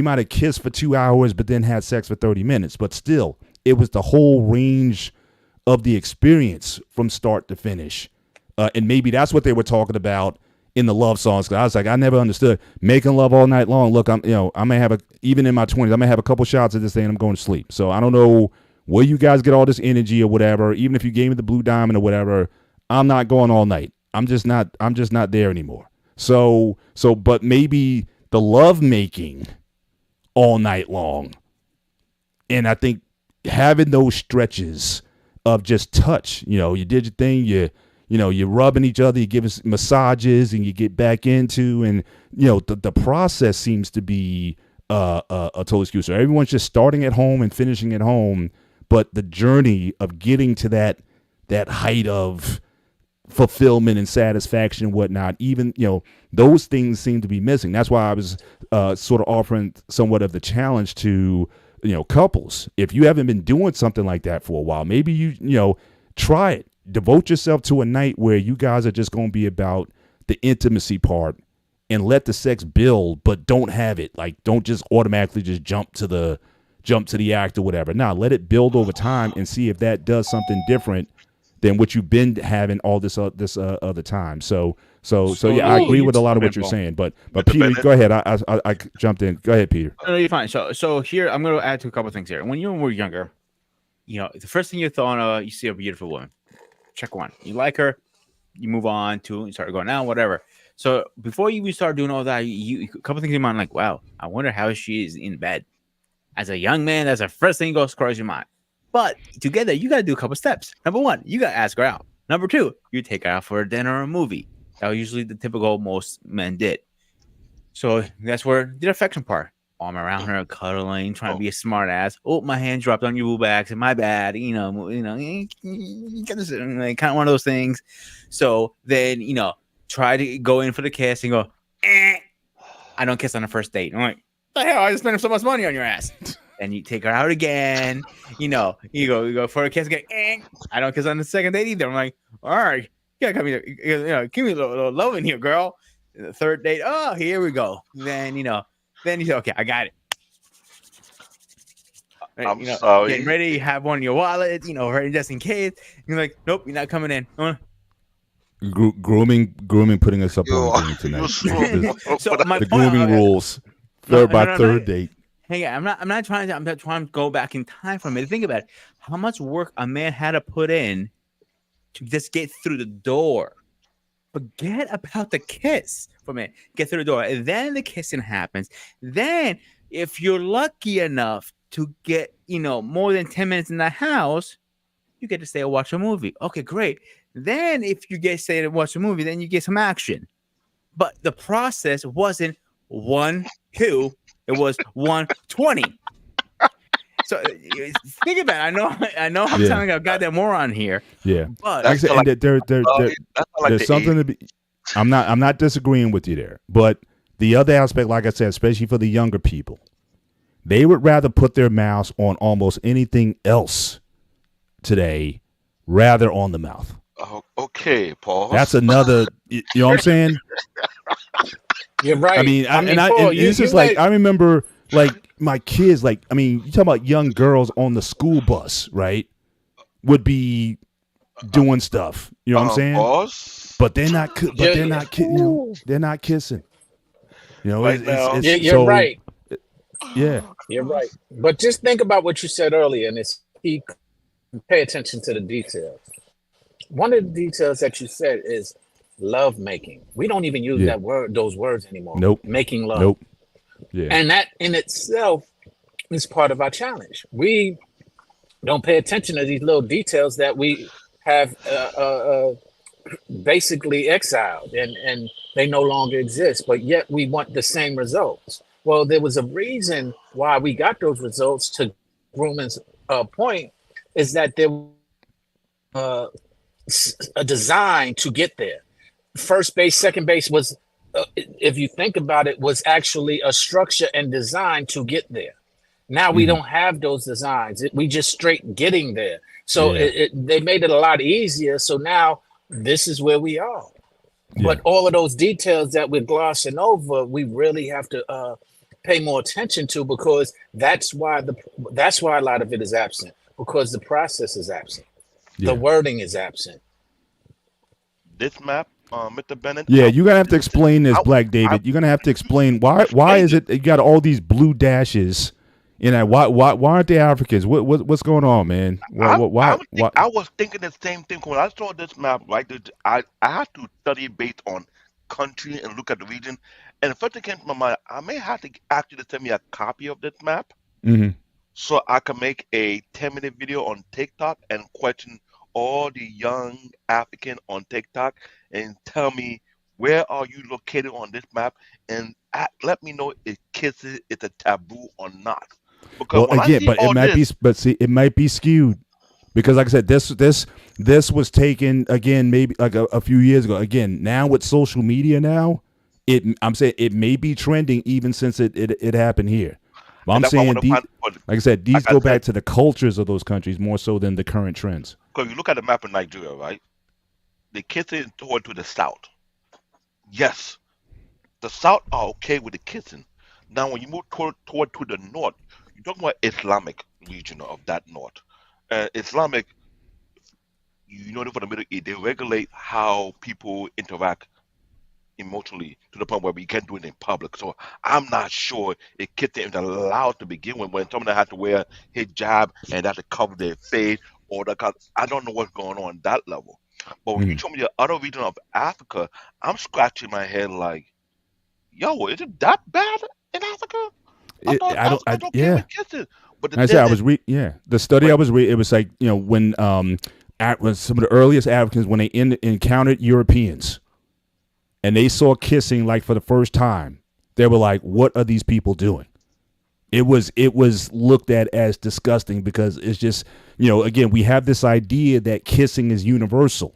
[SPEAKER 1] might have kissed for 2 hours, but then had sex for 30 minutes, but still, it was the whole range of the experience from start to finish. And maybe that's what they were talking about in the love songs. 'Cause I was like, I never understood making love all night long. Look, I may have even in my 20s, I may have a couple shots of this thing and I'm going to sleep. So I don't know where you guys get all this energy or whatever. Even if you gave me the blue diamond or whatever, I'm not going all night. I'm just not there anymore. So, but maybe the love making all night long. And I think having those stretches of just touch, you did your thing, you're rubbing each other, you give us massages, and you get back into, and the process seems to be a total excuse. So everyone's just starting at home and finishing at home, but the journey of getting to that height of fulfillment and satisfaction and whatnot, even those things seem to be missing. That's why I was sort of offering somewhat of the challenge to couples. If you haven't been doing something like that for a while, maybe you try it. Devote yourself to a night where you guys are just going to be about the intimacy part, and let the sex build, but don't have it. Like, don't just automatically just jump to the act or whatever. Now, let it build over time and see if that does something different than what you've been having all this other time. So yeah, I agree with a lot of what you're saying. But Peter, go ahead. I jumped in. Go ahead, Peter.
[SPEAKER 2] No, you're fine. So here I'm going to add to a couple of things here. When you were younger, the first thing you thought, you see a beautiful woman. Check one. You like her, you move on to, you start going out, whatever. So before you start doing all that, you a couple things in your mind, like, wow, I wonder how she is in bed. As a young man, that's the first thing goes across your mind. But together, you got to do a couple steps. Number one, you got to ask her out. Number two, you take her out for a dinner or a movie. That was usually the typical most men did. So that's where the affection part. arm around her, cuddling, trying to be a smart ass. Oh, my hand dropped on your boo bags, and my bad. You get this, like, kind of one of those things. So then, try to go in for the kiss and go, I don't kiss on the first date. I'm like, the hell? I just spent so much money on your ass. And you take her out again. You go for a kiss again. I don't kiss on the second date either. I'm like, all right, you gotta give me a little love in here, girl. The third date, oh, here we go. Then you say, okay, I got it.
[SPEAKER 3] I'm sorry.
[SPEAKER 2] Getting ready, you have one in your wallet, ready just in case. You're like, nope, you're not coming in.
[SPEAKER 1] Grooming, putting us up on game tonight.
[SPEAKER 2] So my
[SPEAKER 1] the
[SPEAKER 2] point,
[SPEAKER 1] grooming rules. Third date.
[SPEAKER 2] Hey, I'm not trying to go back in time for a minute. Think about it. How much work a man had to put in to just get through the door. Forget about the kiss for a minute. Get through the door. And then the kissing happens. Then, if you're lucky enough to get, more than 10 minutes in the house, you get to stay and watch a movie. Okay, great. Then, if you get to stay and watch a movie, then you get some action. But the process wasn't 1, 2. It was 120. So think about it. I know I'm telling you I've got that moron here.
[SPEAKER 1] Yeah.
[SPEAKER 2] But
[SPEAKER 1] there's something to be. I'm not disagreeing with you there. But the other aspect, like I said, especially for the younger people, they would rather put their mouths on almost anything else today rather on the mouth.
[SPEAKER 3] Oh, okay, Paul.
[SPEAKER 1] That's another, you know what I'm saying?
[SPEAKER 4] You're right.
[SPEAKER 1] I mean, it's just like, I remember, like, my kids, like, I mean, you talk about young girls on the school bus, right? Would be doing stuff. You know what I'm saying?
[SPEAKER 3] Boss?
[SPEAKER 1] But they're not. They're not kissing.
[SPEAKER 4] You're right.
[SPEAKER 1] Yeah,
[SPEAKER 4] you're right. But just think about what you said earlier, and pay attention to the details. One of the details that you said is love making. We don't even use those words anymore.
[SPEAKER 1] Nope.
[SPEAKER 4] Making love.
[SPEAKER 1] Nope. Yeah.
[SPEAKER 4] And that in itself is part of our challenge. We don't pay attention to these little details that we have basically exiled and they no longer exist, but yet we want the same results. Well, there was a reason why we got those results. To Grooming's point is that there was a design to get there. First base, second base was, if you think about it, was actually a structure and design to get there. Now we don't have those designs. We just straight getting there. So they made it a lot easier. So now this is where we are. Yeah. But all of those details that we're glossing over, we really have to pay more attention to, because that's why a lot of it is absent, because the process is absent. Yeah. The wording is absent.
[SPEAKER 3] This map, Mr. Bennett.
[SPEAKER 1] Yeah, you're gonna have to explain this, Black David. You're gonna have to explain why is it you got all these blue dashes in that? Why aren't they Africans? What's going on, man?
[SPEAKER 3] I was thinking the same thing when I saw this map. Right, I had to study based on country and look at the region. And the first thing came to my mind, I may have to ask you to send me a copy of this map, so I can make a 10-minute video on TikTok and question all the young African on TikTok and tell me, where are you located on this map, and let me know if kissing is a taboo or not. Because
[SPEAKER 1] it might be skewed, because like I said, this was taken again maybe like a few years ago. Again, now with social media now, I'm saying it may be trending even since it happened here. But I'm saying, like I said, these go back to the cultures of those countries more so than the current trends.
[SPEAKER 3] Because you look at the map of Nigeria, right? The kissing toward to the south. Yes, the south are okay with the kissing. Now, when you move toward to the north, you're talking about Islamic region of that north. Islamic, for the Middle East, they regulate how people interact emotionally to the point where we can't do it in public. So I'm not sure if kissing is allowed to begin with when someone had to wear hijab and had to cover their face or I don't know what's going on that level. But when you told me the other region of Africa, I'm scratching my head like, yo, is it that bad in Africa? But
[SPEAKER 1] the study I was reading, it was like, when some of the earliest Africans, when they encountered Europeans and they saw kissing like for the first time, they were like, what are these people doing? It was looked at as disgusting because it's just, again, we have this idea that kissing is universal.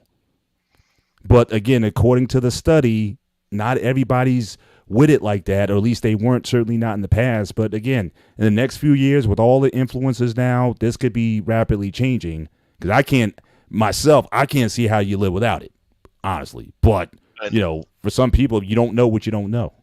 [SPEAKER 1] But again, according to the study, not everybody's with it like that, or at least they weren't, certainly not in the past. But again, in the next few years, with all the influences now, this could be rapidly changing, because I can't see how you live without it, honestly. But, for some people, you don't know what you don't know.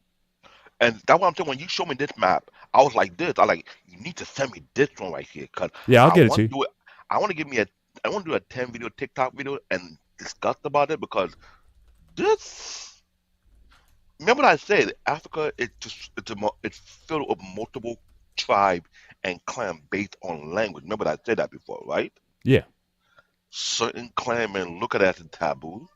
[SPEAKER 3] And that's what I'm saying. When you show me this map, I was like this. You need to send me this one right here. Cause
[SPEAKER 1] yeah, I'll get it to you.
[SPEAKER 3] I want to do a 10 video TikTok video and discuss about it, because this. Remember what I said? Africa, it's filled with multiple tribe and clan based on language. Remember that I said that before, right?
[SPEAKER 1] Yeah.
[SPEAKER 3] Certain clan men look at it as a taboo.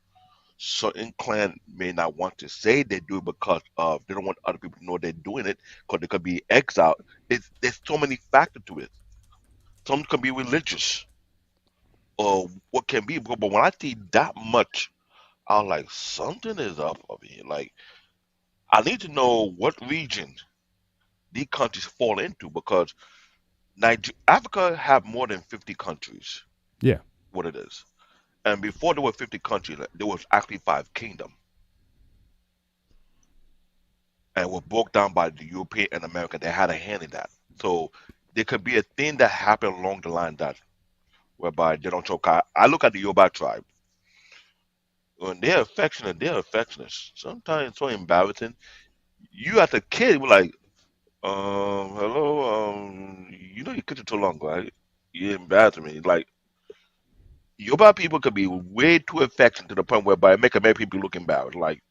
[SPEAKER 3] Certain clan may not want to say they do it because they don't want other people to know they're doing it, because they could be exiled. There's so many factors to it. Some can be religious, or what can be. But when I see that much, I'm like, something is up over here. Like, I need to know what region these countries fall into, because Africa have more than 50 countries.
[SPEAKER 1] Yeah.
[SPEAKER 3] What it is. And before there were 50 countries, there was actually 5 kingdoms. And were broke down by the European and American. They had a hand in that. So there could be a thing that happened along the line whereby they don't choke. I look at the Yoruba tribe. When they're affectionate, Sometimes it's so embarrassing. You as a kid were like, hello, you kissed it too long, right? You embarrassing me. Like, Yoruba people could be way too affectionate to the point whereby it make American people look embarrassed. Like,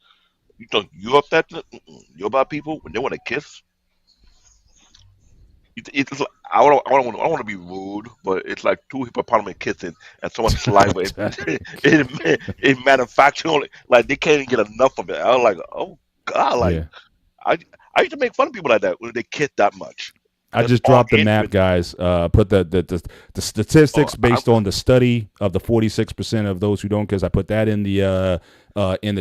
[SPEAKER 3] you think you're affectionate? Yoruba people, when they want to kiss, it's like, I don't want to be rude, but it's like 2 hippopotamus kissing and someone's saliva. it manufactured, like they can't even get enough of it. I was like, oh God, like
[SPEAKER 1] Yeah.
[SPEAKER 3] I used to make fun of people like that when they kiss that much.
[SPEAKER 1] I just dropped the map, guys. Put the statistics based on the study of the 46% of those who don't kiss. I put that in the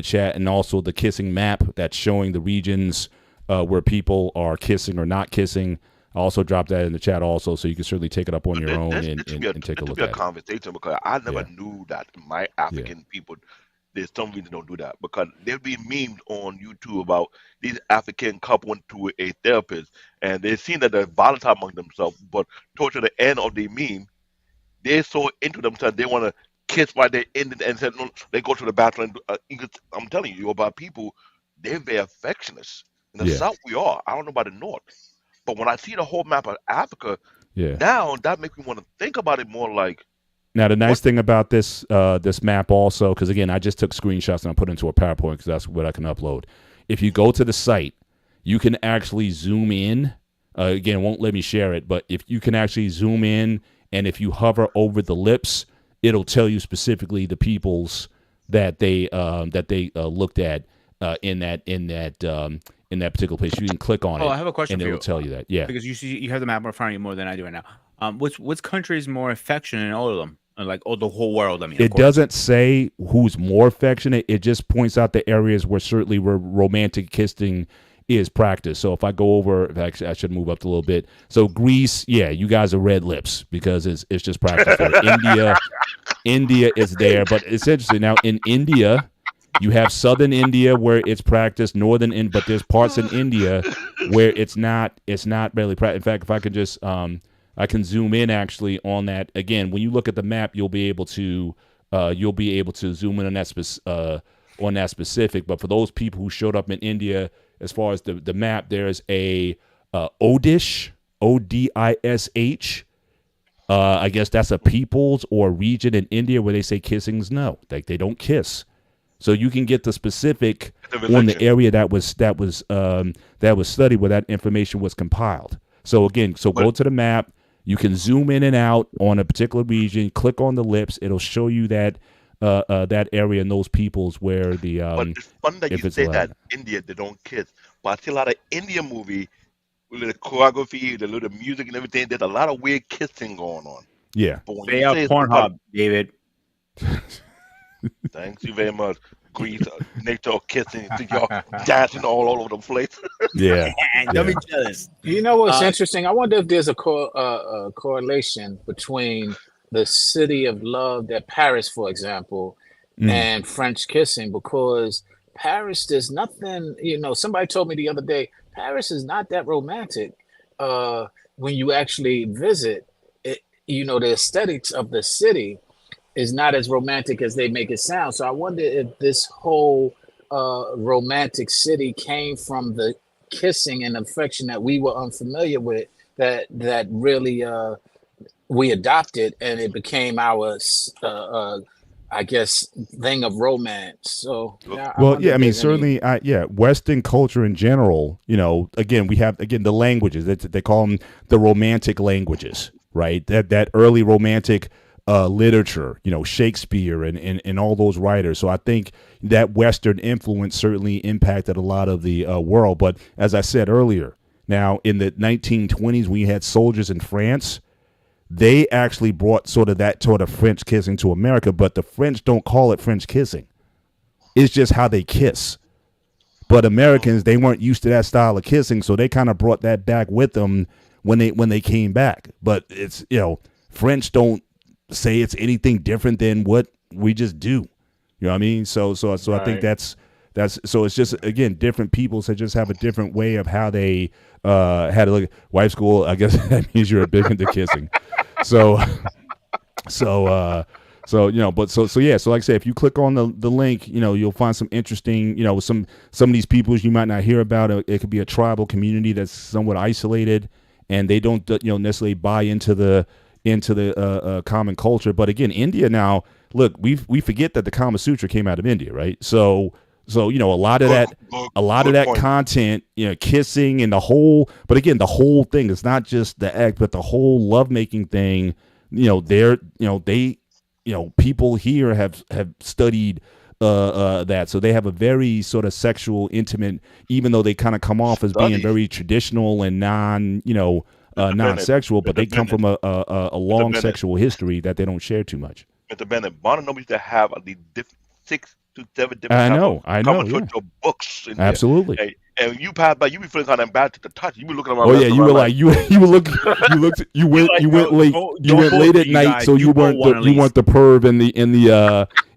[SPEAKER 1] chat, and also the kissing map that's showing the regions where people are kissing or not kissing. I also dropped that in the chat also, so you can certainly take it up on your own and take a look at it.
[SPEAKER 3] Conversation, because I never knew that my African people, there's some reason don't do that, because there'll be memes on YouTube about these African couple went to a therapist and they seen that they're volatile among themselves, but towards the end of the meme, they're so into themselves they want to kiss while they're in it, and said no, they go to the bathroom. I'm telling you about people, they're very affectionate. In the South we are. I don't know about the North. But when I see the whole map of Africa, now that makes me want to think about it more. Like,
[SPEAKER 1] now the nice thing about this map also, because again, I just took screenshots and I put it into a PowerPoint because that's what I can upload. If you go to the site, you can actually zoom in. Again, it won't let me share it, but if you can actually zoom in, and if you hover over the lips, it'll tell you specifically the peoples that they looked at in that particular place. You can click on it.
[SPEAKER 2] I have a question
[SPEAKER 1] and
[SPEAKER 2] for you.
[SPEAKER 1] It'll tell you that. Yeah.
[SPEAKER 2] Because you have the map in front of you more than I do right now. Which country is more affectionate in all of them? Like, the whole world, I mean.
[SPEAKER 1] It doesn't say who's more affectionate. It just points out the areas where certainly where romantic kissing is practiced. So if I go over, actually, I should move up a little bit. So Greece, you guys are red lips because it's just practice there. India is there, but it's interesting. Now in India, you have southern India where it's practiced, but there's parts in India where it's not barely practiced. In fact, if I could just I can zoom in actually on that. Again, when you look at the map, you'll be able to zoom in on that specific. But for those people who showed up in India, as far as the map, there's a Odish, Odish. I guess that's a peoples or region in India where they say kissing's no, like they don't kiss. So you can get the specific on the area that was studied where that information was compiled. So again, go to the map. You can zoom in and out on a particular region. Click on the lips. It'll show you that area and those peoples where the.
[SPEAKER 3] But it's fun that you say that India they don't kiss. But I see a lot of Indian movie with the choreography, the little music and everything. There's a lot of weird kissing going on.
[SPEAKER 1] Yeah.
[SPEAKER 2] They are Pornhub, David.
[SPEAKER 3] Thank you very much. Greece, nature, kissing, y'all dancing all over the place.
[SPEAKER 1] Yeah.
[SPEAKER 2] Don't
[SPEAKER 1] Yeah.
[SPEAKER 2] be jealous.
[SPEAKER 4] You know what's
[SPEAKER 2] Uh,
[SPEAKER 4] interesting? I wonder if there's a correlation between the city of love, that Paris, for example,
[SPEAKER 1] Mm.
[SPEAKER 4] and French kissing, because Paris, there's nothing, somebody told me the other day, Paris is not that romantic. When you actually visit it, the aesthetics of the city is not as romantic as they make it sound. So I wonder if this whole romantic city came from the kissing and affection that we were unfamiliar with, that really we adopted, and it became our I guess thing of romance. So yeah,
[SPEAKER 1] Well, yeah, I
[SPEAKER 4] if
[SPEAKER 1] mean,
[SPEAKER 4] there's any-
[SPEAKER 1] certainly, Western culture in general, again, we have, the languages that they call them the romantic languages, right? That early romantic literature, Shakespeare and all those writers. So I think that Western influence certainly impacted a lot of the world. But as I said earlier, now in the 1920s, when you had soldiers in France, they actually brought sort of French kissing to America, but the French don't call it French kissing. It's just how they kiss. But Americans, they weren't used to that style of kissing, so they kind of brought that back with them when they came back. But it's, French don't say it's anything different than what we just do. You know what I mean? So I think that's so it's just, again, different people so just have a different way of how they had to look at wife school. I guess that means you're big into kissing. So yeah. So like I say, if you click on the link, you'll find some interesting, some of these peoples you might not hear about. It could be a tribal community that's somewhat isolated, and they don't, necessarily buy into the common culture. But again, India now, look, we forget that the Kama Sutra came out of India, right? So a lot of that
[SPEAKER 3] point.
[SPEAKER 1] content, kissing and the whole, but again, the whole thing is not just the act, but the whole lovemaking thing. People here have studied that, so they have a very sort of sexual, intimate, even though they kind of come off as being very traditional and non-sexual, but they come from a long sexual history that they don't share too much.
[SPEAKER 3] Mr. Bennett, Barnes & Noble used to have the 6 to 7 different
[SPEAKER 1] I know,
[SPEAKER 3] yeah. Books in
[SPEAKER 1] Absolutely.
[SPEAKER 3] There. And when you pass by, you be feeling kind of embarrassed to touch. You be looking around.
[SPEAKER 1] Oh yeah, you were like you went late at night, so you weren't the perv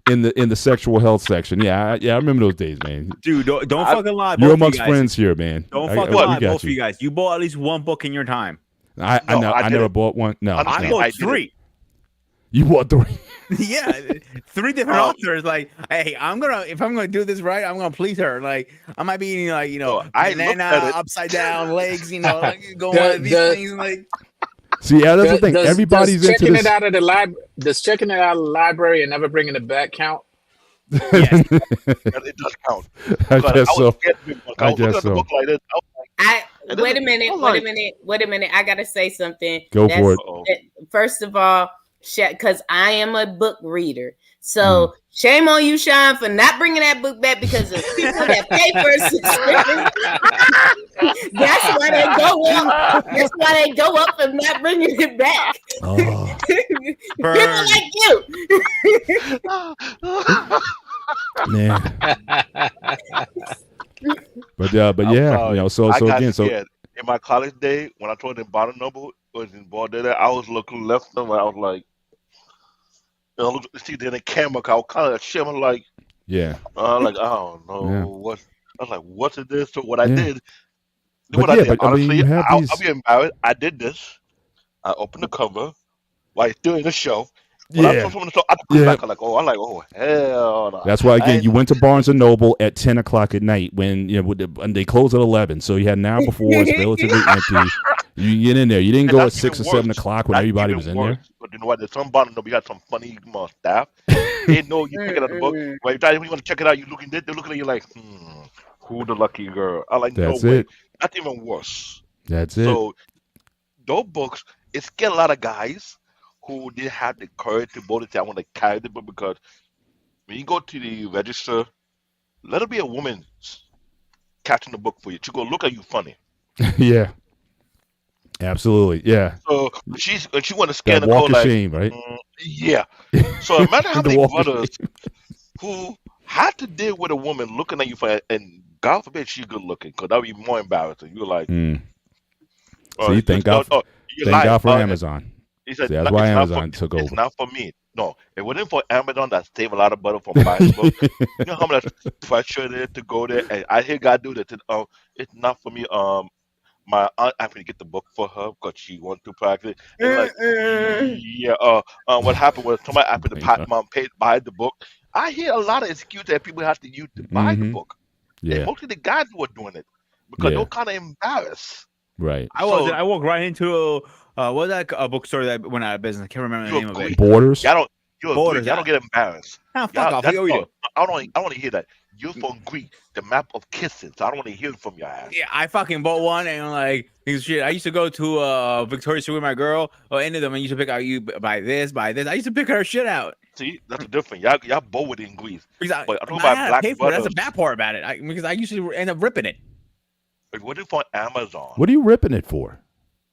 [SPEAKER 1] in the sexual health section. Yeah, I remember those days, man.
[SPEAKER 2] Dude, don't fucking lie.
[SPEAKER 1] You're amongst friends here, man.
[SPEAKER 2] Don't fucking lie, both of you guys. You bought at least one book in your time.
[SPEAKER 1] I never bought one. No,
[SPEAKER 2] I bought 3.
[SPEAKER 1] You bought 3.
[SPEAKER 2] Yeah, 3 different authors. Like, hey, if I'm gonna do this right, I'm gonna please her. Like, I might be eating banana upside down legs, like, going one of these things. Like,
[SPEAKER 1] see, yeah, that's the thing. Everybody's into
[SPEAKER 4] checking
[SPEAKER 1] this.
[SPEAKER 4] it out of the does checking it out of the library and never bringing it back count?
[SPEAKER 2] yes.
[SPEAKER 3] It does count.
[SPEAKER 1] I guess so.
[SPEAKER 3] I guess so.
[SPEAKER 5] Wait a minute. I gotta say something.
[SPEAKER 1] Go for it.
[SPEAKER 5] First of all, because I am a book reader, so shame on you, Sean, for not bringing that book back, because of people that pay for a subscription. That's why they go up. That's why they go up for not bringing it back.
[SPEAKER 1] Oh.
[SPEAKER 5] People like you.
[SPEAKER 1] Man. But yeah, so again,
[SPEAKER 3] scared. In my college day, when I told them Barnes & Noble was in Bordetta, I was looking left and right. I was like, see, then the camera, I was kind of ashamed, like,
[SPEAKER 1] yeah,
[SPEAKER 3] I don't know what. I was like, what is this? So what I did,
[SPEAKER 1] but
[SPEAKER 3] I did,
[SPEAKER 1] but
[SPEAKER 3] honestly,
[SPEAKER 1] I mean,
[SPEAKER 3] I'll be embarrassed. I did this. I opened the cover while doing the show. When I saw someone, I took back. I'm like, oh, hell no.
[SPEAKER 1] That's why, again, you went to Barnes & Noble at 10 o'clock at night when when they close at 11. So you had an hour before. It's relatively empty. You get in there. You didn't go at 6 or 7 o'clock when everybody was in there.
[SPEAKER 3] But you know what? There's some Barnes & Noble. You got some funny staff. They know you pick it out the book. When you want to check it out, they're looking at you like, who the lucky girl? I'm like,
[SPEAKER 1] that's
[SPEAKER 3] no way.
[SPEAKER 1] It.
[SPEAKER 3] That's even worse.
[SPEAKER 1] That's it.
[SPEAKER 3] So those books, it scared a lot of guys who didn't have the courage to boldly say, I want to carry the book, because when you go to the register, let it be a woman catching the book for you. She go look at you funny.
[SPEAKER 1] Yeah. Absolutely. Yeah.
[SPEAKER 3] So she want to scan
[SPEAKER 1] that
[SPEAKER 3] the
[SPEAKER 1] walk
[SPEAKER 3] code
[SPEAKER 1] of
[SPEAKER 3] like,
[SPEAKER 1] shame, right?
[SPEAKER 3] Yeah. So imagine how many brothers who had to deal with a woman looking at you for, and God forbid she's good looking, because that would be more embarrassing. You're like,
[SPEAKER 1] So you thank God, thank God for Amazon.
[SPEAKER 3] He said,
[SPEAKER 1] See, that's why Amazon took over.
[SPEAKER 3] It's not for me. No, it wasn't for Amazon that saved a lot of butter from buying the book. You know how much pressure it is to go there, and I hear God do that. It's not for me. My aunt asked me to get the book for her because she wants to practice. And like, yeah. What happened was somebody asked me to buy the book. I hear a lot of excuses that people have to use to buy the book.
[SPEAKER 1] Yeah.
[SPEAKER 3] And mostly the guys who are doing it because they're kind of embarrassed.
[SPEAKER 1] Right.
[SPEAKER 2] I walked right into what was that a bookstore that went out of business? I can't remember the name of it.
[SPEAKER 1] Borders.
[SPEAKER 3] Y'all
[SPEAKER 2] Borders.
[SPEAKER 3] don't get embarrassed.
[SPEAKER 2] Nah, fuck off. I
[SPEAKER 3] don't want to hear that. You're from Greece, the map of kissing. So I don't want to hear it from your ass.
[SPEAKER 2] Yeah, I fucking bought one and like shit. I used to go to Victoria's Secret with my girl or any of them. I used to pick out you buy this. I used to pick her shit out.
[SPEAKER 3] See, that's the difference. Y'all both in Greece.
[SPEAKER 2] Because
[SPEAKER 3] but I'm talking about black
[SPEAKER 2] pay for it. That's the bad part about it. Because I used to end up ripping it.
[SPEAKER 3] It wasn't for Amazon.
[SPEAKER 1] What are you ripping it for?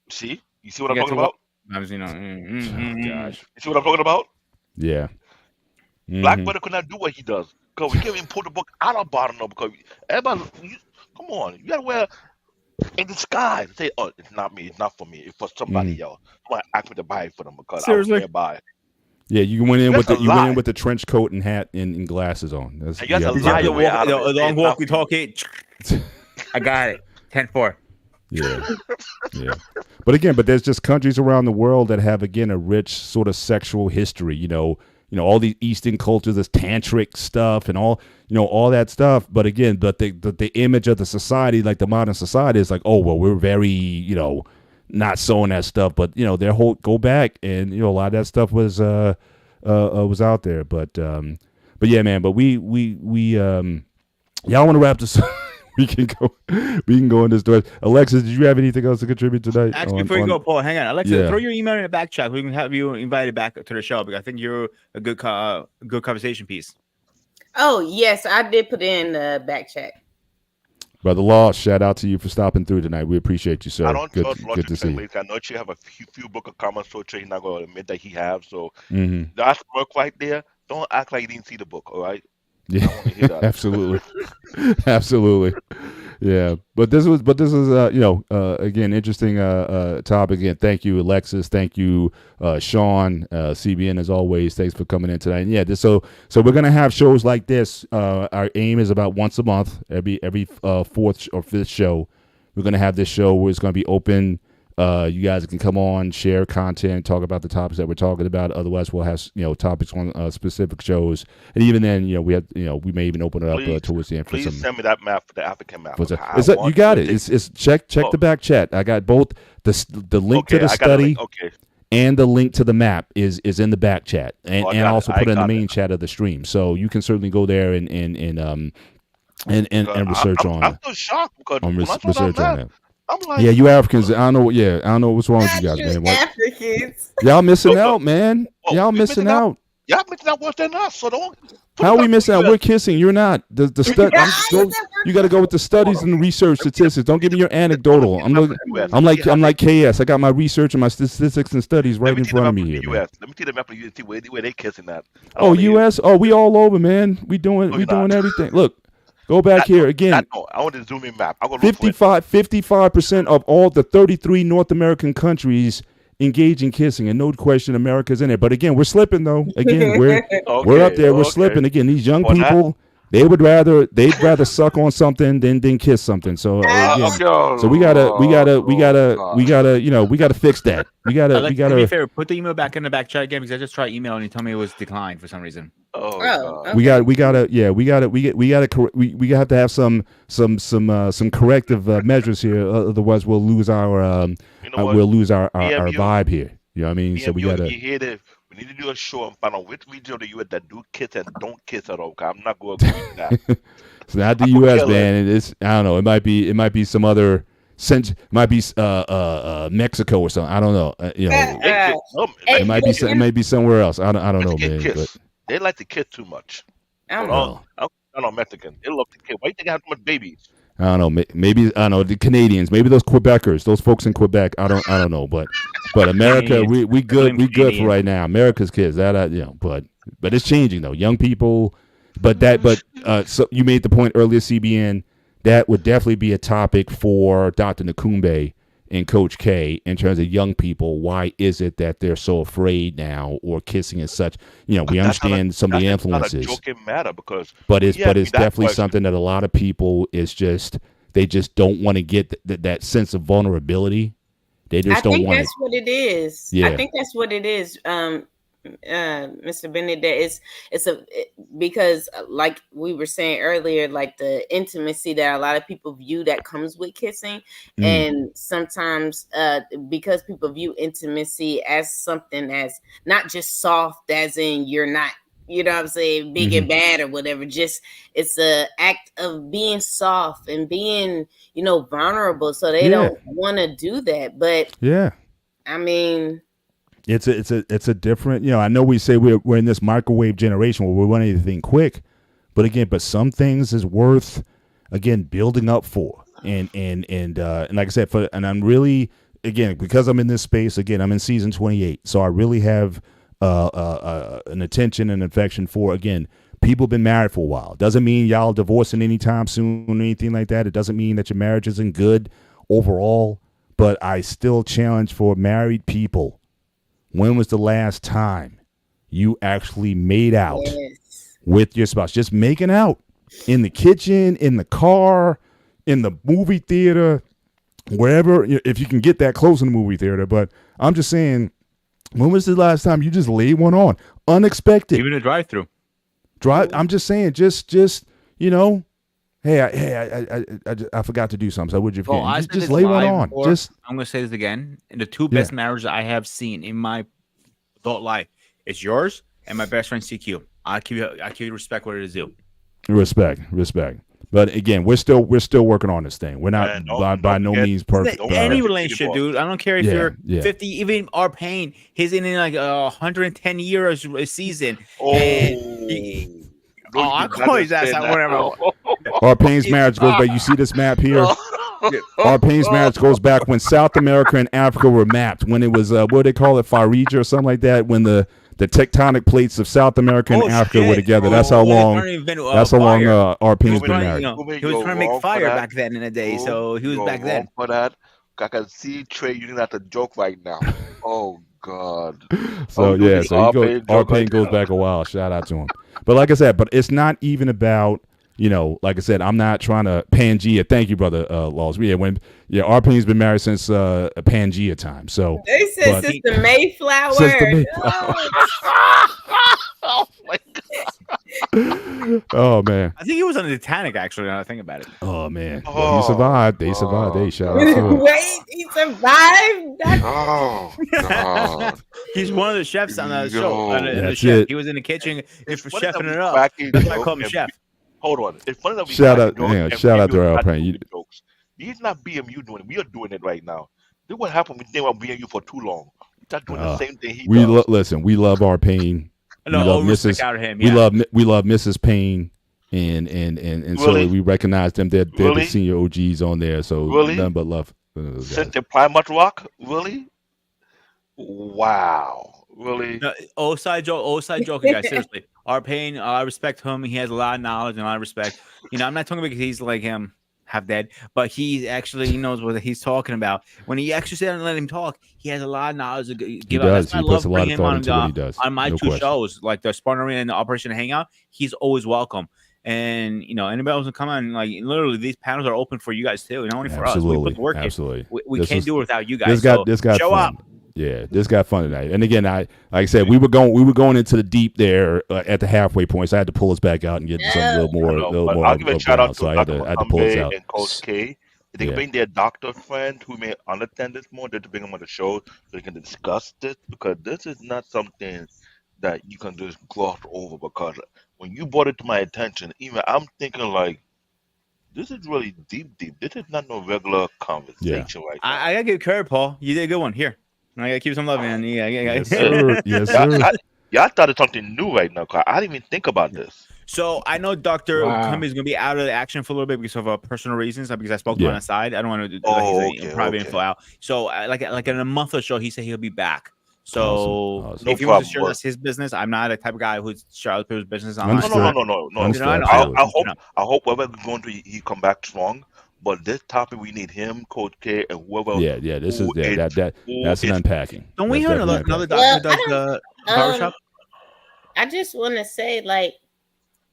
[SPEAKER 3] See, you see what I'm talking about?
[SPEAKER 2] Oh, gosh.
[SPEAKER 3] You see what I'm talking about?
[SPEAKER 1] Yeah.
[SPEAKER 3] Black brother could not do what he does because we can't even pull the book out of bottom no because everybody, come on, you gotta wear in disguise. Say, oh, it's not me, it's not for me, it's for somebody else. Somebody asked me to buy it for them because
[SPEAKER 2] seriously?
[SPEAKER 3] I was nearby.
[SPEAKER 1] Yeah, you went in with the trench coat and hat and glasses on. That's
[SPEAKER 2] the long walkie-talkie. I got it. 10-4.
[SPEAKER 1] Yeah. But there's just countries around the world that have again a rich sort of sexual history. You know, all these Eastern cultures, this tantric stuff and all that stuff. But again, the image of the society, like the modern society, is like, oh well, we're very, not sewing that stuff. But their whole go back and a lot of that stuff was out there. But yeah, man. But we y'all want to wrap this up? We can go in this door. Alexis, did you have anything else to contribute tonight?
[SPEAKER 2] Actually, before you go, Paul, hang on. Alexis, throw your email in the back chat. We can have you invited back to the show because I think you're a good conversation piece.
[SPEAKER 5] Oh, yes, I did put in the back chat.
[SPEAKER 1] Brother Law, shout out to you for stopping through tonight. We appreciate you, sir.
[SPEAKER 3] I don't
[SPEAKER 1] good to see you.
[SPEAKER 3] I know you have a few book of Kama Sutra. He's not going to admit that he has. So that's work right there. Don't act like you didn't see the book, all right?
[SPEAKER 1] Yeah, absolutely, absolutely, yeah. But this was again interesting topic. Again, thank you, Alexis. Thank you, Sean, CBN as always. Thanks for coming in tonight. And yeah, so we're gonna have shows like this. Our aim is about once a month, every fourth or fifth show. We're gonna have this show where it's gonna be open. You guys can come on, share content, talk about the topics that we're talking about. Otherwise, we'll have topics on specific shows, and even then, we may even open it up towards the end for some.
[SPEAKER 3] Please send me that map for the African map.
[SPEAKER 1] You got it. It's check the back chat. I got both the link to the study and the link to the map is in the back chat, and also put in the main chat of the stream. So you can certainly go there and research on.
[SPEAKER 3] I'm so shocked because
[SPEAKER 1] research on that.
[SPEAKER 3] I'm like,
[SPEAKER 1] yeah, you Africans. I don't know what's wrong with you guys, man.
[SPEAKER 5] Africans.
[SPEAKER 1] Y'all missing out, man. Y'all missing out.
[SPEAKER 3] Y'all missing out worse than us. So don't.
[SPEAKER 1] How are we missing out? We're kissing. You're not. You got to go with the studies and the research statistics. Don't give me your anecdotal. I'm like KS. I got my research and my statistics and studies right in front of me here.
[SPEAKER 3] Let me see the map of the US. Where they kissing at?
[SPEAKER 1] Oh, US. Oh, we all over, man. We doing everything. Look. Go back here again.
[SPEAKER 3] I want to zoom in map.
[SPEAKER 1] 55% of all the 33 North American countries engage in kissing, and no question, America's in there. But again, we're slipping though. Again, we're up there. We're slipping. Again, these young people, they'd rather suck on something than kiss something. So again, so we gotta fix that. We gotta.
[SPEAKER 2] To be fair, put the email back in the back chat again because I just tried emailing and he told me it was declined for some reason.
[SPEAKER 5] Okay.
[SPEAKER 1] We have to have some corrective measures here. Otherwise, we'll lose our vibe here. You know what I mean? So we gotta.
[SPEAKER 3] We need to do a show and find out which region of the U.S. that do kiss and don't kiss at all. I'm not going to agree with that.
[SPEAKER 1] It's not the U.S., man. It's I don't know. It might be some other. Might be Mexico or something. I don't know. It might be somewhere else. I don't know, man. But
[SPEAKER 3] they like to kiss too much.
[SPEAKER 5] I don't know.
[SPEAKER 3] I don't know Mexican. They love to kiss. Why do you think I have so much babies?
[SPEAKER 1] I don't know. Maybe I don't know the Canadians. Maybe those Quebecers, those folks in Quebec. I don't know. But America, we good for right now. America's kids. But it's changing though. Young people, So you made the point earlier, CBN, that would definitely be a topic for Dr. Nakumbe and Coach K in terms of young people. Why is it that they're so afraid now, or kissing and such? We understand some of the influences.
[SPEAKER 3] Not a joking matter because,
[SPEAKER 1] but it's definitely something that a lot of people they just don't want to get that sense of vulnerability. They just don't want.
[SPEAKER 5] I think that's what it is.
[SPEAKER 1] Yeah.
[SPEAKER 5] I think that's what it is. Mr. Bennett, because like we were saying earlier, like the intimacy that a lot of people view that comes with kissing, and sometimes because people view intimacy as something that's not just soft, as in you're not, you know what I'm saying, big and bad or whatever. Just it's a act of being soft and being, vulnerable. So they don't want to do that. But I mean,
[SPEAKER 1] it's a different. I know we say we're in this microwave generation where we want anything quick, but some things is worth building up for. And like I said, I'm really, because I'm in this space, I'm in season 28, so I really have an attention and affection for, people been married for a while. Doesn't mean y'all divorcing anytime soon or anything like that. It doesn't mean that your marriage isn't good overall, but I still challenge for married people. When was the last time you actually made out with your spouse? Just making out in the kitchen, in the car, in the movie theater, wherever, if you can get that close in the movie theater. But I'm just saying, when was the last time you just laid one on? Unexpected.
[SPEAKER 2] Even a drive-through.
[SPEAKER 1] I'm just saying, hey, I forgot to do something. So would you forget? Just lay one on.
[SPEAKER 2] I'm gonna say this again. The two best marriages I have seen in my adult life is yours and my best friend CQ. I give you respect what it is due.
[SPEAKER 1] Respect. But again, we're still working on this thing. We're not by no means perfect.
[SPEAKER 2] Any relationship, dude. I don't care if you're 50. Even R-Pain, he's in like 110 years a season. I call his ass out whatever.
[SPEAKER 1] R-Pain's marriage goes back. You see this map here? R-Pain's marriage goes back when South America and Africa were mapped. When it was what do they call it, Fallujah or something like that? When the tectonic plates of South America and Africa were together. That's how long. That's how long R-Pain's been married.
[SPEAKER 2] He was trying to make fire back then in the day, so he was back then.
[SPEAKER 3] For that, I can see Trey using that to joke right now. Oh God.
[SPEAKER 1] So R-Pain goes back a while. Shout out to him. But like I said, it's not even about. Like I said, I'm not trying to Pangea. Thank you, brother Laws. R-Pain's been married since Pangea time. So
[SPEAKER 5] they said since the Mayflower.
[SPEAKER 3] Oh my God.
[SPEAKER 1] Oh man.
[SPEAKER 2] I think he was on the Titanic actually. Now I think about it.
[SPEAKER 1] Oh man. Well, he survived. They survived. They shout out to him.
[SPEAKER 5] Wait, he survived.
[SPEAKER 3] Oh God.
[SPEAKER 2] He's one of the chefs on the show.
[SPEAKER 1] That's it.
[SPEAKER 2] He was in the kitchen for chefing it up. That's why I call him chef.
[SPEAKER 3] Hold on. It's funny that we
[SPEAKER 1] shout out to R-Pain.
[SPEAKER 3] He's not BMU doing it. We are doing it right now. This is what happened when we think about BMU for too long. We're not doing the same thing he does.
[SPEAKER 1] Listen, we love R-Pain. We love Mrs. We love Mrs. Payne, and
[SPEAKER 3] really?
[SPEAKER 1] So we recognize them. They're the senior OGs on there. So none but love.
[SPEAKER 3] Since the Plymouth Rock, really? Wow, really?
[SPEAKER 2] No, side joking, guys. Seriously, R-Pain, I respect him. He has a lot of knowledge and a lot of respect. I'm not talking because he's like him, half dead, but he actually knows what he's talking about. When he actually sit and let him talk, he has a lot of knowledge to give out.
[SPEAKER 1] He puts a lot of thought into what he does.
[SPEAKER 2] On my two shows, like the Spartan Arena and the Operation Hangout, he's always welcome. And anybody else can come on. Like literally, these panels are open for you guys too. Not only for us. We put the work in. We can't do it without you guys.
[SPEAKER 1] This got
[SPEAKER 2] show
[SPEAKER 1] fun.
[SPEAKER 2] up.
[SPEAKER 1] Yeah, this got fun tonight. And again, like I said, we were going into the deep there at the halfway point, so I had to pull us back out and get something a little more.
[SPEAKER 3] I'll give a shout out to
[SPEAKER 1] Dr.
[SPEAKER 3] Nakumbe and Coach K. They can bring their doctor friend who may understand this more. They to bring them on the show so they can discuss this, because this is not something that you can just gloss over. Because when you brought it to my attention, even I'm thinking like, this is really deep. This is not no regular conversation right now.
[SPEAKER 2] I gotta give credit, Paul. You did a good one here. I gotta keep some love, man.
[SPEAKER 1] Yes, sir. Yes, sir.
[SPEAKER 3] Y'all started something new right now, cause I didn't even think about this.
[SPEAKER 2] So I know Dr. Nakumbe is gonna be out of the action for a little bit because of personal reasons. Because I spoke to him on the side. I don't want to do private info out. So like in a month or so, he said he'll be back. So
[SPEAKER 1] Awesome.
[SPEAKER 3] No
[SPEAKER 2] if he wants to
[SPEAKER 3] problem,
[SPEAKER 2] share,
[SPEAKER 3] but-
[SPEAKER 2] that's his business. I'm not a type of guy who's share other people's business
[SPEAKER 3] No,
[SPEAKER 2] online.
[SPEAKER 1] Understood.
[SPEAKER 3] no.
[SPEAKER 1] Understood.
[SPEAKER 2] I know.
[SPEAKER 1] Absolutely.
[SPEAKER 3] I hope wherever we're going to, he come back strong. But this topic, we need him, Coach K, and whoever.
[SPEAKER 1] Yeah. This is
[SPEAKER 3] who is-
[SPEAKER 1] that's an
[SPEAKER 3] is-
[SPEAKER 1] unpacking.
[SPEAKER 2] Don't we
[SPEAKER 1] That's
[SPEAKER 2] hear another
[SPEAKER 1] definitely
[SPEAKER 2] doctor
[SPEAKER 5] Well,
[SPEAKER 2] who does the barbershop?
[SPEAKER 5] I just want to say, like,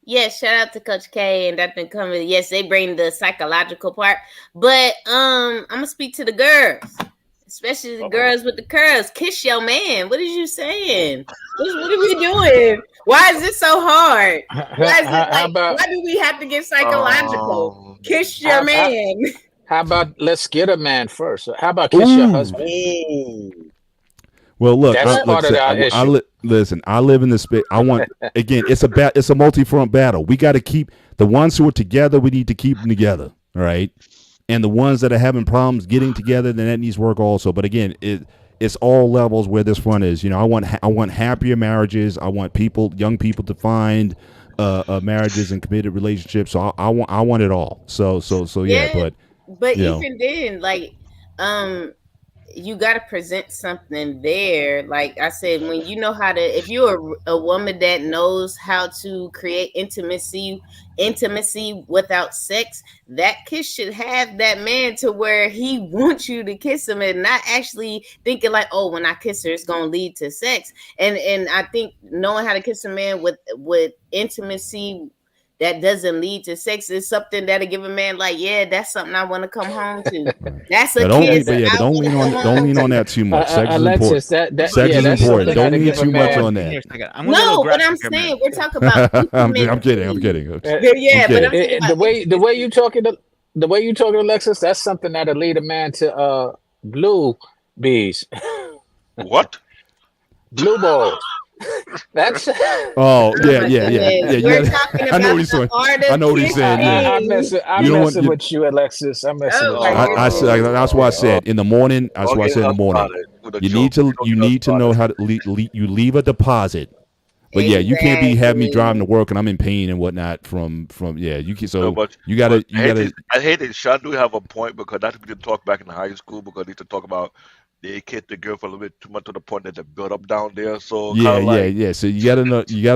[SPEAKER 5] yeah, shout out to Coach K and Dr. Cummings. Yes, they bring the psychological part, but I'm gonna speak to the girls, especially the girls with the curls. Kiss your man. What is you saying? What are we doing? Why is this so hard? Why is it like? Why do we have to get psychological? Kiss your
[SPEAKER 4] how-
[SPEAKER 5] man.
[SPEAKER 4] How about let's get a man first? How about kiss your
[SPEAKER 1] Ooh.
[SPEAKER 4] husband?
[SPEAKER 3] Ooh.
[SPEAKER 1] Well, look,
[SPEAKER 4] That's part of our issue.
[SPEAKER 1] listen. I live in this space. I want again. It's a multi-front battle. We got to keep the ones who are together. We need to keep them together, all right? And the ones that are having problems getting together, then that needs work also. But again, it's all levels where this front is. You know, I want happier marriages. I want young people to find marriages and committed relationships. So I want it all. So yeah.
[SPEAKER 5] But
[SPEAKER 1] you know.
[SPEAKER 5] even then, like, you got to present something there. Like I said, when you know how to, if you're a woman that knows how to create intimacy without sex, that kiss should have that man to where he wants you to kiss him and not actually thinking like, oh, when I kiss her, it's going to lead to sex. And I think knowing how to kiss a man with intimacy that doesn't lead to sex is something that'll give a man like, yeah, that's something I want to come home to. That's a kiss.
[SPEAKER 1] But don't lean on that too much. Sex is
[SPEAKER 4] Alexis,
[SPEAKER 1] important. Sex is important. Don't lean too much on that.
[SPEAKER 5] No, but I'm saying we're talking about.
[SPEAKER 1] I'm kidding.
[SPEAKER 5] Yeah, but I'm saying
[SPEAKER 4] the way you talking to Alexis, that's something that'll lead a man to blue bees,
[SPEAKER 3] What?
[SPEAKER 4] blue balls. That's
[SPEAKER 1] Oh yeah.
[SPEAKER 5] We're talking about
[SPEAKER 1] I know what he's saying. I know what he's saying. Yeah.
[SPEAKER 4] I'm messing with you, Alexis. I'm messing with you.
[SPEAKER 1] That's why I said in the morning. That's why I said in the morning. You need to know how to leave a deposit. But yeah, you can't be having me driving to work and I'm in pain and whatnot from you can you gotta.
[SPEAKER 3] I hate it. Sean do have a point because that's what we did talk back in high school because they used to talk about they kid the girl for a little bit too much to the point that they build up down there. So
[SPEAKER 1] yeah. So you gotta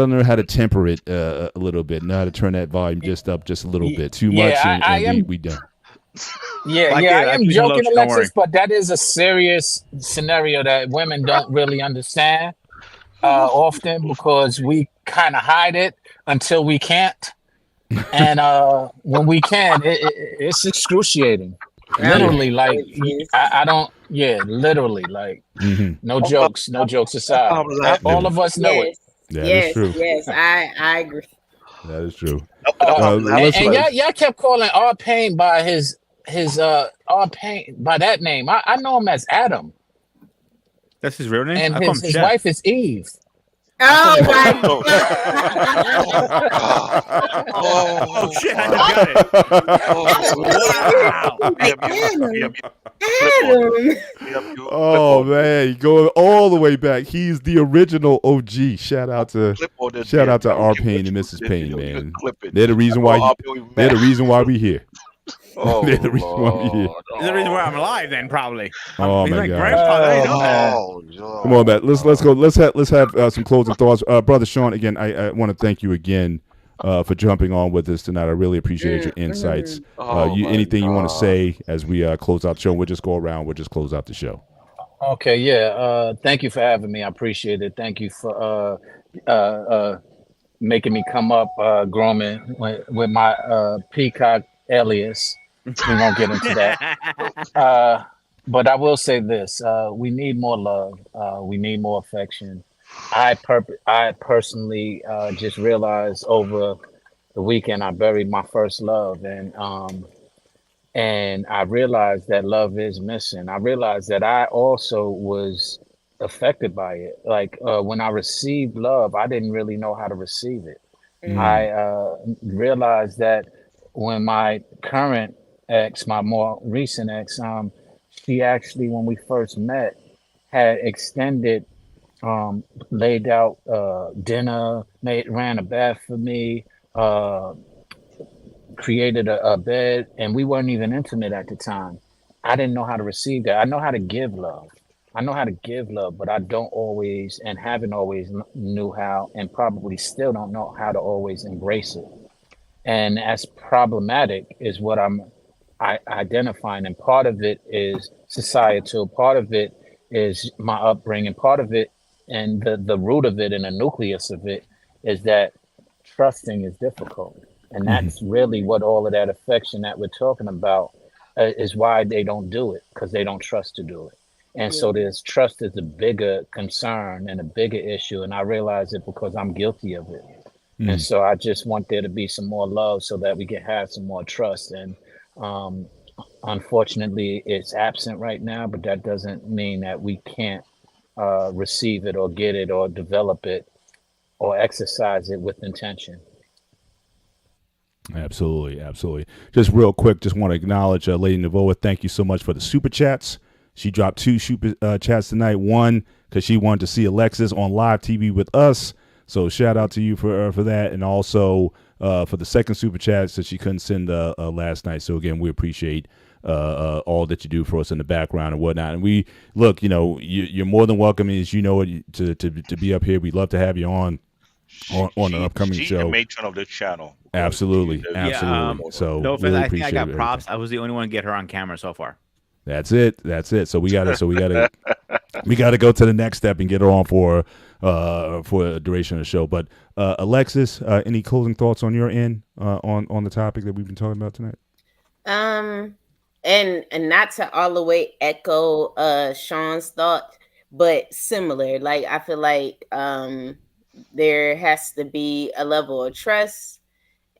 [SPEAKER 1] know how to temper it a little bit. Know how to turn that volume just up just a little bit. Too much and we done.
[SPEAKER 4] Yeah, I am joking, Alexis, but that is a serious scenario that women don't really understand often because we kind of hide it until we can't, and when we can, it's excruciating. Literally, like I don't. Yeah, literally, like no jokes aside. All of us know it.
[SPEAKER 1] That is true.
[SPEAKER 5] Yes, I agree.
[SPEAKER 1] That is true.
[SPEAKER 4] And y'all kept calling R Payne by his R Payne by that name. I know him as Adam.
[SPEAKER 2] That's his real name.
[SPEAKER 4] And his wife is Eve.
[SPEAKER 5] Oh my
[SPEAKER 2] God! Oh shit! I got it.
[SPEAKER 5] Adam.
[SPEAKER 1] Oh man, going all the way back. He's the original OG. Shout out to R Payne and Mrs. Payne, man. They're the reason why. They're the reason why we here. They're the reason why we here.
[SPEAKER 2] They're the reason why I'm alive. Then probably.
[SPEAKER 1] Oh
[SPEAKER 2] He's
[SPEAKER 1] my
[SPEAKER 2] my
[SPEAKER 1] God.
[SPEAKER 2] grandfather.
[SPEAKER 1] Come on, man. Let's go. Let's have some closing thoughts, brother Sean. Again, I want to thank you again for jumping on with us tonight. I really appreciate your insights. Anything you want to say as we close out the show? We'll just go around. We'll just close out the show.
[SPEAKER 4] Okay, yeah. Thank you for having me. I appreciate it. Thank you for making me come up, grooming with my Peacock alias. We won't get into that. But I will say this: we need more love. We need more affection. I personally just realized over the weekend I buried my first love, and I realized that love is missing. I realized that I also was affected by it. Like when I received love, I didn't really know how to receive it. I realized that when my current ex, my more recent ex, she actually, when we first met, had extended, laid out dinner, ran a bath for me, created a bed, and we weren't even intimate at the time. I didn't know how to receive that. I know how to give love. I know how to give love, but I don't always and haven't always knew how, and probably still don't know how to always embrace it. And as problematic is what I identifying, and part of it is societal, part of it is my upbringing, part of it, and the root of it and the nucleus of it is that trusting is difficult, and that's really what all of that affection that we're talking about is why they don't do it, because they don't trust to do it. And so there's trust is a bigger concern and a bigger issue, and I realize it because I'm guilty of it. And so I just want there to be some more love so that we can have some more trust. And unfortunately, it's absent right now, but that doesn't mean that we can't receive it or get it or develop it or exercise it with intention.
[SPEAKER 1] Absolutely, absolutely. Just real quick, just want to acknowledge Lady Navoa. Thank you so much for the super chats. She dropped 2 super chats tonight. One, because she wanted to see Alexis on live TV with us. So shout out to you for that, and also for the second super chat that she couldn't send last night. So again, we appreciate all that you do for us in the background and whatnot. And we look, you're more than welcome, as you know, to be up here. We'd love to have you on an upcoming show.
[SPEAKER 3] She's the matron of this channel.
[SPEAKER 1] Absolutely. So
[SPEAKER 2] no,
[SPEAKER 1] really
[SPEAKER 2] I think I got
[SPEAKER 1] appreciate
[SPEAKER 2] props. I was the only one to get her on camera so far.
[SPEAKER 1] That's it. So we gotta go to the next step and get her on for a duration of the show. But Alexis, any closing thoughts on your end on the topic that we've been talking about tonight?
[SPEAKER 5] And not to all the way echo Sean's thought, but similar. Like I feel like there has to be a level of trust.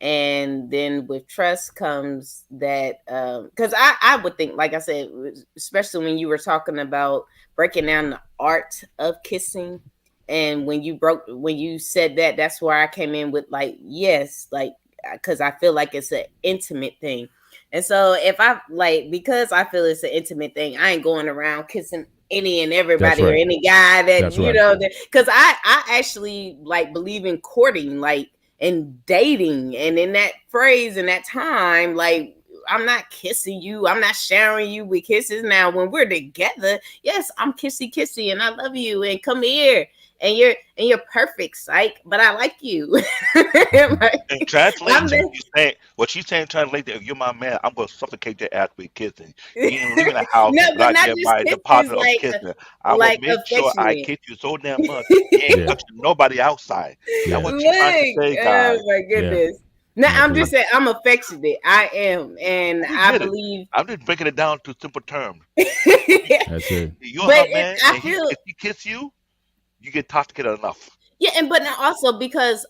[SPEAKER 5] And then with trust comes that, because I would think, like I said, especially when you were talking about breaking down the art of kissing, and when you said that, that's where I came in with like, yes, like, because I feel like it's an intimate thing. And so because I feel it's an intimate thing, I ain't going around kissing any and everybody or any guy that, because I actually like believe in courting, like, and dating, and in that phrase and that time, like, I'm not kissing you, I'm not showering you with kisses. Now when we're together, yes, I'm kissy and I love you and come here and you're perfect, psych, but I like you.
[SPEAKER 3] Like, and translation, what she's saying, translate that if you're my man, I'm gonna suffocate your ass with kissing. You ain't leaving the house not by the partner of kissing. I will make sure I kiss you so damn much. You ain't touching nobody outside. That's what you're trying to say, guys.
[SPEAKER 5] Oh my goodness. No, I'm just saying I'm affectionate. I am, and I believe
[SPEAKER 3] I'm just breaking it down to simple terms.
[SPEAKER 1] That's it.
[SPEAKER 3] You're my man, if he kiss you, you get toxicated enough.
[SPEAKER 5] Yeah, but also because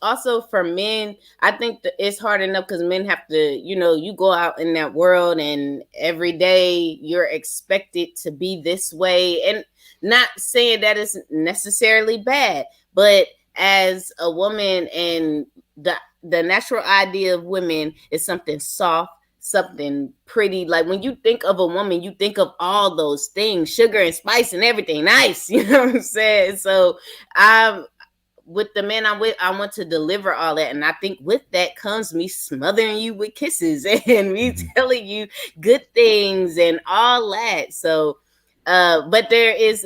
[SPEAKER 5] for men, I think that it's hard enough because men have to, you go out in that world and every day you're expected to be this way, and not saying that it's necessarily bad, but as a woman, and the natural idea of women is something soft, something pretty. Like when you think of a woman, you think of all those things, sugar and spice and everything nice. You know what I'm saying? So with the man I'm with, I want to deliver all that. And I think with that comes me smothering you with kisses and me telling you good things and all that. So but there is,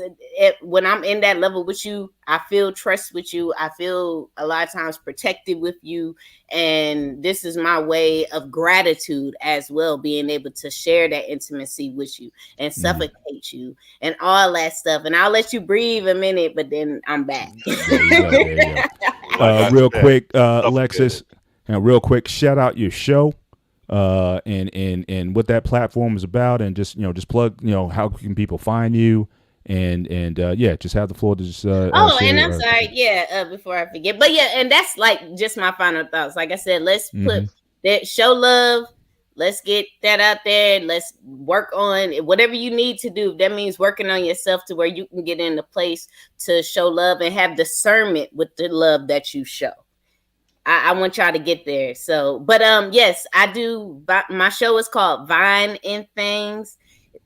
[SPEAKER 5] when I'm in that level with you, I feel trust with you. I feel a lot of times protected with you. And this is my way of gratitude as well, being able to share that intimacy with you and suffocate you and all that stuff. And I'll let you breathe a minute, but then I'm back.
[SPEAKER 1] There you go. Real quick, Alexis, real quick, shout out your show. And what that platform is about, and just plug, how can people find you, and just have the floor to just and
[SPEAKER 5] I'm sorry, before I forget, but and that's like just my final thoughts. Like I said, let's put that, show love, let's get that out there, let's work on whatever you need to do. That means working on yourself to where you can get in the place to show love and have discernment with the love that you show. I want y'all to get there. So, but yes, I do. My show is called Vine and Things.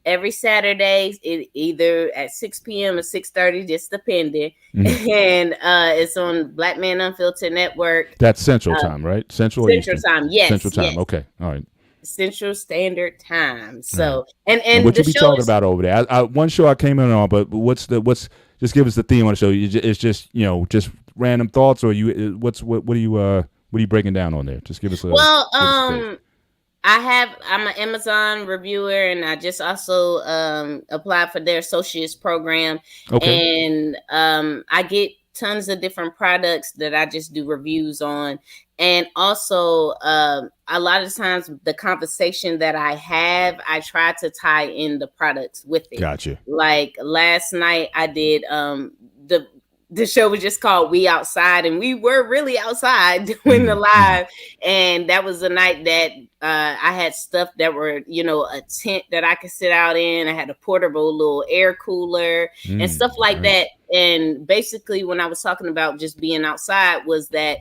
[SPEAKER 5] Every Saturday, either at 6 p.m. or 6:30, just depending. And it's on Black Man Unfiltered Network.
[SPEAKER 1] That's Central Time, right? Central
[SPEAKER 5] Time, yes.
[SPEAKER 1] Central Time.
[SPEAKER 5] Yes.
[SPEAKER 1] Okay, all right.
[SPEAKER 5] Central Standard Time. So
[SPEAKER 1] And
[SPEAKER 5] and
[SPEAKER 1] what
[SPEAKER 5] the
[SPEAKER 1] you be
[SPEAKER 5] show
[SPEAKER 1] talking
[SPEAKER 5] is
[SPEAKER 1] about over there? One show I came in on, but what's just give us the theme on the show. It's just just random thoughts, or you what are you breaking down on there? Just give us a
[SPEAKER 5] well,
[SPEAKER 1] give us a taste.
[SPEAKER 5] I'm an Amazon reviewer, and I just also applied for their associates program.
[SPEAKER 1] Okay.
[SPEAKER 5] And I get tons of different products that I just do reviews on. And also, a lot of times the conversation that I have, I try to tie in the products with it.
[SPEAKER 1] Gotcha.
[SPEAKER 5] Like last night, I did the show was just called We Outside, and we were really outside doing the live. And that was the night that I had stuff that were, a tent that I could sit out in. I had a portable little air cooler and stuff like that. And basically, when I was talking about just being outside, was that,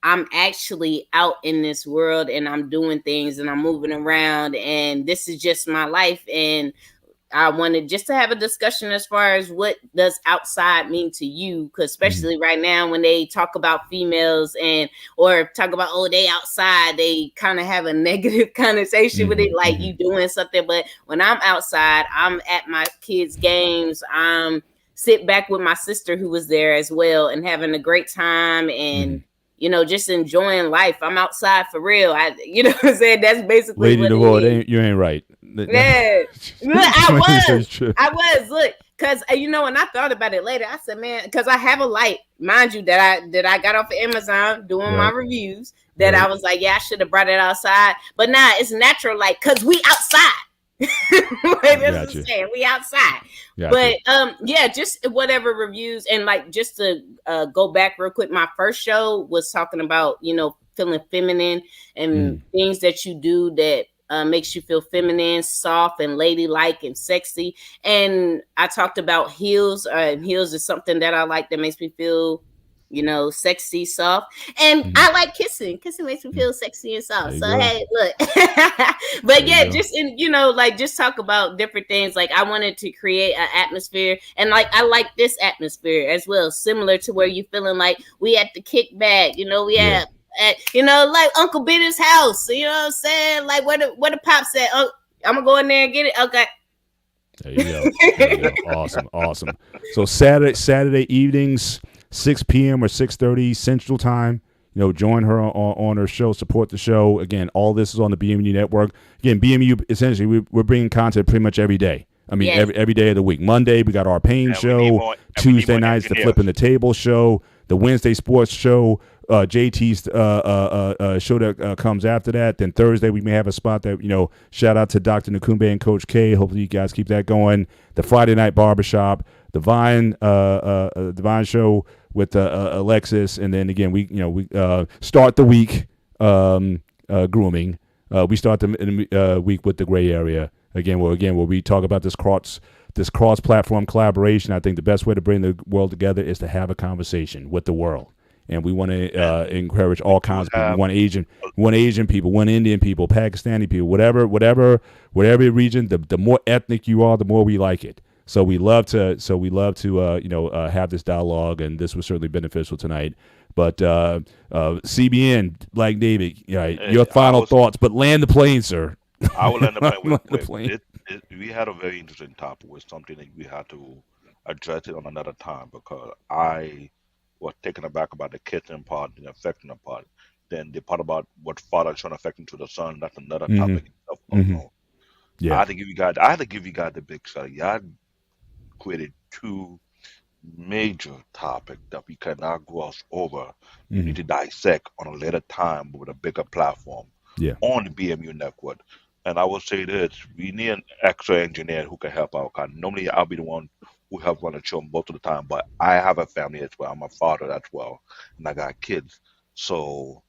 [SPEAKER 5] I'm actually out in this world and I'm doing things and I'm moving around, and this is just my life. And I wanted just to have a discussion as far as what does outside mean to you, because especially right now when they talk about females or talk about, oh, they outside, they kind of have a negative connotation with it, like you doing something. But when I'm outside, I'm at my kids' games, I'm sit back with my sister who was there as well and having a great time and just enjoying life. I'm outside for real. You know what I'm saying? That's basically
[SPEAKER 1] Lady
[SPEAKER 5] what
[SPEAKER 1] DeVore, you ain't right.
[SPEAKER 5] Yeah. Look, I was. Look, because and I thought about it later. I said, man, because I have a light, mind you, that I got off of Amazon doing my reviews. That I was like, yeah, I should have brought it outside. But now it's natural light because we outside. That's saying we outside. But just whatever reviews, and like just to go back real quick, my first show was talking about feeling feminine and things that you do that makes you feel feminine, soft, and ladylike and sexy. And I talked about heels. Heels is something that I like that makes me feel sexy, soft. And I like kissing. Kissing makes me feel sexy and soft. So hey, look. But yeah, just just talk about different things. Like I wanted to create an atmosphere, and like I like this atmosphere as well, similar to where you feeling like we at the kickback, we at like Uncle Ben's house. You know what I'm saying? Like where the pops at? Oh, I'm gonna go in there and get it. Okay.
[SPEAKER 1] There you go. Awesome. So Saturday evenings, 6 p.m. or 6:30 Central Time. Join her on her show, support the show. Again, all this is on the BMU network. Again, BMU, essentially, we're bringing content pretty much every day. I mean, every day of the week. Monday, we got our Pain show. Tuesday nights, the Flipping the Table show. The Wednesday sports show. JT's show that comes after that. Then Thursday, we may have a spot that, shout out to Dr. Nakumbe and Coach K. Hopefully you guys keep that going. The Friday night barbershop. The Vine show with Alexis, and then again we start the week grooming. We start the week with the gray area again. Where we talk about this cross-platform collaboration. I think the best way to bring the world together is to have a conversation with the world, and we want to encourage all kinds of people. We want Asian people, we want Indian people, Pakistani people, whatever region. The more ethnic you are, the more we like it. So we love to have this dialogue, and this was certainly beneficial tonight. But CBN, Black David, your final thoughts, but land the plane, sir.
[SPEAKER 3] I will land the plane. We had a very interesting topic with something that we had to address it on another time, because I was taken aback about the kitchen part, the affecting the part. Then the part about what father showing affecting to the son, that's another topic. Yeah. I had to give you guys the big shot. Y'all created two major topics that we cannot gloss over. We need to dissect on a later time with a bigger platform on the BMU network. And I will say this, we need an extra engineer who can help out. Normally I'll be the one who helps run the show most of the time, but I have a family as well. I'm a father as well, and I got kids. So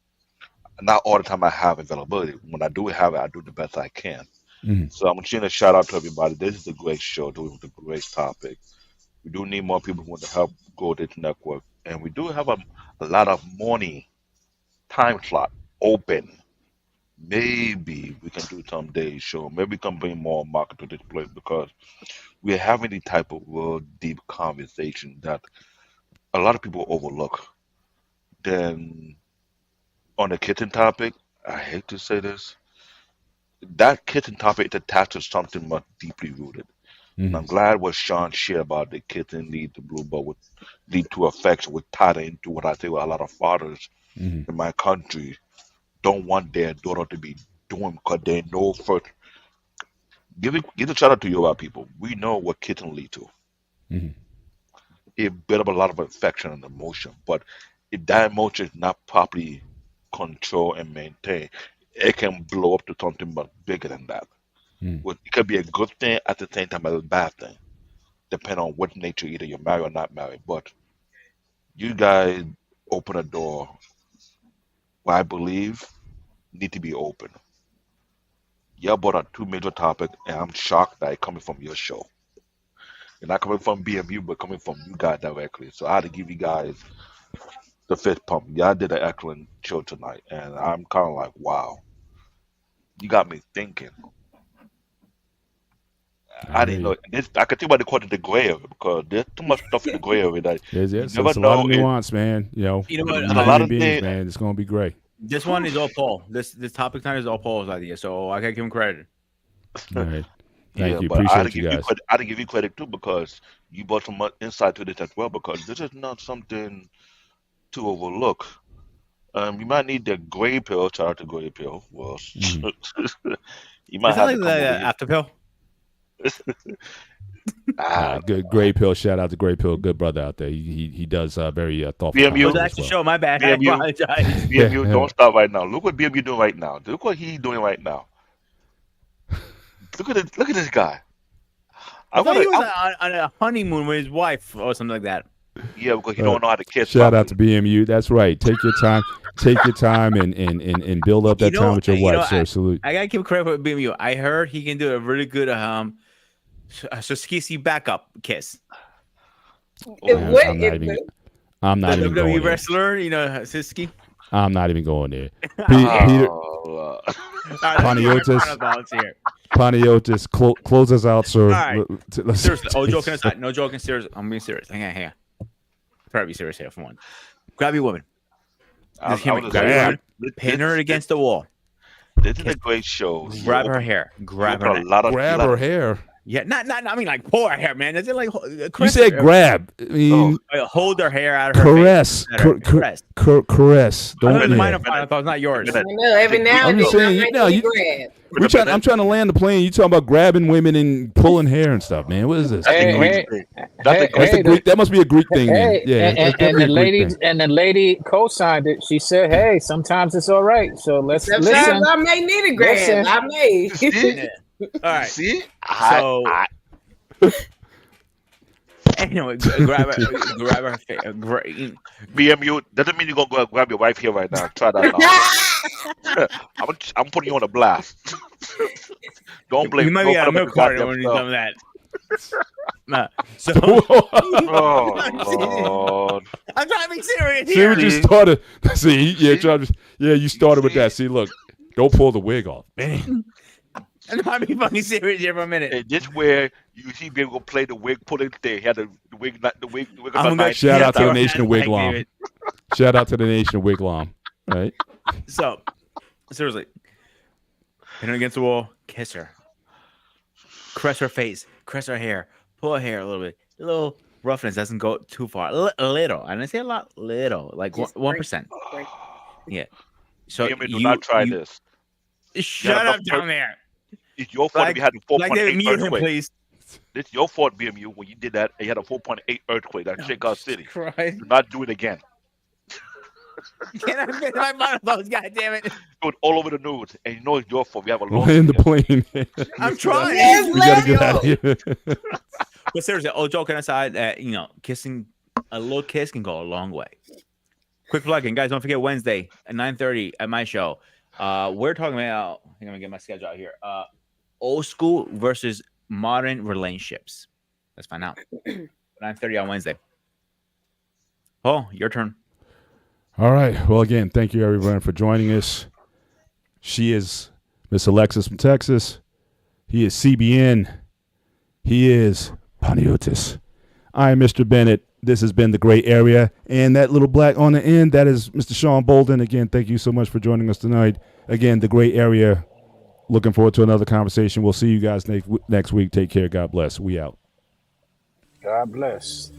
[SPEAKER 3] not all the time I have availability. When I do have it, I do the best I can. So I'm going to shout out to everybody. This is a great show, doing a great topic. We do need more people who want to help grow this network. And we do have a lot of morning time slot open. Maybe we can do some days show. Maybe we can bring more market to this place, because we're having the type of real deep conversation that a lot of people overlook. Then on the kitchen topic, I hate to say this, that kitten topic is attached to something much deeply rooted. And I'm glad what Sean shared about the kitten lead to blue ball would lead to affection, would tie into what I think a lot of fathers in my country don't want their daughter to be doing because they know first. Give a shout out to Yoruba people. We know what kitten lead to. It built up a lot of affection and emotion, but if that emotion is not properly controlled and maintained, it can blow up to something much bigger than that. It could be a good thing at the same time as a bad thing, depending on what nature, either you're married or not married. But you guys open a door what I believe need to be open. Y'all brought up two major topics, and I'm shocked that it coming from your show. And not coming from BMU, but coming from you guys directly. So I had to give you guys the fist pump. Y'all did an excellent show tonight, and I'm kind of like, wow. You got me thinking. I didn't know this. I could think about the gray area because there's too much stuff in the gray area that
[SPEAKER 1] There's
[SPEAKER 3] you
[SPEAKER 1] it's
[SPEAKER 3] never
[SPEAKER 1] a lot of
[SPEAKER 3] know.
[SPEAKER 1] nuance, man. You know,
[SPEAKER 2] You know what?
[SPEAKER 3] A lot of
[SPEAKER 1] beings,
[SPEAKER 3] things.
[SPEAKER 1] man. It's gonna be great.
[SPEAKER 2] This one is all Paul. This topic tonight is all Paul's idea, so I gotta give him credit.
[SPEAKER 1] All right. Thank you.
[SPEAKER 3] But I had to
[SPEAKER 1] Appreciate you
[SPEAKER 3] give you
[SPEAKER 1] guys.
[SPEAKER 3] credit. I had to give you credit too because you brought some insight to this as well. Because this is not something to overlook. You might need the gray pill. Shout out to gray pill. Well, you might
[SPEAKER 2] Is that
[SPEAKER 3] have
[SPEAKER 2] like
[SPEAKER 3] to
[SPEAKER 2] the
[SPEAKER 3] come over here.
[SPEAKER 2] after pill?
[SPEAKER 1] Good Gray Pill. Shout out to Gray Pill. Good brother out there. He does very thoughtful.
[SPEAKER 3] BMU.
[SPEAKER 1] comments
[SPEAKER 2] Was
[SPEAKER 1] as
[SPEAKER 2] that the
[SPEAKER 1] well.
[SPEAKER 2] show? My bad. I
[SPEAKER 3] BMU.
[SPEAKER 2] apologize.
[SPEAKER 3] BMU, don't stop right now. Look what BMU doing right now. Look what he's doing right now. Look at this guy.
[SPEAKER 2] I thought he was on a honeymoon with his wife or something like that.
[SPEAKER 3] Yeah, because he don't know how to kiss.
[SPEAKER 1] Shout out to
[SPEAKER 3] properly.
[SPEAKER 1] BMU. That's right. Take your time. Take your time and build up that
[SPEAKER 2] You know-
[SPEAKER 1] time with your
[SPEAKER 2] you
[SPEAKER 1] wife,
[SPEAKER 2] know,
[SPEAKER 1] sir. Salute.
[SPEAKER 2] I gotta give credit for BMU. I heard he can do a really good Suskisi backup kiss.
[SPEAKER 1] Man,
[SPEAKER 5] What
[SPEAKER 1] I'm not
[SPEAKER 5] is
[SPEAKER 1] even.
[SPEAKER 5] this?
[SPEAKER 1] I'm not
[SPEAKER 2] The
[SPEAKER 1] even going
[SPEAKER 2] WWE
[SPEAKER 1] there.
[SPEAKER 2] wrestler, you know, Suski.
[SPEAKER 1] I'm not even going there. Peter
[SPEAKER 3] Oh,
[SPEAKER 1] Panagiotis. Panagiotis, close us out, sir.
[SPEAKER 2] All right.
[SPEAKER 1] Let's-
[SPEAKER 2] Seriously, oh, joking aside, no joking, serious. I'm being serious. Hang on. Try to be serious here for one. Grab your woman.
[SPEAKER 3] I
[SPEAKER 2] Hear me.
[SPEAKER 3] was
[SPEAKER 2] Grab your
[SPEAKER 3] saying,
[SPEAKER 2] woman. Pin her against the wall.
[SPEAKER 3] This is a great show.
[SPEAKER 2] Grab her hair. Grab her.
[SPEAKER 3] A
[SPEAKER 2] neck.
[SPEAKER 3] lot of
[SPEAKER 1] grab
[SPEAKER 3] lot
[SPEAKER 1] her
[SPEAKER 3] of-
[SPEAKER 1] hair.
[SPEAKER 2] Yeah, not. I mean, like pull her hair, man. Is it like
[SPEAKER 1] You said grab. I mean,
[SPEAKER 2] hold her hair out of her
[SPEAKER 1] caress.
[SPEAKER 2] face? Caress.
[SPEAKER 1] Caress.
[SPEAKER 2] I
[SPEAKER 1] Don't.
[SPEAKER 2] thought it was mine.
[SPEAKER 1] Yeah.
[SPEAKER 2] I thought it was not yours.
[SPEAKER 5] I know every now
[SPEAKER 1] I'm
[SPEAKER 5] and
[SPEAKER 1] just
[SPEAKER 5] then
[SPEAKER 1] saying,
[SPEAKER 5] I might
[SPEAKER 1] no,
[SPEAKER 5] need
[SPEAKER 1] you-
[SPEAKER 5] grab.
[SPEAKER 1] I'm trying to land the plane. You talking about grabbing women and pulling hair and stuff, man? What is this?
[SPEAKER 3] That's a
[SPEAKER 4] Hey,
[SPEAKER 3] Greek
[SPEAKER 4] hey,
[SPEAKER 3] thing.
[SPEAKER 4] hey,
[SPEAKER 3] That's a
[SPEAKER 1] That's
[SPEAKER 3] Greek
[SPEAKER 1] a Greek. That must be a Greek thing. Then.
[SPEAKER 4] Hey,
[SPEAKER 1] Yeah,
[SPEAKER 4] and,
[SPEAKER 1] that's
[SPEAKER 4] and,
[SPEAKER 1] definitely
[SPEAKER 4] and the
[SPEAKER 1] a Greek
[SPEAKER 4] lady
[SPEAKER 1] thing.
[SPEAKER 4] and the lady co-signed it. She said, "Hey, sometimes it's all right. So let's listen."
[SPEAKER 5] Sometimes I may need a grab.
[SPEAKER 4] Listen.
[SPEAKER 5] I may.
[SPEAKER 3] See?
[SPEAKER 2] All right.
[SPEAKER 3] See?
[SPEAKER 2] So- Anyway, grab her face.
[SPEAKER 3] BMU doesn't mean you're gonna go grab your wife here right now. Try that out. I'm putting you on a blast. Don't blame.
[SPEAKER 2] You might be
[SPEAKER 3] don't
[SPEAKER 2] out of
[SPEAKER 3] blame
[SPEAKER 2] milk
[SPEAKER 3] the
[SPEAKER 2] carton
[SPEAKER 3] goddamn
[SPEAKER 2] when you
[SPEAKER 3] self.
[SPEAKER 2] done that. Nah. So
[SPEAKER 3] Oh Lord!
[SPEAKER 2] I'm trying to be serious
[SPEAKER 1] See
[SPEAKER 2] here.
[SPEAKER 1] what you started. See, you started with that. See, look, don't pull the wig off. Man,
[SPEAKER 2] I'm trying to be fucking serious here for a minute.
[SPEAKER 3] And this where you see BMU go play the wig, pull it there. He had the wig.
[SPEAKER 2] I'm gonna
[SPEAKER 1] Shout out to the
[SPEAKER 2] Yeah,
[SPEAKER 1] nation of
[SPEAKER 2] like,
[SPEAKER 1] Wigwam.
[SPEAKER 2] David.
[SPEAKER 1] Shout out to the nation of Wigwam. Right?
[SPEAKER 2] So, seriously, pin her against the wall, kiss her, caress her face, caress her hair, pull her hair a little bit. A little roughness doesn't go too far. A little. I didn't say a lot. Little, like
[SPEAKER 5] Just
[SPEAKER 2] 1%. Yeah. So
[SPEAKER 3] BMU, do not try this.
[SPEAKER 2] Shut
[SPEAKER 3] Yeah,
[SPEAKER 2] up down there.
[SPEAKER 3] It's your fault if you had a
[SPEAKER 2] Like David,
[SPEAKER 3] 4.8
[SPEAKER 2] mute him,
[SPEAKER 3] earthquake.
[SPEAKER 2] please.
[SPEAKER 3] It's your fault, BMU, when you did that. And you had a 4.8 earthquake that shook our city.
[SPEAKER 2] Christ.
[SPEAKER 3] Do not do it again.
[SPEAKER 2] Can I get my monologues? God damn it.
[SPEAKER 3] Do it all over the news, and you know it's your fault. We have a law.
[SPEAKER 1] Land the plane.
[SPEAKER 2] I'm trying.
[SPEAKER 5] Yes,
[SPEAKER 1] We gotta get out of here.
[SPEAKER 2] But seriously, all joking aside, kissing, a little kiss can go a long way. Quick plug in, guys. Don't forget Wednesday at 9:30 at my show. We're talking about. I'm gonna get my schedule out here. Old school versus modern relationships. Let's find out. 9:30 on Wednesday. Oh, your turn.
[SPEAKER 1] All right. Well, again, thank you everyone for joining us. She is Miss Alexis from Texas. He is CBN. He is Panagiotis. I am Mr. Bennett. This has been the Gray Area. And that little black on the end, that is Mr. Sean Bolden. Again, thank you so much for joining us tonight. Again, the Gray Area Looking forward to another conversation. We'll see you guys next week. Take care. God bless. We out.
[SPEAKER 4] God bless.